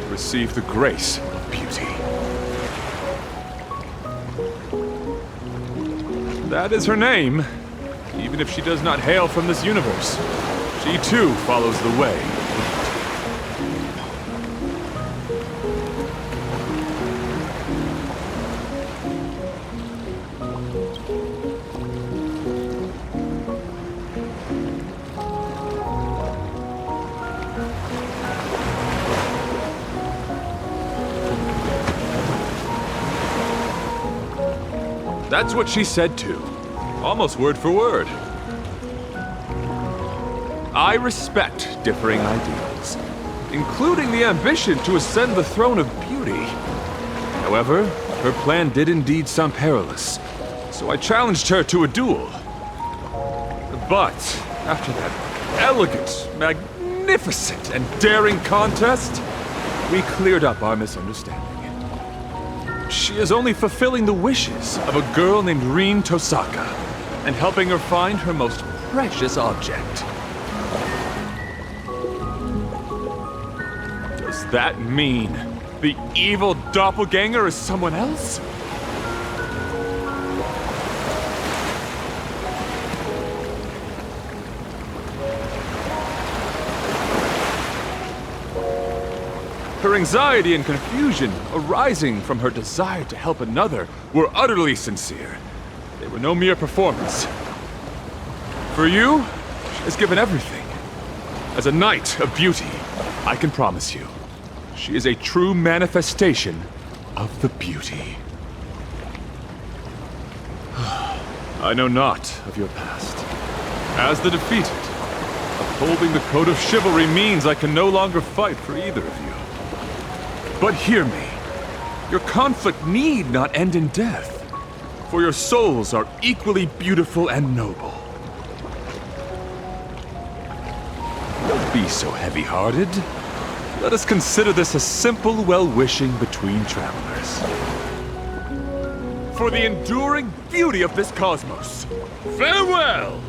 to receive the grace of beauty. That is her name. Even if she does not hail from this universe, she too follows the way. That's what she said too. Almost word for word. I respect differing ideals, including the ambition to ascend the throne of beauty. However, her plan did indeed sound perilous, so I challenged her to a duel. But after that elegant, magnificent, and daring contest, we cleared up our misunderstanding. She is only fulfilling the wishes of a girl named Rin Tosaka and helping her find her most precious object. Does that mean the evil doppelganger is someone else? Her anxiety and confusion arising from her desire to help another were utterly sincere. They were no mere performance. For you, she has given everything. As a knight of beauty, I can promise you, she is a true manifestation of the beauty. I know not of your past. As the defeated, upholding the code of chivalry means I can no longer fight for either of you. But hear me. Your conflict need not end in death, for your souls are equally beautiful and noble. Don't be so heavy-hearted. Let us consider this a simple well-wishing between travelers. For the enduring beauty of this cosmos, farewell!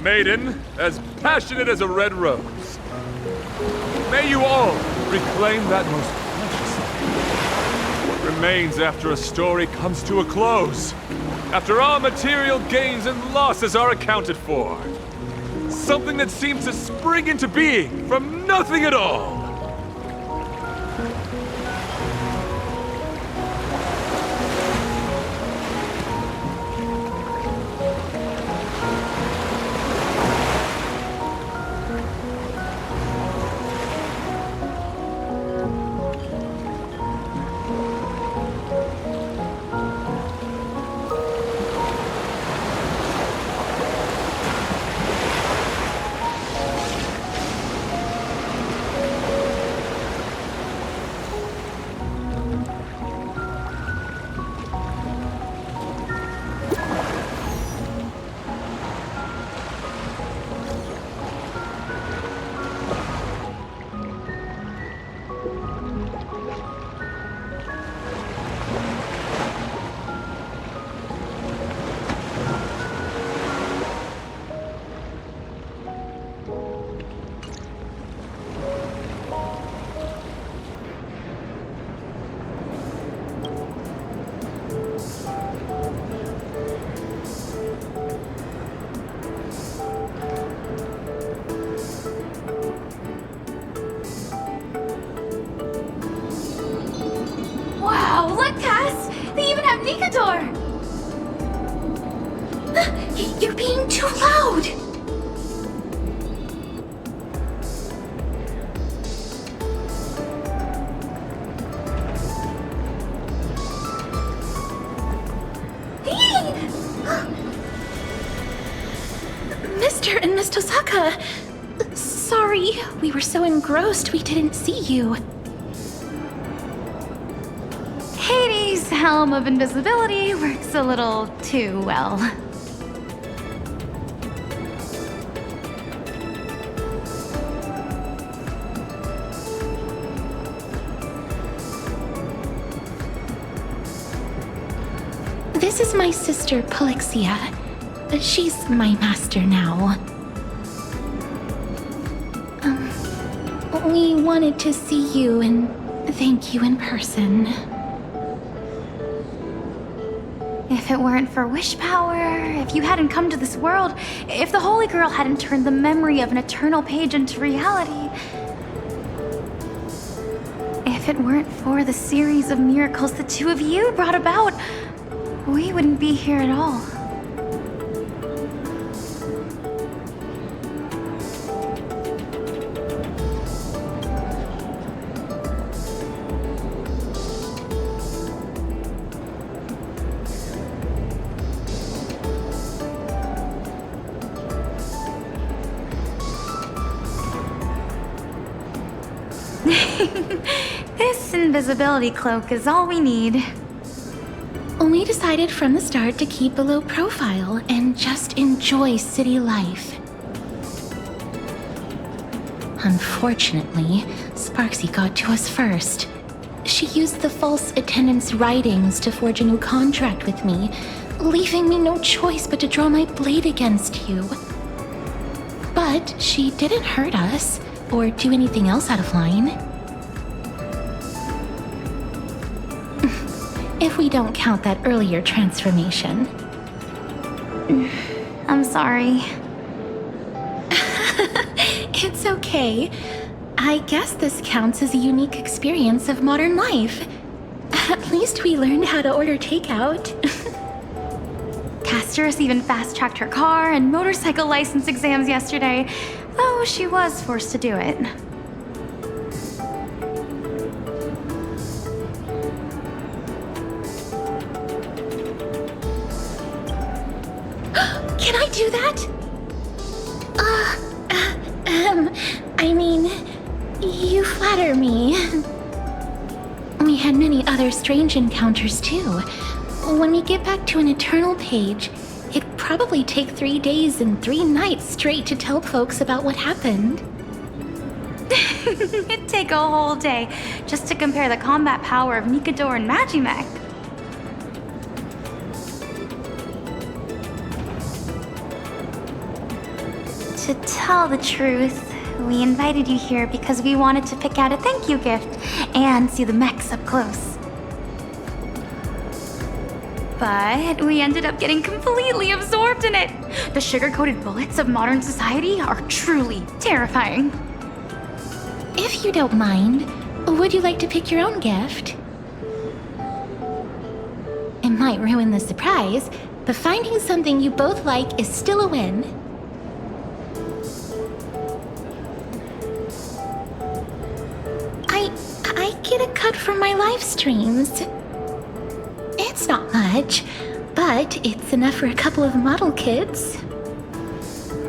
Maiden, as passionate as a red rose. May you all reclaim that most precious thing. What remains after a story comes to a close, after all material gains and losses are accounted for. Something that seems to spring into being from nothing at all. You're being too loud! Mr. and Miss Tosaka, sorry, we were so engrossed we didn't see you. Hades' helm of invisibility works a little too well. This is my sister, Polixia. She's my master now. We wanted to see you and thank you in person. If it weren't for wish power, if you hadn't come to this world, if the Holy Grail hadn't turned the memory of an eternal page into reality, if it weren't for the series of miracles the two of you brought about, we wouldn't be here at all. This invisibility cloak is all we need. We decided from the start to keep a low profile and just enjoy city life. Unfortunately, Sparksy got to us first. She used the false attendant's writings to forge a new contract with me, leaving me no choice but to draw my blade against you. But she didn't hurt us or do anything else out of line. If we don't count that earlier transformation. I'm sorry. It's okay. I guess this counts as a unique experience of modern life. At least we learned how to order takeout. Castorus even fast-tracked her car and motorcycle license exams yesterday, though she was forced to do it. Can I do that? I mean, you flatter me. We had many other strange encounters too. When we get back to an eternal page, it'd probably take 3 days and 3 nights straight to tell folks about what happened. It'd take a whole day just to compare the combat power of Nikador and Magimech. To tell the truth, we invited you here because we wanted to pick out a thank you gift and see the mechs up close. But we ended up getting completely absorbed in it. The sugar-coated bullets of modern society are truly terrifying. If you don't mind, would you like to pick your own gift? It might ruin the surprise, but finding something you both like is still a win. I get a cut from my live streams. It's not much, but it's enough for a couple of model kits.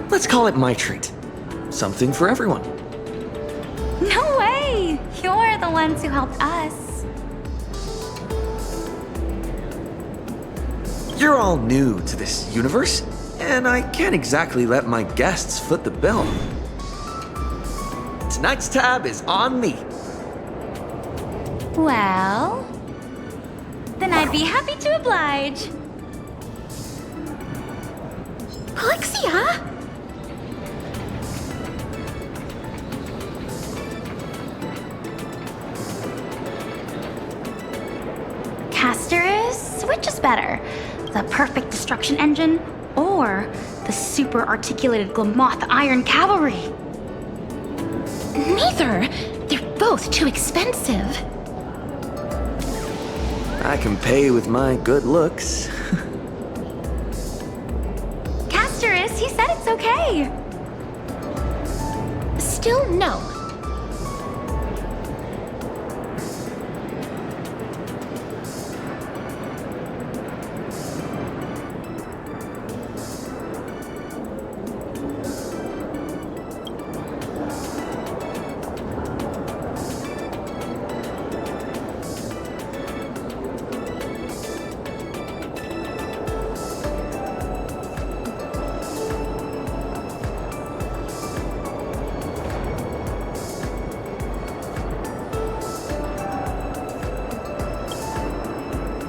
Let's call it my treat. Something for everyone. No way! You're the ones who helped us. You're all new to this universe, and I can't exactly let my guests foot the bill. Tonight's tab is on me. Well, then I'd be happy to oblige. Alexia? Castorus, which is better? The perfect destruction engine or the super articulated Glamoth Iron Cavalry? Neither. They're both too expensive. I can pay with my good looks. Castorus, he said it's okay. Still no.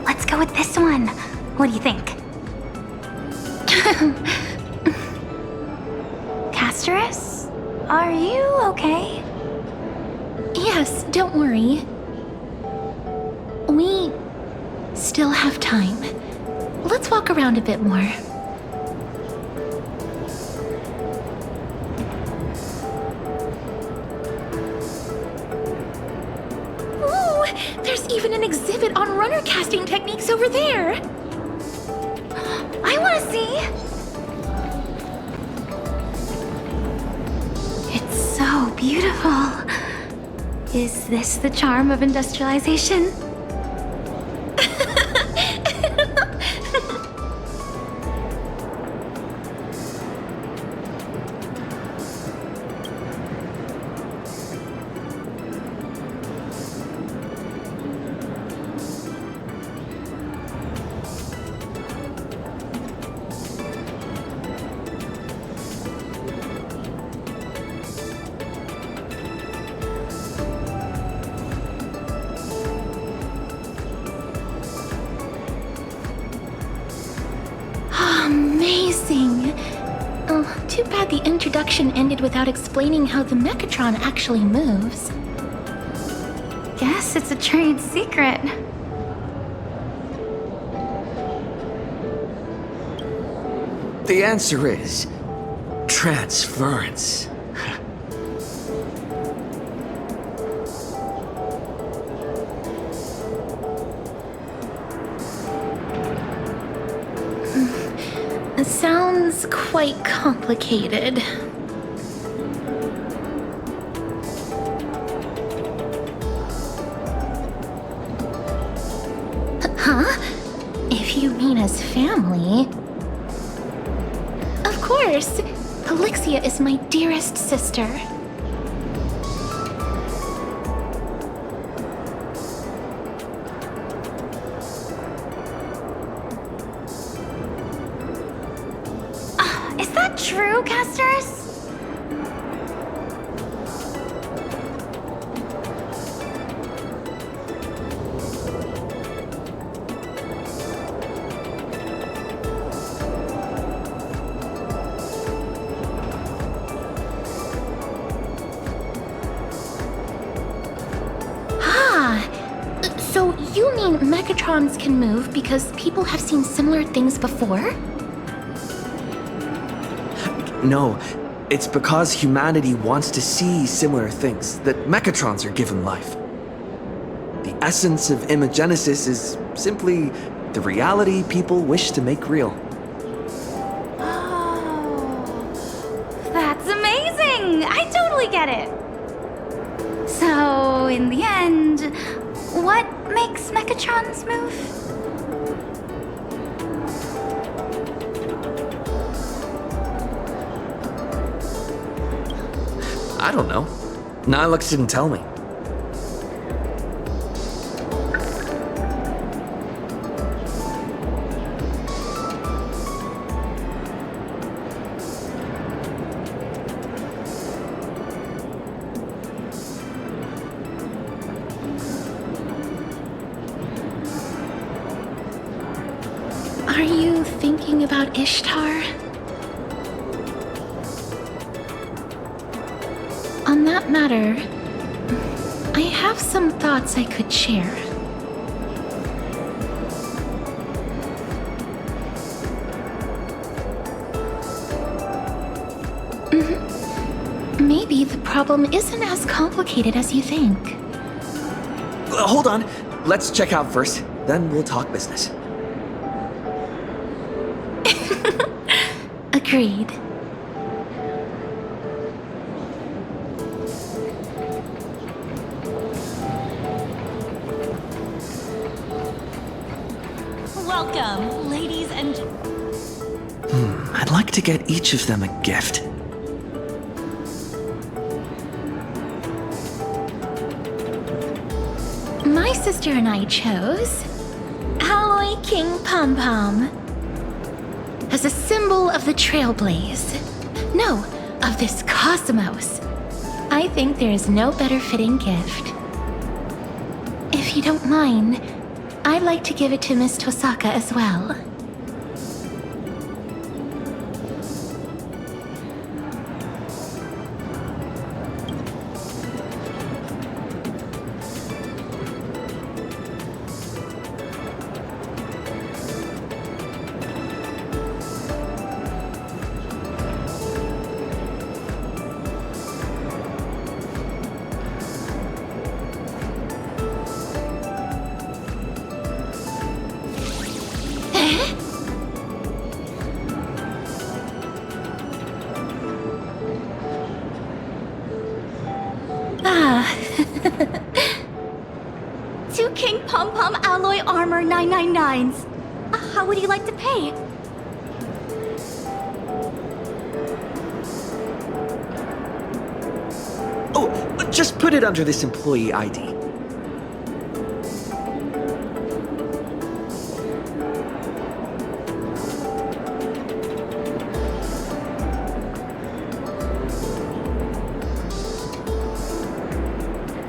Let's go with this one. What do you think? Castorus, are you okay? Yes, don't worry. We still have time. Let's walk around a bit more. Ooh, there's even an exhibit on runner casting techniques over there. I want to see. It's so beautiful. Is this the charm of industrialization? Amazing. Oh, too bad the introduction ended without explaining how the Mechatron actually moves. Guess it's a trade secret. The answer is transference. Sounds quite complicated. Huh? If you mean as family... Of course! Elixia is my dearest sister. Is that true, Castorus? So you mean Mechatrons can move because people have seen similar things before? No, it's because humanity wants to see similar things that Mechatrons are given life. The essence of imagenesis is simply the reality people wish to make real. Oh, that's amazing! I totally get it! So, in the end, what makes Mechatrons move? I don't know. Nihilux didn't tell me. Are you thinking about Ishtar? On that matter, I have some thoughts I could share. Maybe the problem isn't as complicated as you think. Hold on. Let's check out first, then we'll talk business. Agreed. Welcome, ladies and... I'd like to get each of them a gift. My sister and I chose Alloy King Pom Pom as a symbol of the Trailblaze. No, of this cosmos. I think there is no better fitting gift. If you don't mind, I'd like to give it to Miss Tosaka as well. Two King Pom Pom Alloy Armor 999s. How would you like to pay? Oh, just put it under this employee ID.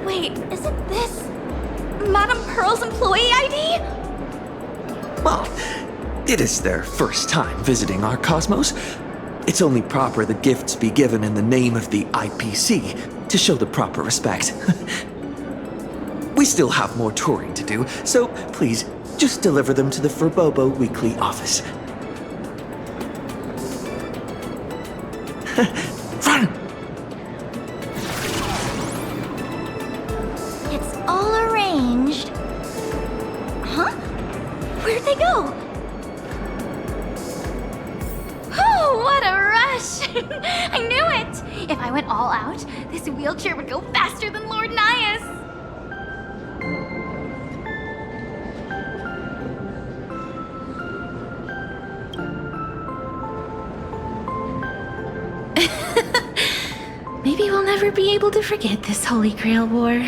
Wait, isn't this Madame Pearl's employee ID? Well, it is their first time visiting our cosmos. It's only proper the gifts be given in the name of the IPC to show the proper respect. We still have more touring to do, so please, just deliver them to the Furbobo Weekly office. Run! It's all arranged. Huh? Where'd they go? I knew it! If I went all out, this wheelchair would go faster than Lord Nias. Maybe we'll never be able to forget this Holy Grail War.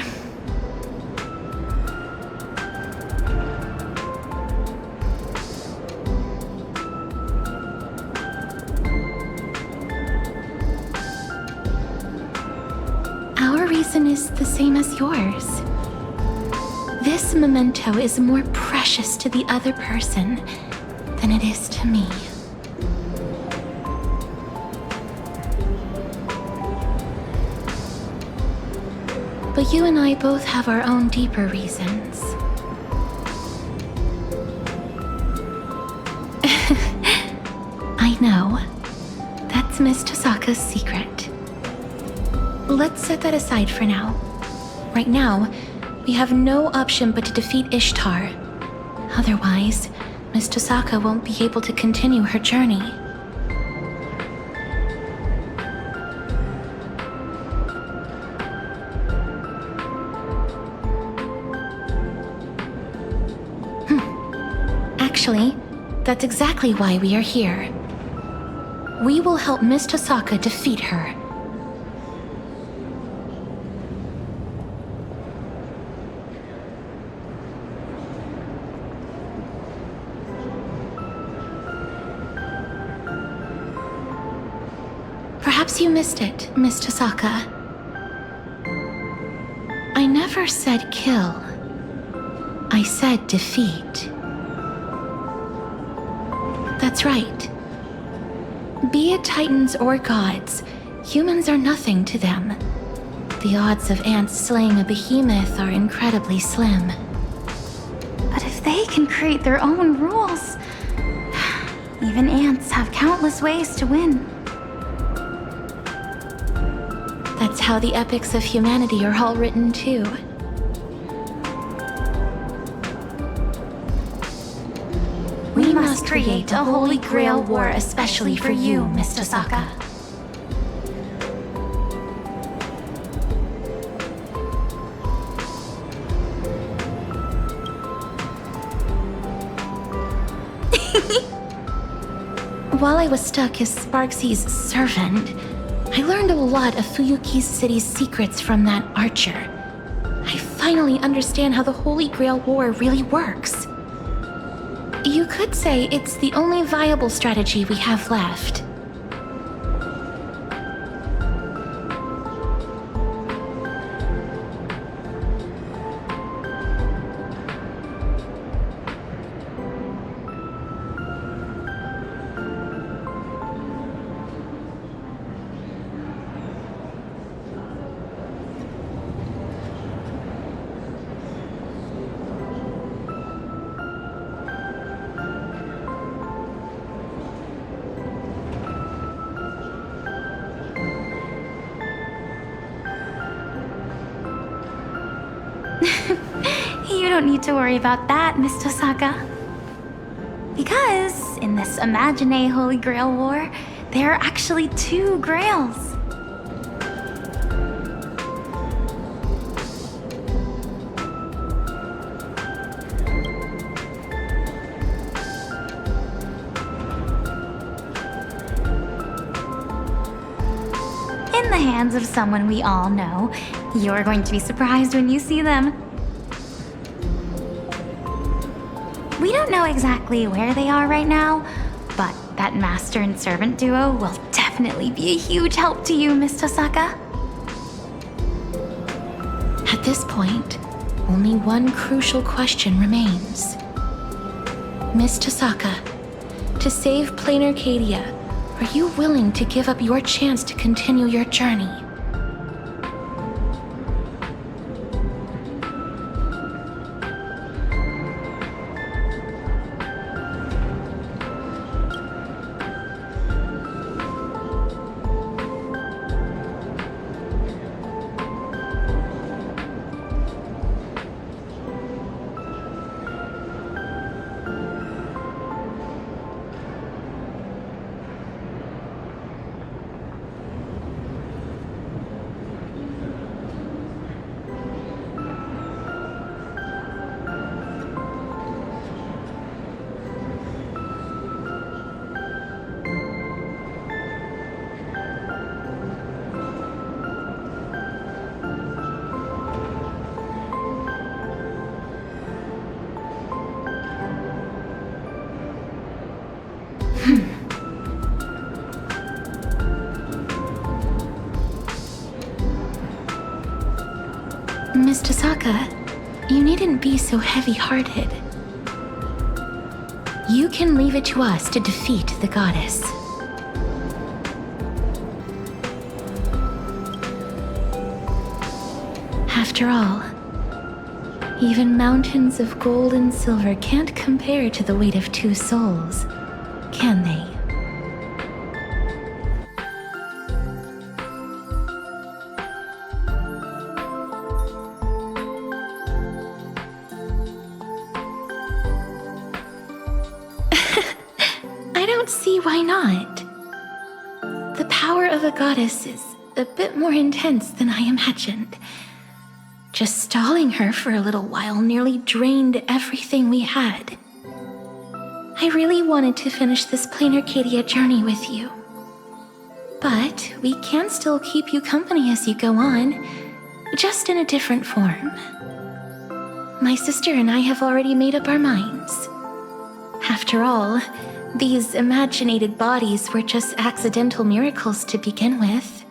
Our reason is the same as yours. This memento is more precious to the other person than it is to me. But you and I both have our own deeper reasons. I know. That's Miss Tosaka's secret. Let's set that aside for now. Right now, we have no option but to defeat Ishtar. Otherwise, Miss Tosaka won't be able to continue her journey. Actually, that's exactly why we are here. We will help Miss Tosaka defeat her. Perhaps you missed it, Miss Tosaka. I never said kill. I said defeat. That's right. Be it titans or gods, humans are nothing to them. The odds of ants slaying a behemoth are incredibly slim. But if they can create their own rules, even ants have countless ways to win. That's how the epics of humanity are all written too. We must create a Holy Grail War especially for you, Miss Tosaka. While I was stuck as Sparksy's servant, I learned a lot of Fuyuki's city's secrets from that archer. I finally understand how the Holy Grail War really works. You could say it's the only viable strategy we have left. You don't need to worry about that, Miss Tosaka. Because in this Imagine Holy Grail War, there are actually 2 grails. In the hands of someone we all know, you're going to be surprised when you see them. We don't know exactly where they are right now, but that master and servant duo will definitely be a huge help to you, Miss Tosaka. At this point, only one crucial question remains. Miss Tosaka, to save Plain Arcadia, are you willing to give up your chance to continue your journey? Saka, you needn't be so heavy-hearted. You can leave it to us to defeat the goddess. After all, even mountains of gold and silver can't compare to the weight of 2 souls, can they? I don't see why not. The power of a goddess is a bit more intense than I imagined. Just stalling her for a little while nearly drained everything we had. I really wanted to finish this Plain Arcadia journey with you. But we can still keep you company as you go on, just in a different form. My sister and I have already made up our minds. After all, these imaginated bodies were just accidental miracles to begin with.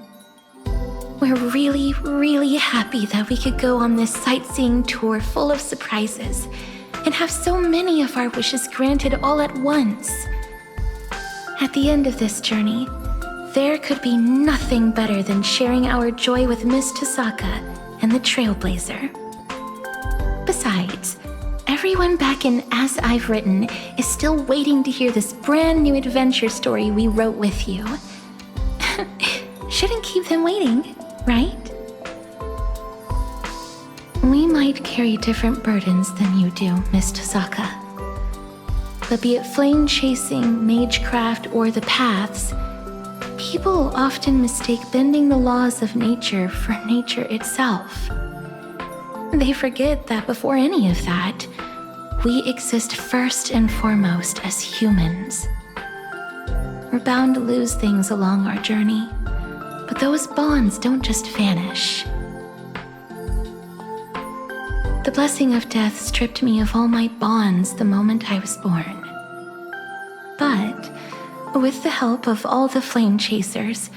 We're really, really happy that we could go on this sightseeing tour full of surprises and have so many of our wishes granted all at once. At the end of this journey, there could be nothing better than sharing our joy with Miss Tasaka and the Trailblazer. Besides, everyone back in As I've Written is still waiting to hear this brand new adventure story we wrote with you. Shouldn't keep them waiting, right? We might carry different burdens than you do, Miss Tasaka. But be it flame chasing, magecraft, or the paths, people often mistake bending the laws of nature for nature itself. They forget that before any of that, we exist first and foremost as humans. We're bound to lose things along our journey, but those bonds don't just vanish. The blessing of death stripped me of all my bonds the moment I was born. But with the help of all the flame chasers,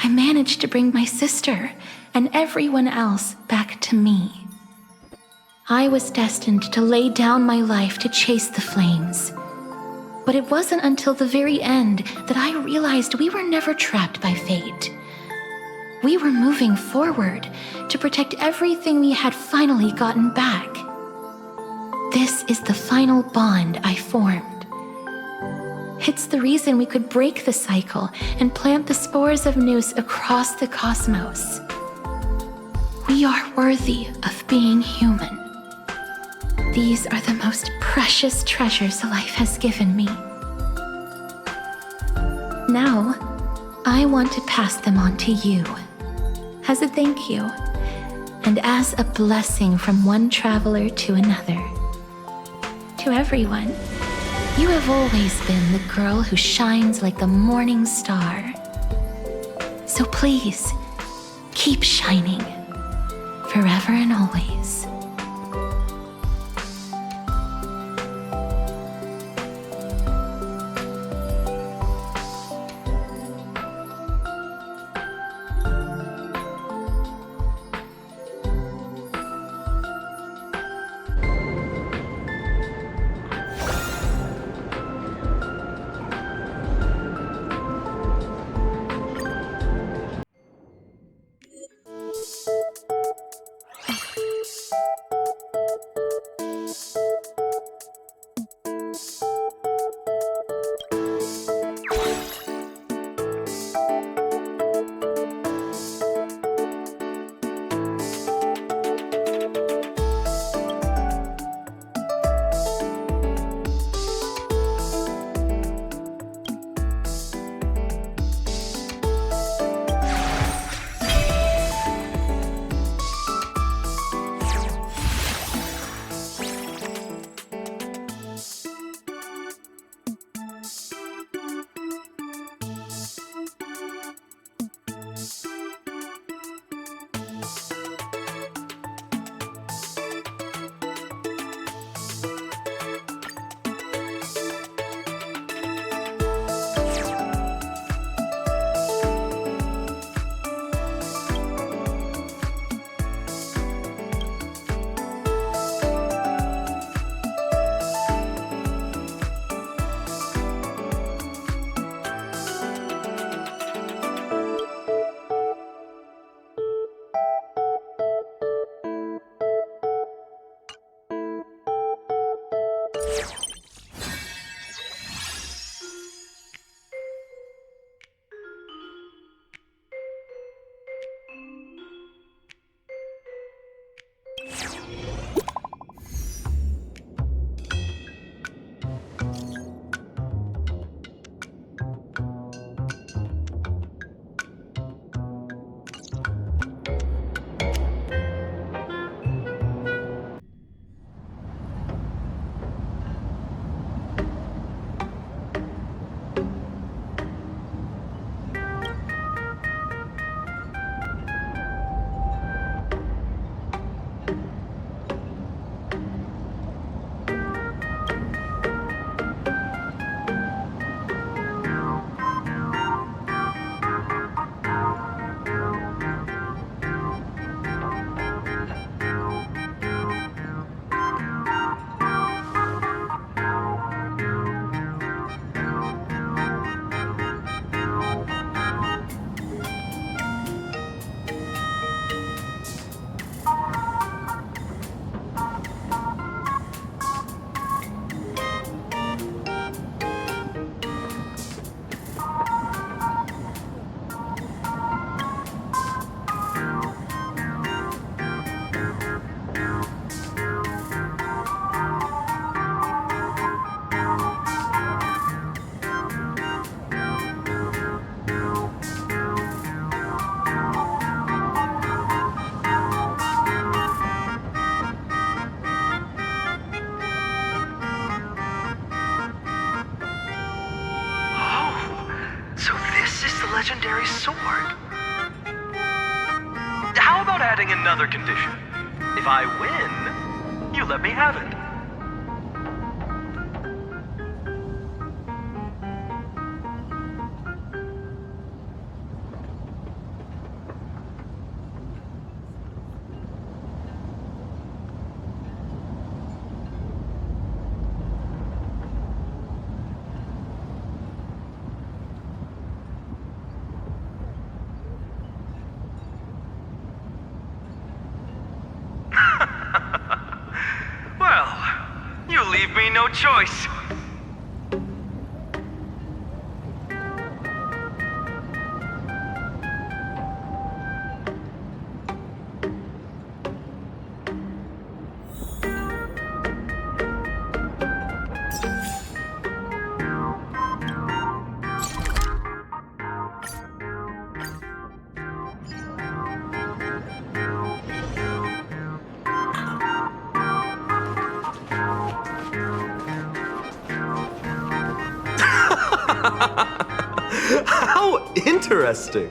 I managed to bring my sister and everyone else back to me. I was destined to lay down my life to chase the flames. But it wasn't until the very end that I realized we were never trapped by fate. We were moving forward to protect everything we had finally gotten back. This is the final bond I formed. It's the reason we could break the cycle and plant the spores of Noose across the cosmos. We are worthy of being human. These are the most precious treasures life has given me. Now, I want to pass them on to you, as a thank you, and as a blessing from one traveler to another. To everyone, you have always been the girl who shines like the morning star. So please, keep shining, forever and always. legendary sword. How about adding another condition? If I win, you let me have it. Leave me no choice. How interesting.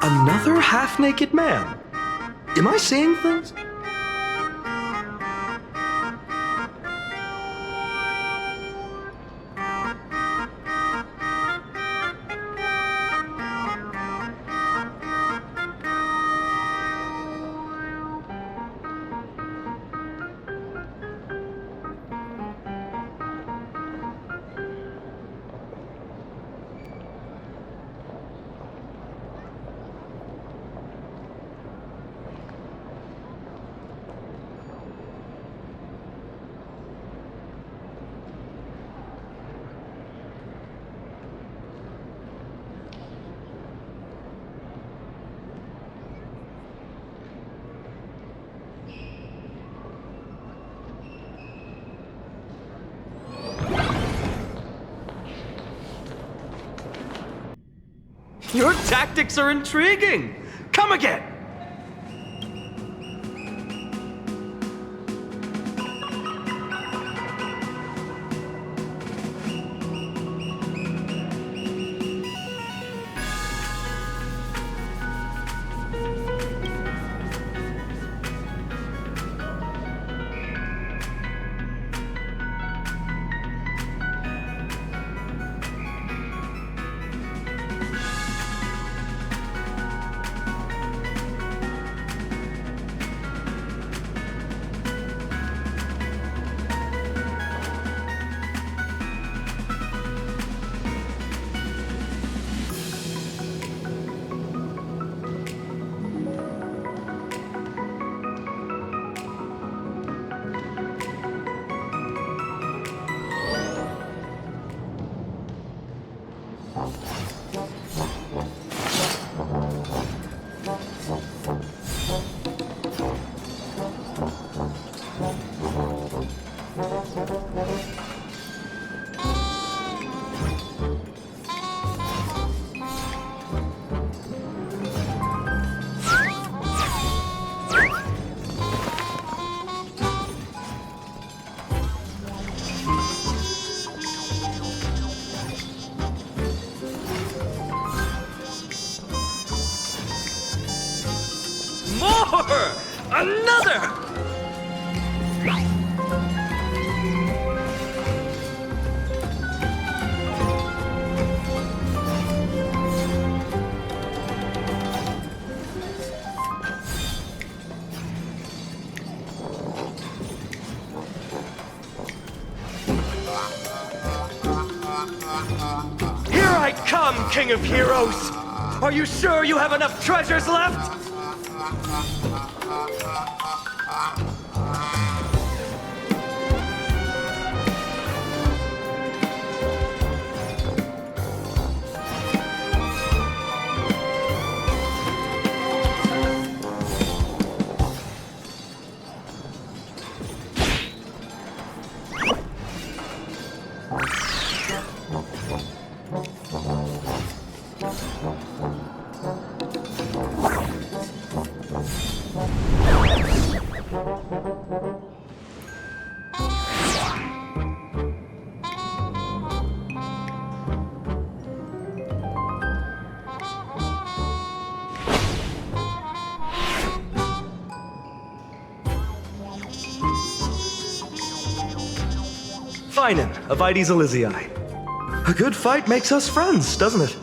Another half-naked man? Am I seeing things? Your tactics are intriguing! Come again! Another! Here I come, King of Heroes! Are you sure you have enough treasures left? Finin, Avides Elysii. A good fight makes us friends, doesn't it?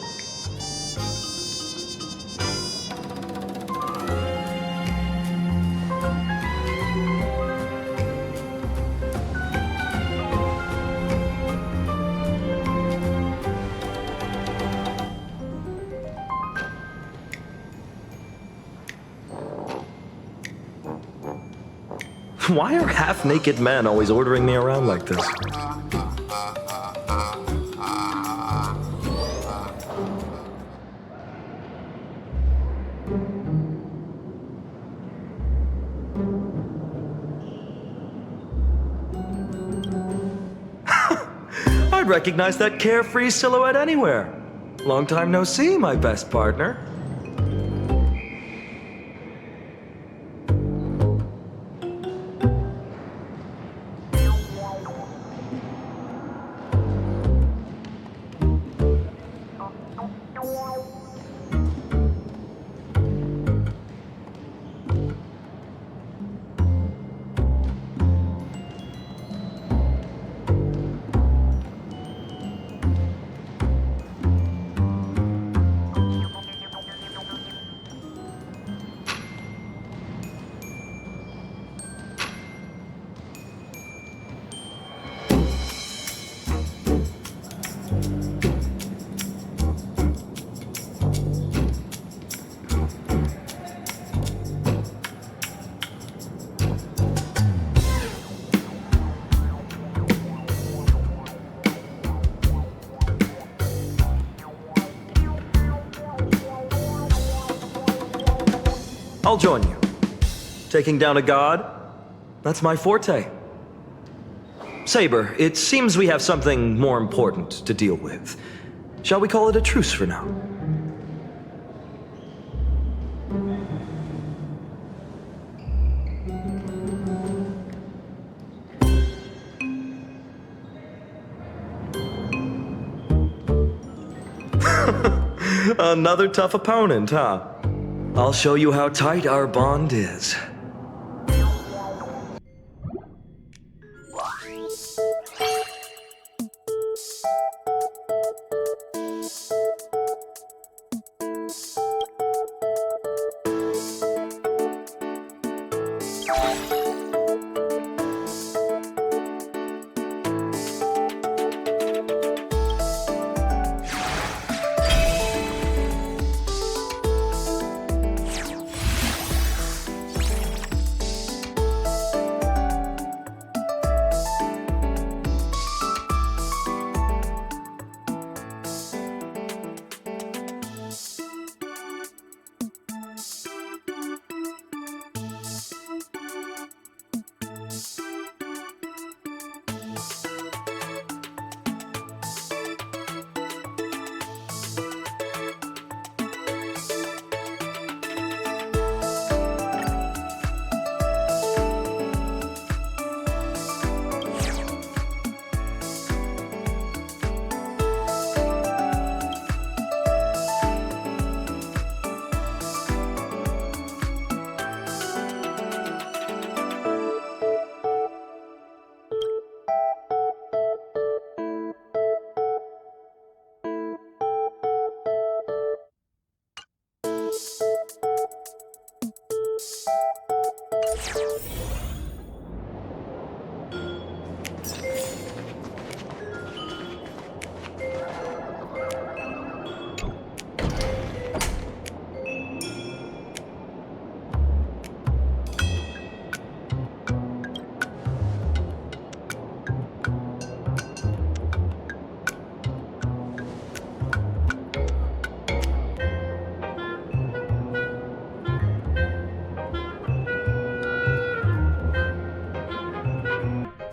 Why are half-naked men always ordering me around like this? I'd recognize that carefree silhouette anywhere. Long time no see, my best partner. I'll join you. Taking down a god? That's my forte. Saber, it seems we have something more important to deal with. Shall we call it a truce for now? Another tough opponent, huh? I'll show you how tight our bond is.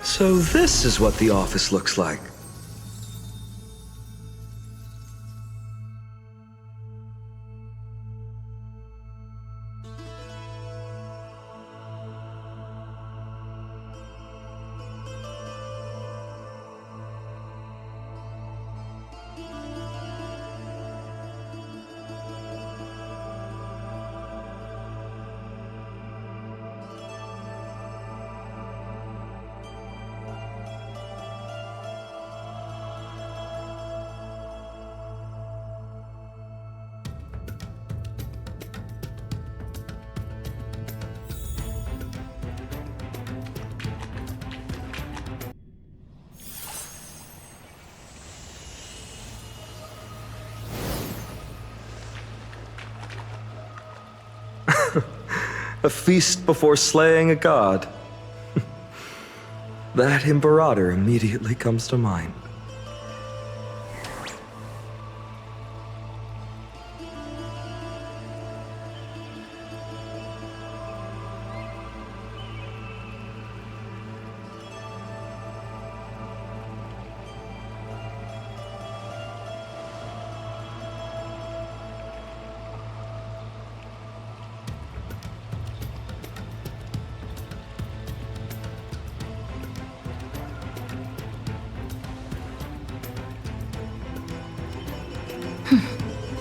So this is what the office looks like. A feast before slaying a god. That Imperator immediately comes to mind.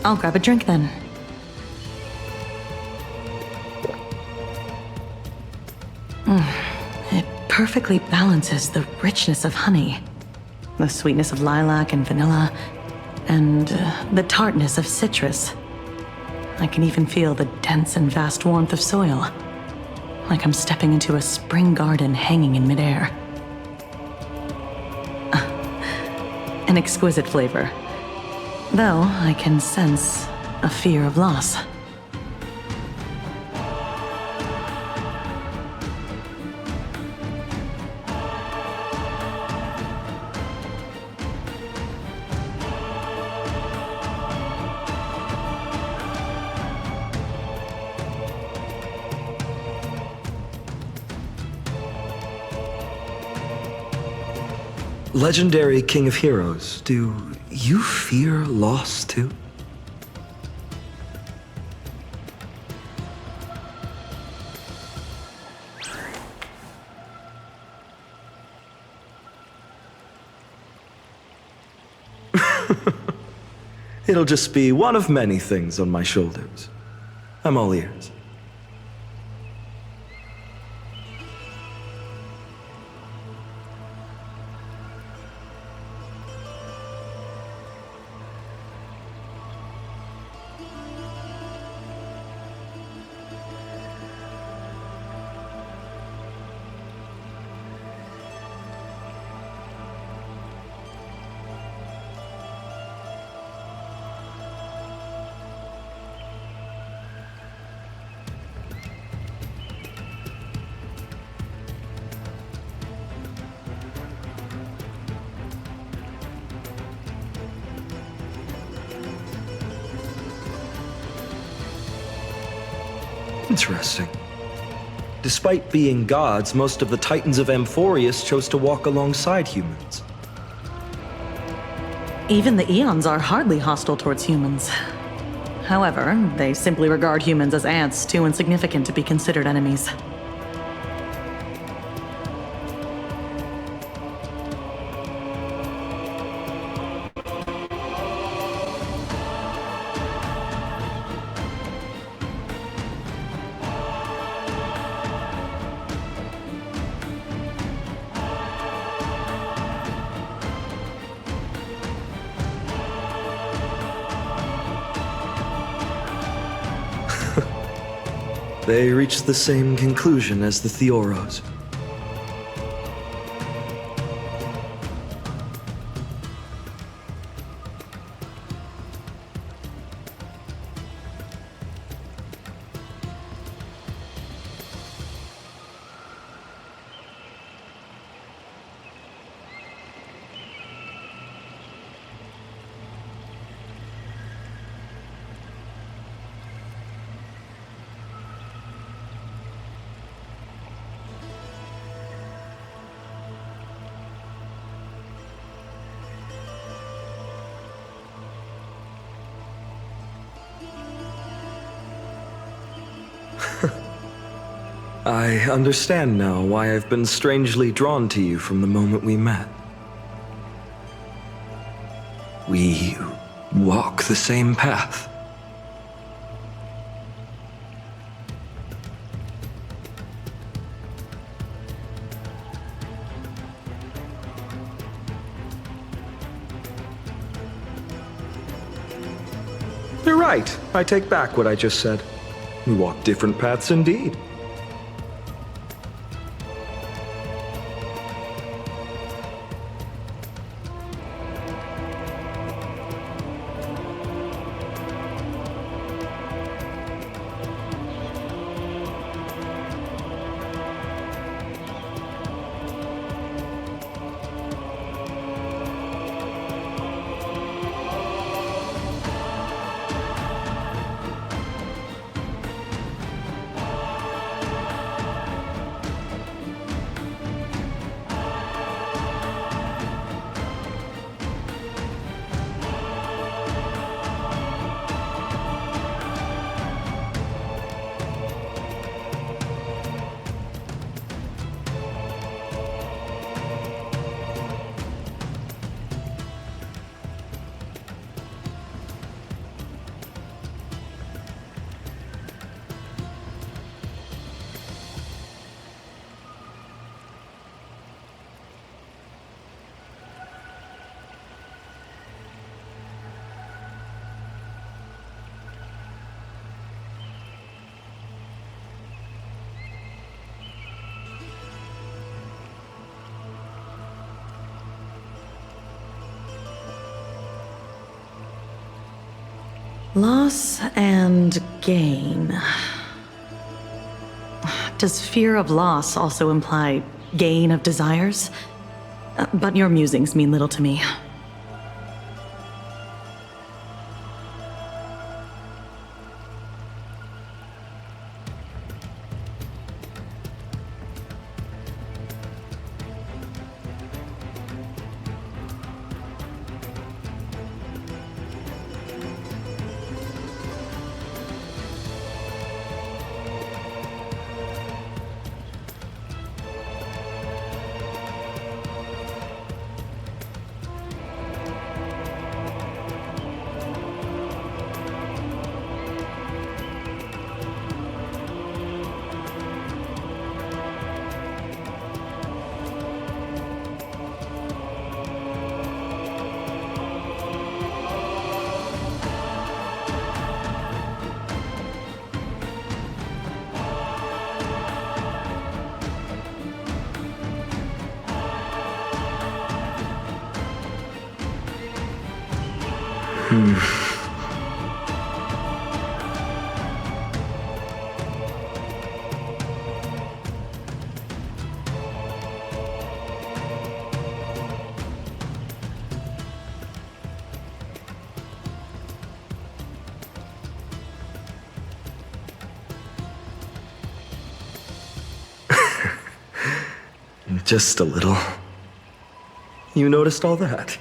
I'll grab a drink then. It perfectly balances the richness of honey, the sweetness of lilac and vanilla, and the tartness of citrus. I can even feel the dense and vast warmth of soil, like I'm stepping into a spring garden hanging in midair. An exquisite flavor. Though I can sense a fear of loss. Legendary King of Heroes, do you fear loss too? It'll just be one of many things on my shoulders. I'm all ears. Interesting. Despite being gods, most of the Titans of Amphorius chose to walk alongside humans. Even the Eons are hardly hostile towards humans. However, they simply regard humans as ants too insignificant to be considered enemies. They reached the same conclusion as the Theoros. I understand now why I've been strangely drawn to you from the moment we met. We walk the same path. You're right. I take back what I just said. We walk different paths indeed. Loss and gain. Does fear of loss also imply gain of desires? But your musings mean little to me. Just a little. You noticed all that?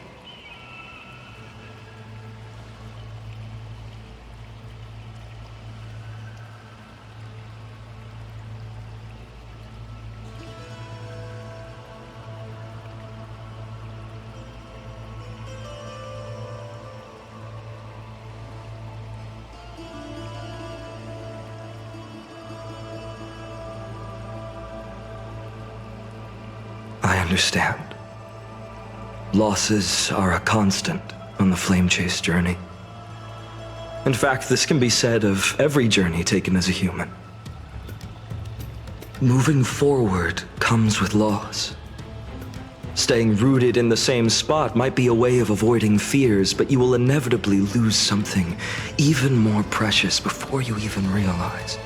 I understand. Losses are a constant on the Flame Chase journey. In fact, this can be said of every journey taken as a human. Moving forward comes with loss. Staying rooted in the same spot might be a way of avoiding fears, but you will inevitably lose something even more precious before you even realize.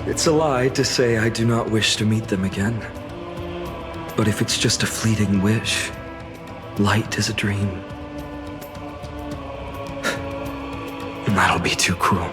It's a lie to say I do not wish to meet them again. But if it's just a fleeting wish, light as a dream, that'll be too cruel.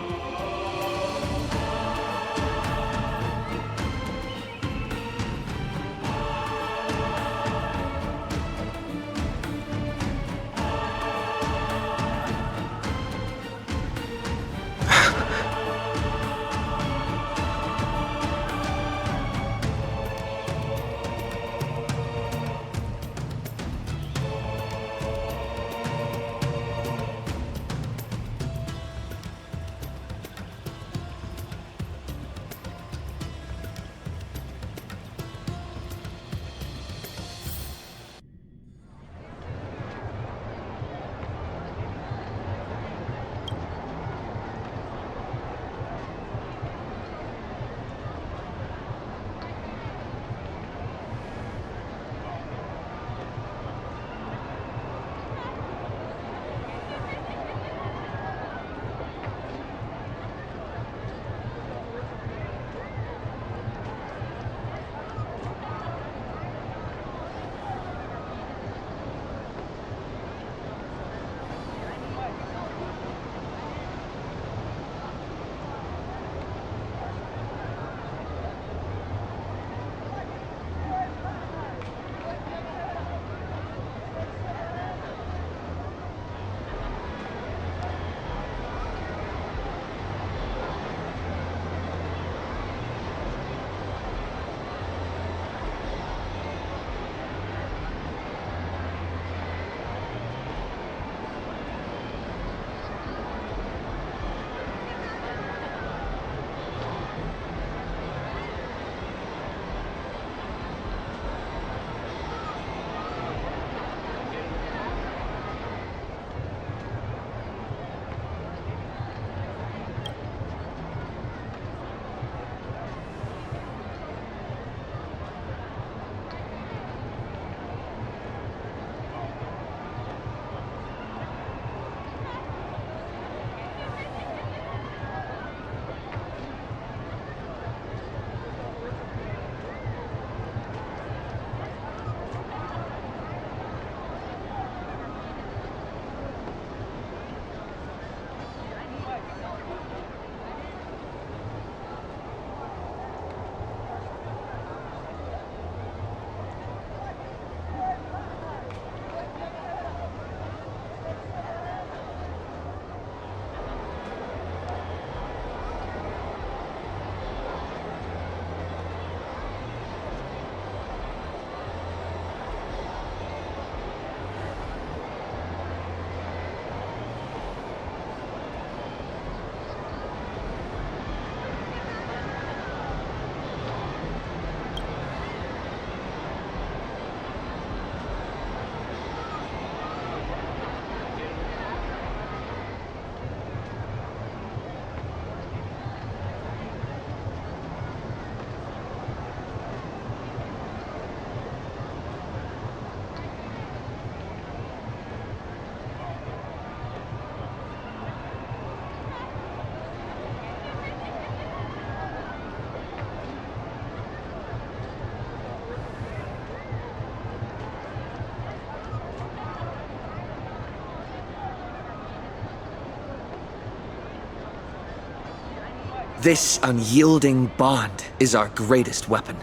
This unyielding bond is our greatest weapon.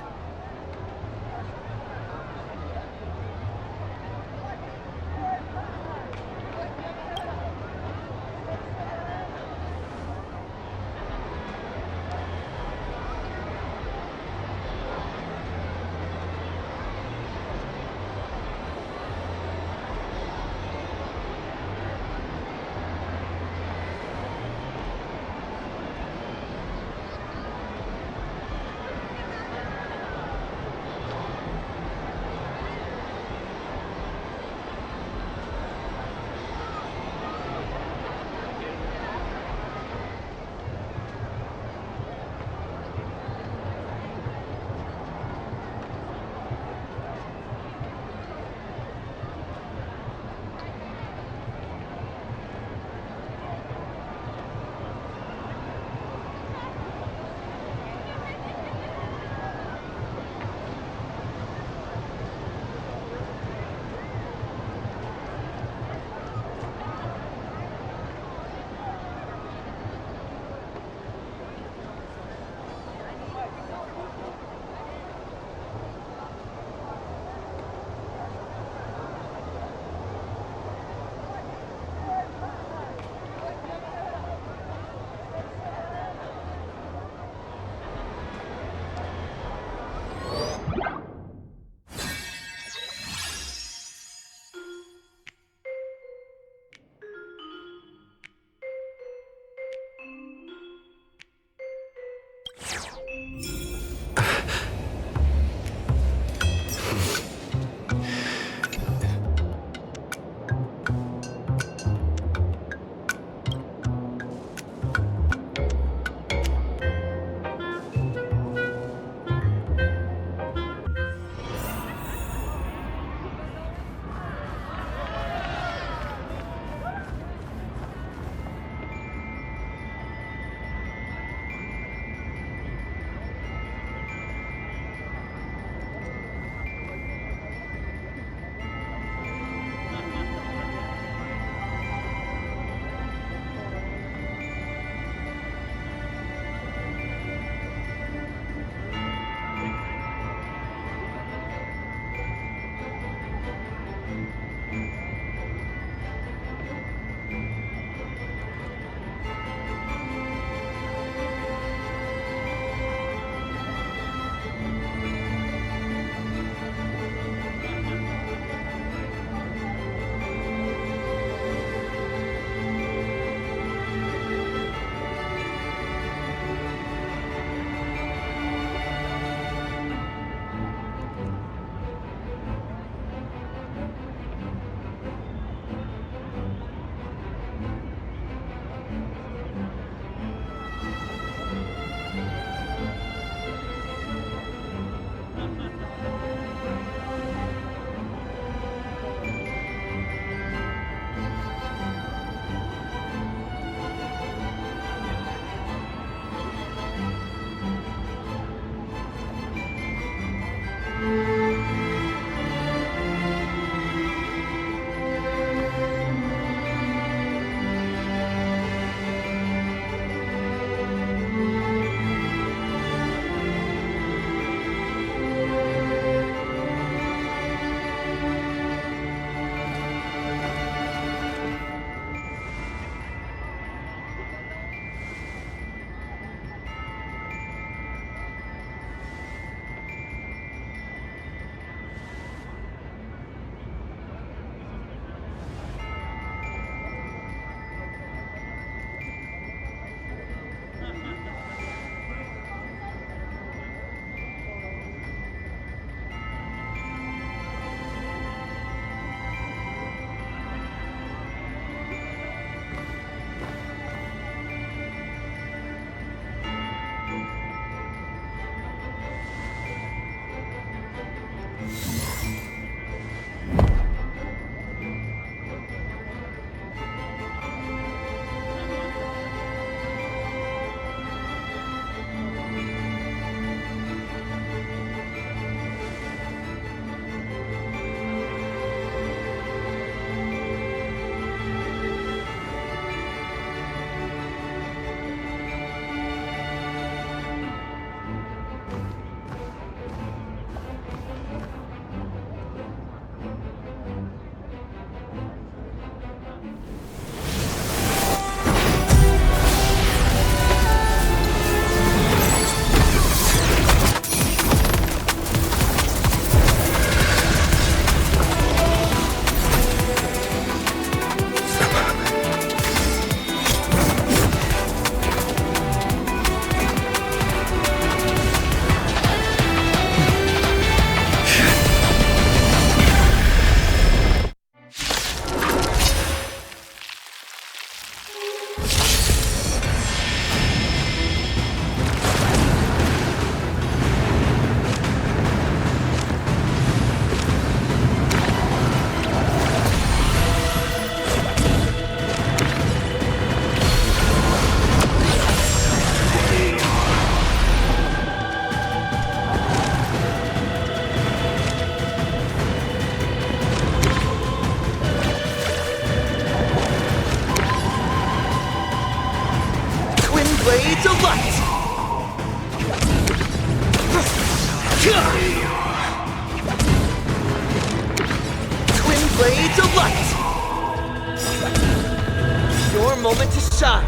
Your moment to shine.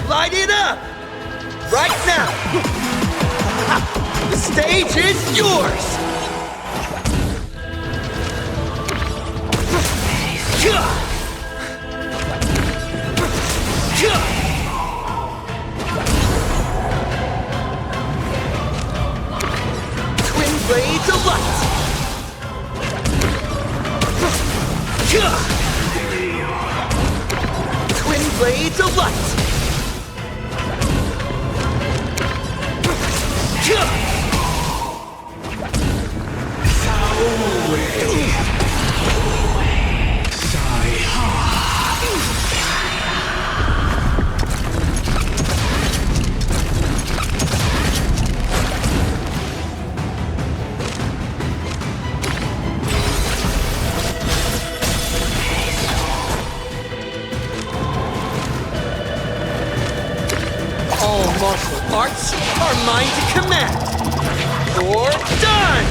Light it up! Right now! The stage is yours! Twin blades of light! Twin blades of light! All martial arts are mine to command. Or done!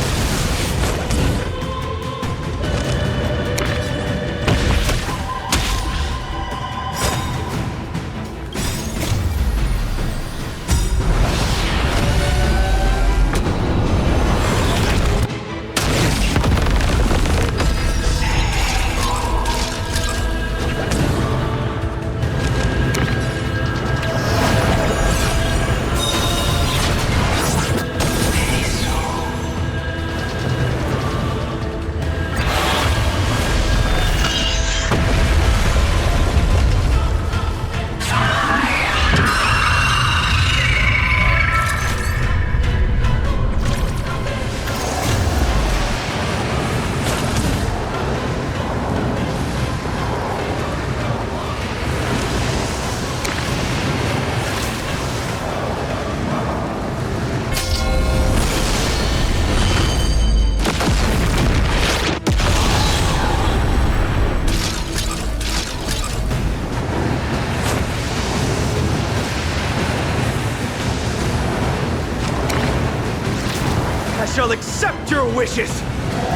I shall accept your wishes!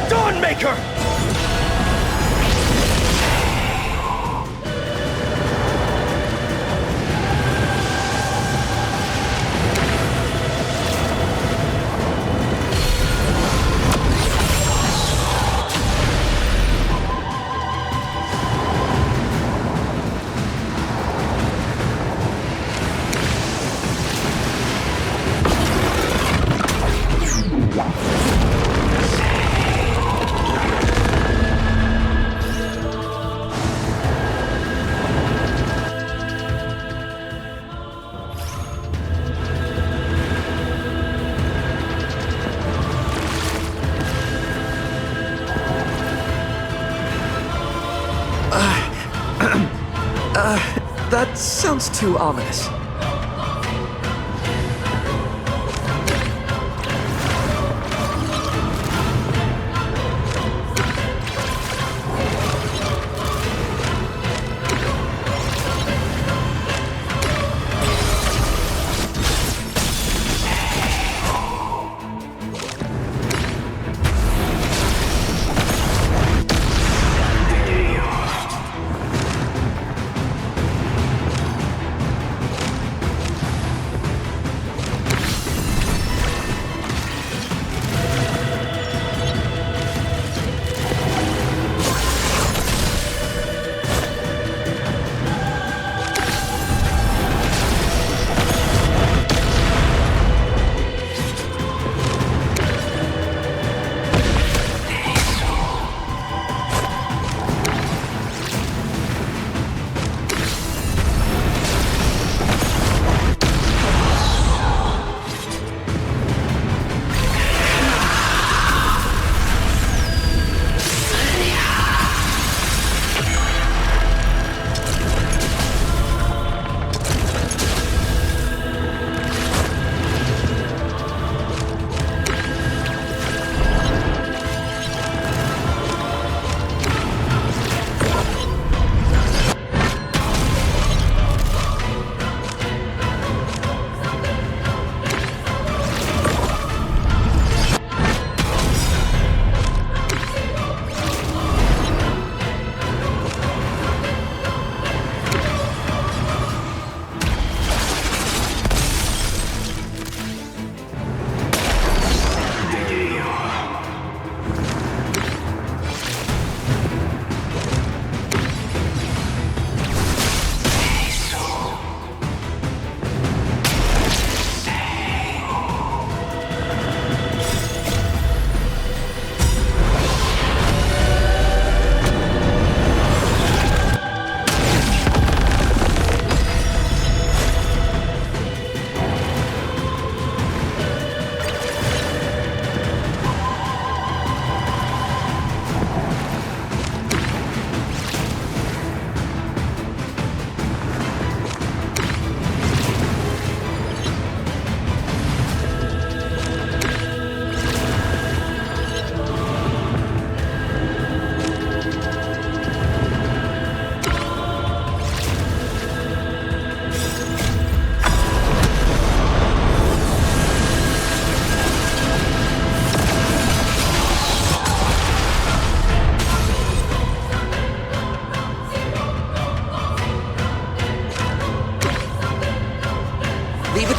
Dawnmaker! That sounds too ominous.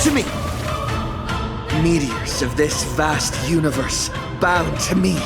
to me! Meteors of this vast universe bound to me.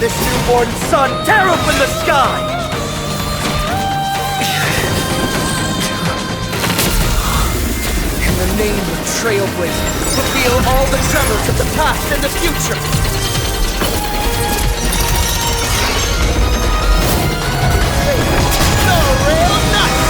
This newborn sun tear open the sky! In the name of Trailblazer, reveal all the tremors of the past and the future! So real nuts!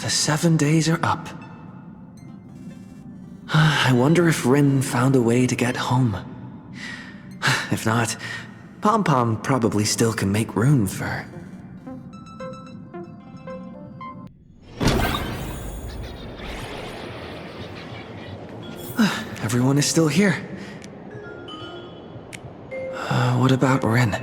The 7 days are up. I wonder if Rin found a way to get home. If not, Pom Pom probably still can make room for her. Everyone is still here. What about Rin?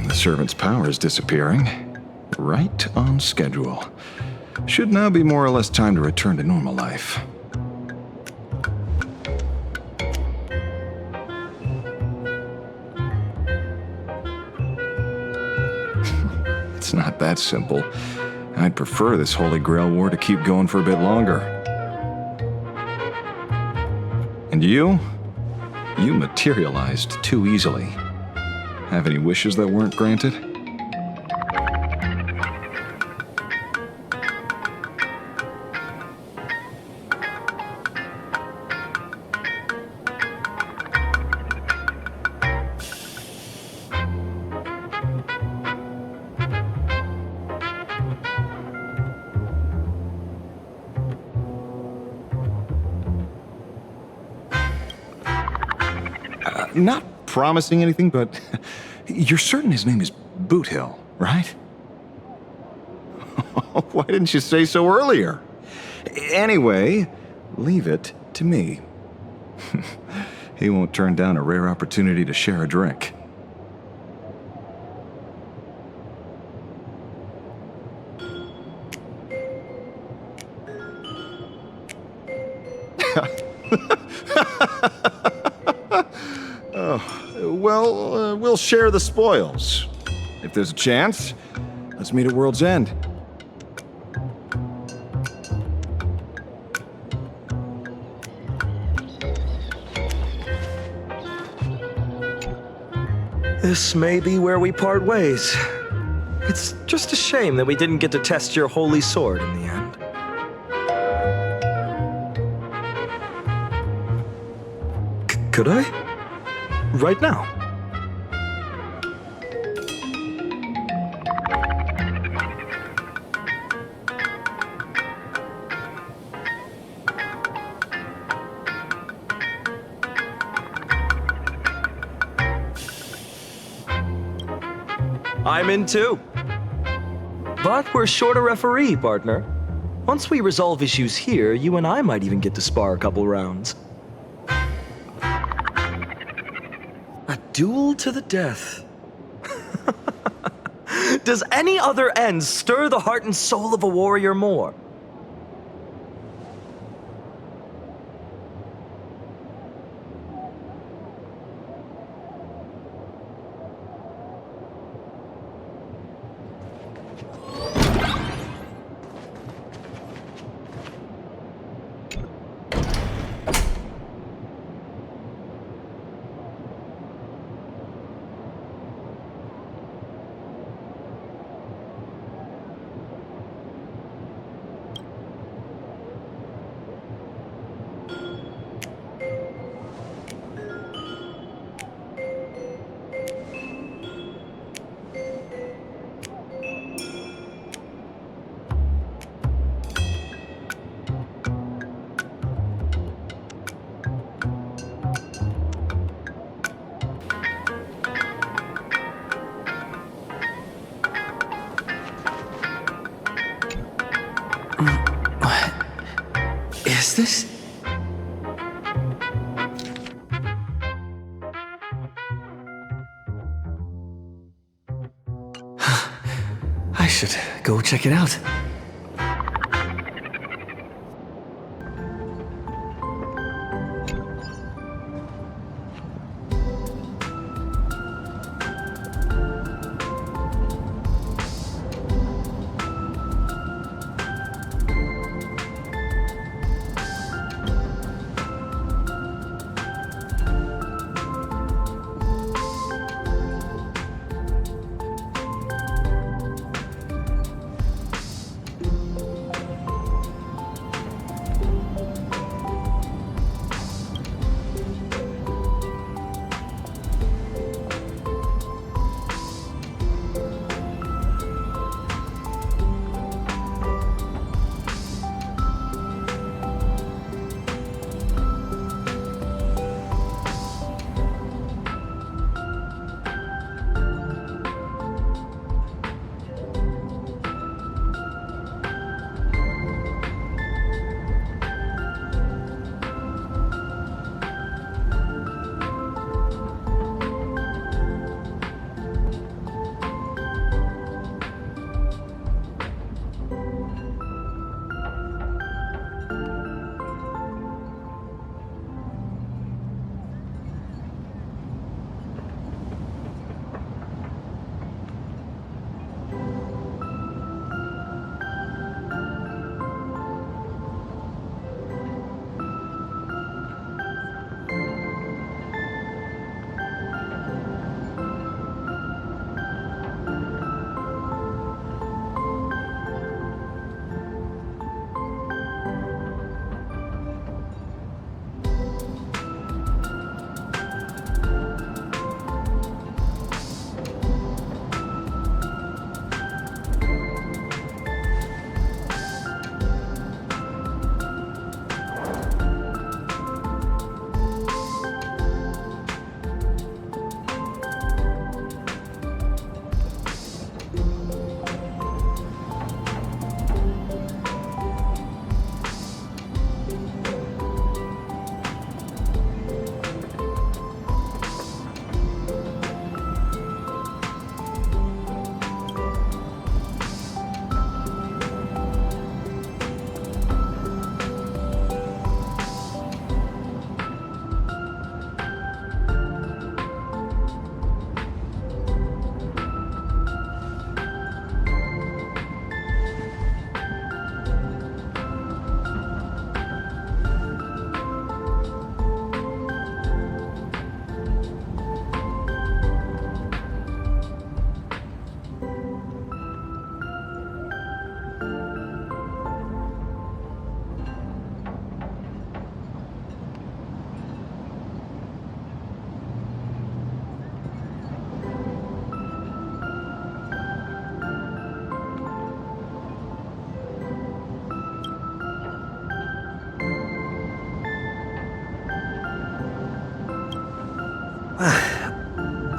The servant's power is disappearing. Right on schedule. Should now be more or less time to return to normal life. It's not that simple. I'd prefer this Holy Grail war to keep going for a bit longer. And you? You materialized too easily. Have any wishes that weren't granted? Not promising anything, but you're certain his name is Boot Hill, right? Why didn't you say so earlier? Anyway, leave it to me. He won't turn down a rare opportunity to share a drink. Well, we'll share the spoils. If there's a chance, let's meet at World's End. This may be where we part ways. It's just a shame that we didn't get to test your holy sword in the end. Could I? Right now? I'm in too. But we're short a referee, partner. Once we resolve issues here, you and I might even get to spar a couple rounds. A duel to the death. Does any other end stir the heart and soul of a warrior more? Is this? I should go check it out.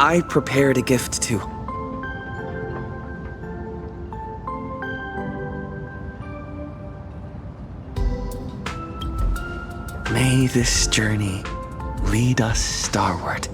I prepared a gift too. May this journey lead us starward.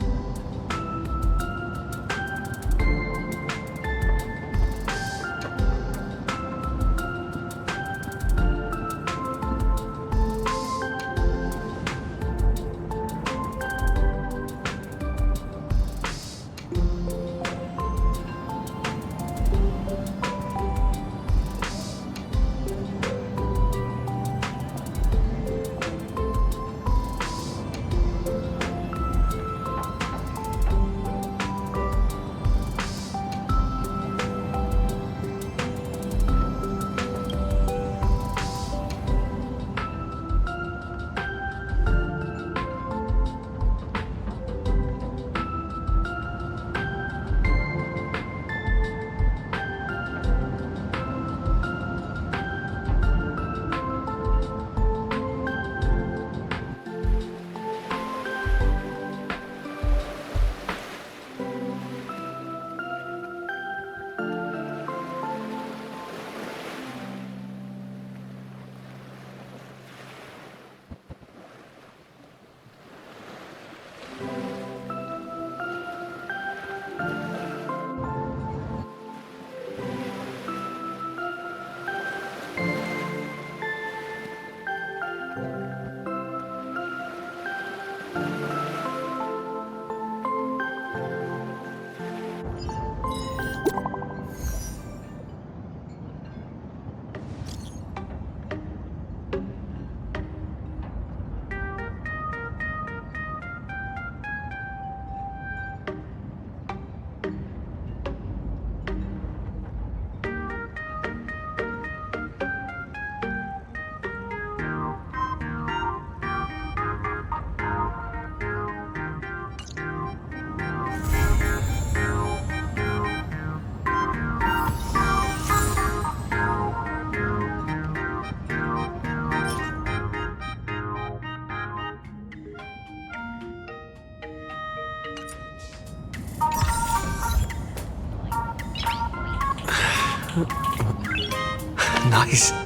Nice.